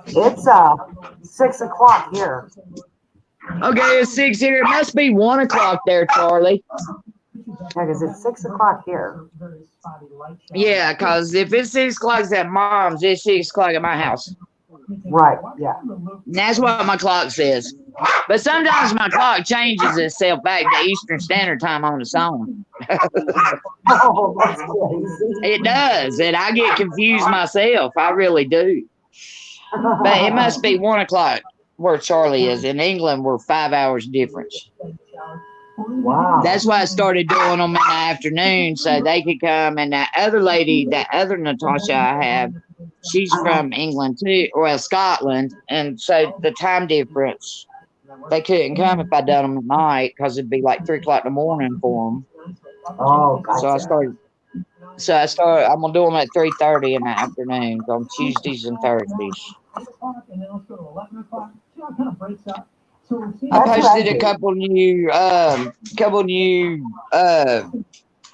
It's 6 o'clock here. Okay, it's 6 here. It must be 1 o'clock there, Charlie. Yeah, because it's 6 o'clock here. Yeah, because if it's 6 o'clock at Mom's, it's 6 o'clock at my house. Right, yeah. And that's what my clock says. But sometimes my clock changes itself back to Eastern Standard Time on its own. Oh, that's crazy. It does, and I get confused myself. I really do. But it must be 1 o'clock where Charlie is. In England, we're 5 hours difference. Wow. That's why I started doing them in the afternoon so they could come. And that other lady, that other Natasha I have, she's from England too, well, Scotland. And so the time difference, they couldn't come if I done them at night because it'd be like 3 o'clock in the morning for them. Oh, gotcha. So I started, I'm going to do them at 3:30 in the afternoon on Tuesdays and Thursdays. I posted a couple new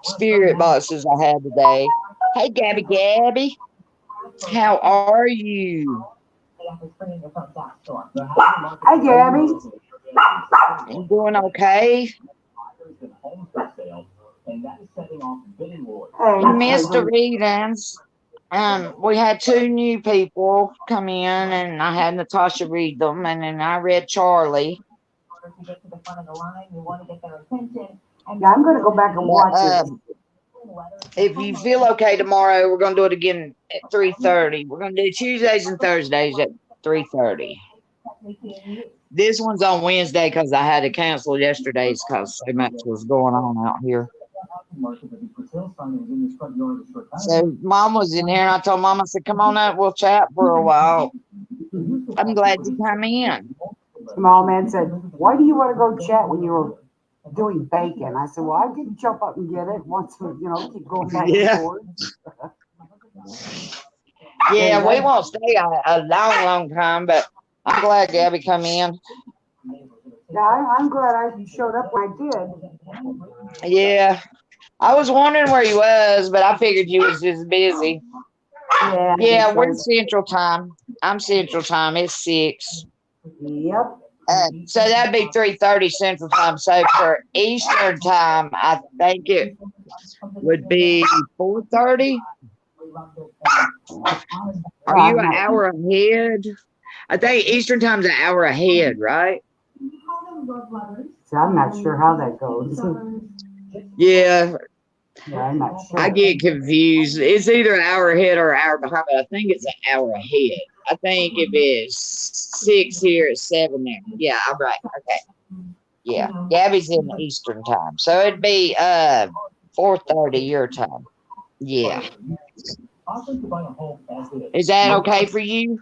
spirit boxes I had today. Hey, Gabby, how are you? Hi, Gabby. You doing okay? Hey. You missed the readings. We had 2 new people come in, and I had Natasha read them, and then I read Charlie. Yeah, I'm going to go back and watch it. If you feel okay tomorrow, we're going to do it again at 3:30. We're going to do Tuesdays and Thursdays at 3:30. This one's on Wednesday because I had to cancel yesterday's because so much was going on out here. So Mom was in here, and I told Mom, I said, come on up, we'll chat for a while. I'm glad you come in. Small man said, why do you want to go chat when you were doing bacon? I said, well, I did jump up and get it once, keep going back and forth. Yeah, we won't stay a long time, but I'm glad Gabby come in. Yeah, I'm glad I showed up when I did. Yeah. I was wondering where you was, but I figured you was just busy. Yeah, we're Central Time. I'm Central Time. It's 6. Yep. So that'd be 3:30 Central Time. So for Eastern Time, I think would be 4:30. Are Yeah, you I'm an not, hour ahead? I think Eastern time's an hour ahead, right? see, I'm not sure how that goes. Yeah, Yeah, I'm not I sure. get confused. It's either an hour ahead or an hour behind, but I think it's an hour ahead. I think if it's 6 here, it's 7 there. Yeah, I'm right. Okay. Yeah. Gabby's in the Eastern time. So it'd be 4:30 your time. Yeah. Is that okay for you?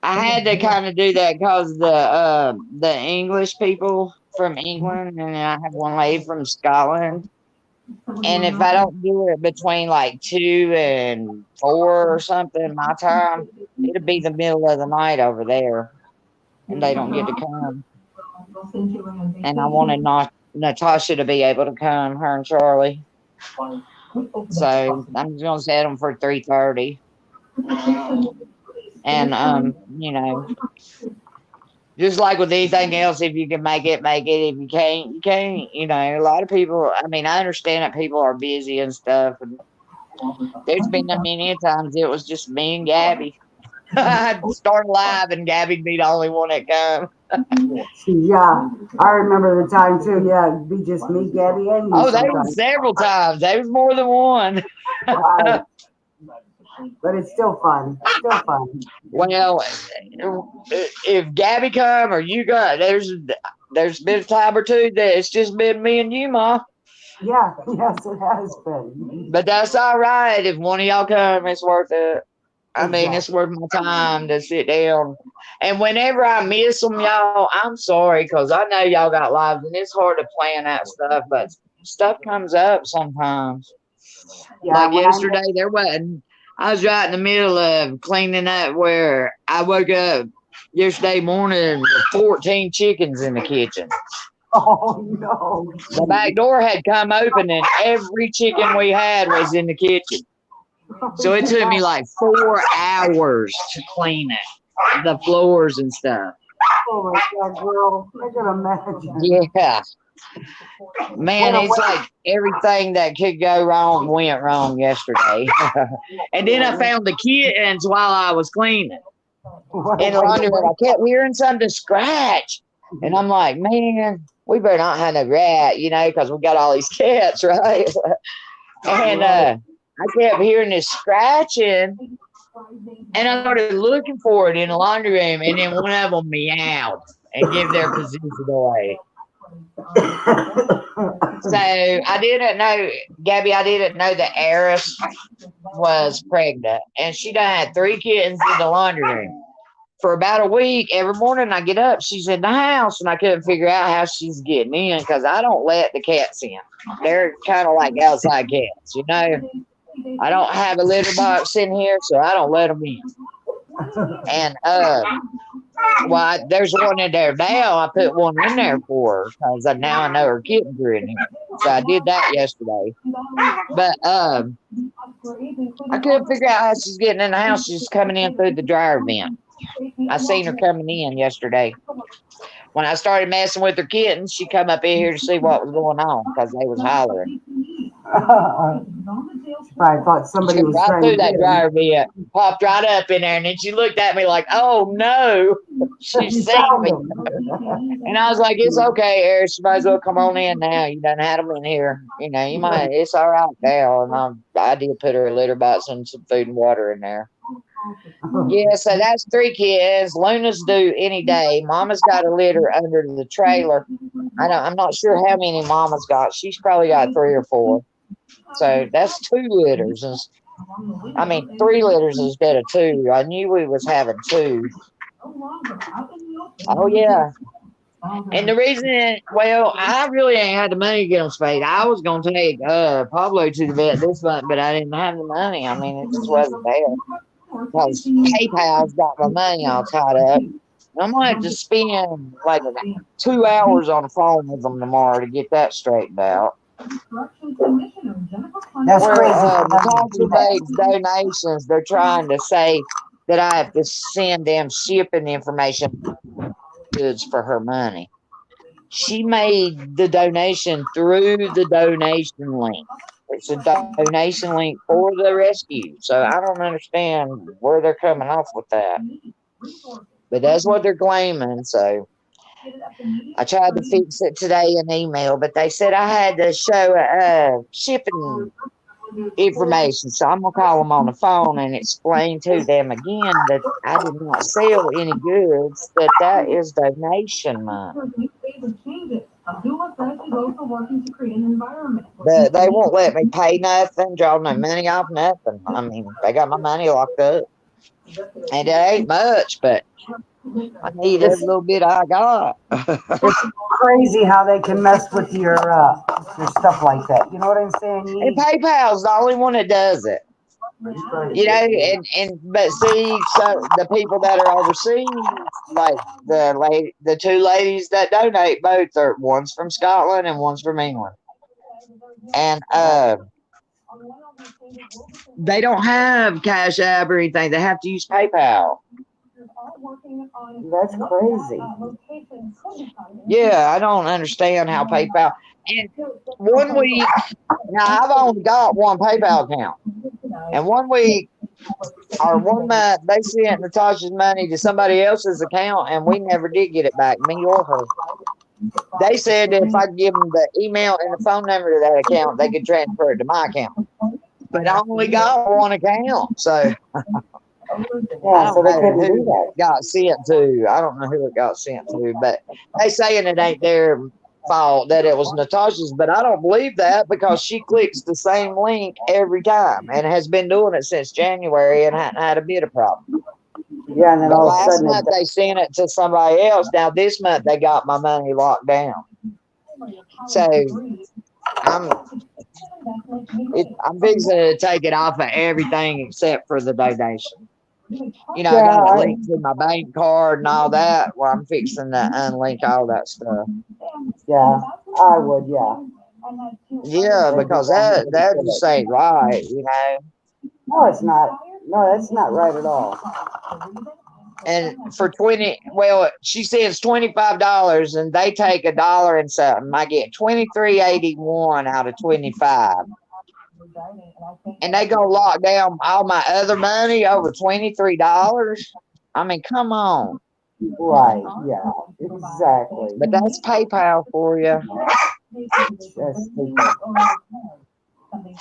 I had to kind of do that because the English people from England, and then I have one lady from Scotland. And if I don't do it between like 2 and 4 or something, my time, it'll be the middle of the night over there, and they don't get to come. And I wanted Natasha to be able to come, her and Charlie. So I'm just gonna set them for 3:30. And you know, just like with anything else, if you can make it, make it. If you can't, you can't. You know, a lot of people. I mean, I understand that people are busy and stuff. And there's been a many times it was just me and Gabby. I'd start live and Gabby'd be the only one that come. Yeah, I remember the time too. Yeah, it'd be just me, Gabby, and you Oh, they was sometimes. several times. There was more than one. Right. But it's still fun. Still fun. Well, if Gabby come or you go, there's been a time or two that it's just been me and you, Ma. Yeah, yes, it has been. But that's all right. If one of y'all come, it's worth it. I mean, it's worth my time to sit down. And whenever I miss them, y'all, I'm sorry because I know y'all got lives and it's hard to plan that stuff, but stuff comes up sometimes. Yeah, Like when yesterday, I was right in the middle of cleaning up where I woke up yesterday morning with 14 chickens in the kitchen. oh no. The back door had come open and every chicken we had was in the kitchen. So it took me like 4 hours to clean it, the floors and stuff. Oh my God, girl. I can imagine. Yeah. Man, it's like everything that could go wrong went wrong yesterday. And then I found the kittens while I was cleaning. In the laundry room, I kept hearing something scratch. And I'm like, man, we better not have no rat, you know, because we got all these cats, right? And I kept hearing this scratching. And I started looking for it in the laundry room. And then one of them meowed and gave their position away. So I didn't know, Gabby, I didn't know that Eris was pregnant. And she done had 3 kittens in the laundry room. For about a week, every morning I get up, she's in the house, and I couldn't figure out how she's getting in because I don't let the cats in. They're kind of like outside cats, you know. I don't have a litter box in here, so I don't let them in. And well, there's one in there now. I put one in there for her because now I know her kittens are in here. So I did that yesterday. But I couldn't figure out how she's getting in the house. She's coming in through the dryer vent. I seen her coming in yesterday. When I started messing with her kittens, she come up in here to see what was going on because they was hollering. I thought somebody She was right trying through to that get dryer vent, popped right up in there, and then she looked at me like, "Oh no, she seen me." And I was like, "It's okay, Eric. You might as well come on in now. You done had them in here. You know, you might. It's all right now." And I did put her a litter box and some food and water in there. Yeah, so that's 3 kids. Luna's due any day. Mama's got a litter under the trailer. I'm not sure how many Mama's got. She's probably got 3 or 4. So that's 2 litters. I mean, 3 litters instead of 2. I knew we was having 2. Oh yeah. And the reason, well, I really ain't had the money to get them spayed. I was gonna take Pablo to the vet this month, but I didn't have the money. I mean, it just wasn't there. Because PayPal's got my money all tied up. I'm gonna have to spend like 2 hours on the phone with them tomorrow to get that straightened out. That's Where crazy. Natasha makes donations, they're trying to say that I have to send them shipping information goods for her money. she made the donation through the donation link. It's a donation link for the rescue. So I don't understand where they're coming off with that. But that's what they're claiming. So I tried to fix it today in email, but they said I had to show shipping information. So I'm going to call them on the phone and explain to them again that I did not sell any goods, that is donation money. But they won't let me pay nothing, draw no money off nothing. I mean, they got my money locked up. And it ain't much, but I need every little bit I got. It's crazy how they can mess with your stuff like that. You know what I'm saying? And PayPal's the only one that does it. You know, but see, so the people that are overseas, like the two ladies that donate, both are, one's from Scotland and one's from England, and they don't have Cash App or anything. They have to use PayPal. That's crazy. Yeah, I don't understand how PayPal. And 1 week, now I've only got one PayPal account, and 1 week or 1 month they sent Natasha's money to somebody else's account, and we never did get it back, me or her. They said that if I give them the email and the phone number to that account, they could transfer it to my account. But I only got one account, so Yeah, so they couldn't do that. Got sent to. I don't know who it got sent to, but they saying it ain't their fault, that it was Natasha's, but I don't believe that because she clicks the same link every time and has been doing it since January and hadn't had a bit of problem. Yeah, and then But all of a last sudden month they sent it to somebody else. Now this month they got my money locked down. So I'm fixing to take it off of everything except for the donation. You know, I got a link to my bank card and all that. Well, I'm fixing to unlink all that stuff. Yeah, I would, yeah. Yeah, because that just ain't right, you know. No, it's not. No, that's not right at all. And for she sends $25 and they take $1 and something. I get $23.81 out of 25. And they go lock down all my other money over $23. I mean, come on. Right, yeah, exactly. But that's PayPal for you. That's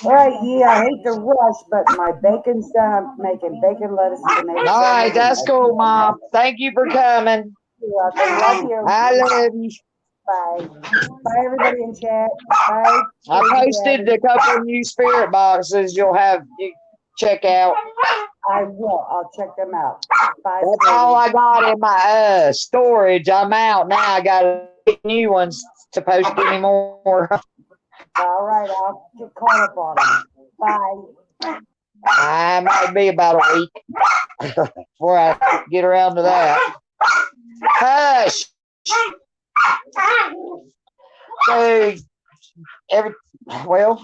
all right, yeah, I hate to rush, but my bacon's done. I'm making bacon, lettuce, and tomato. All right, that's cool, Mom. Thank you for coming. You're welcome. Love you. I love you. Bye. Bye, everybody in chat. Bye. I posted a couple of new spirit boxes you check out. I will. I'll check them out. Bye. That's all I got in my storage. I'm out now. I got to get new ones to post anymore. All right, I'll get caught up on them. Bye. I might be about a week before I get around to that. Hush. So,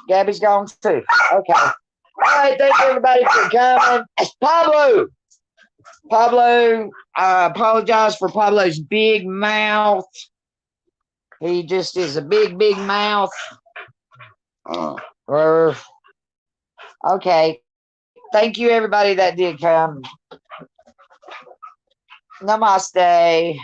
Gabby's gone too. Okay. All right, thank you everybody for coming. Pablo, I apologize for Pablo's big mouth. He just is a big mouth. Okay. Thank you everybody that did come. Namaste.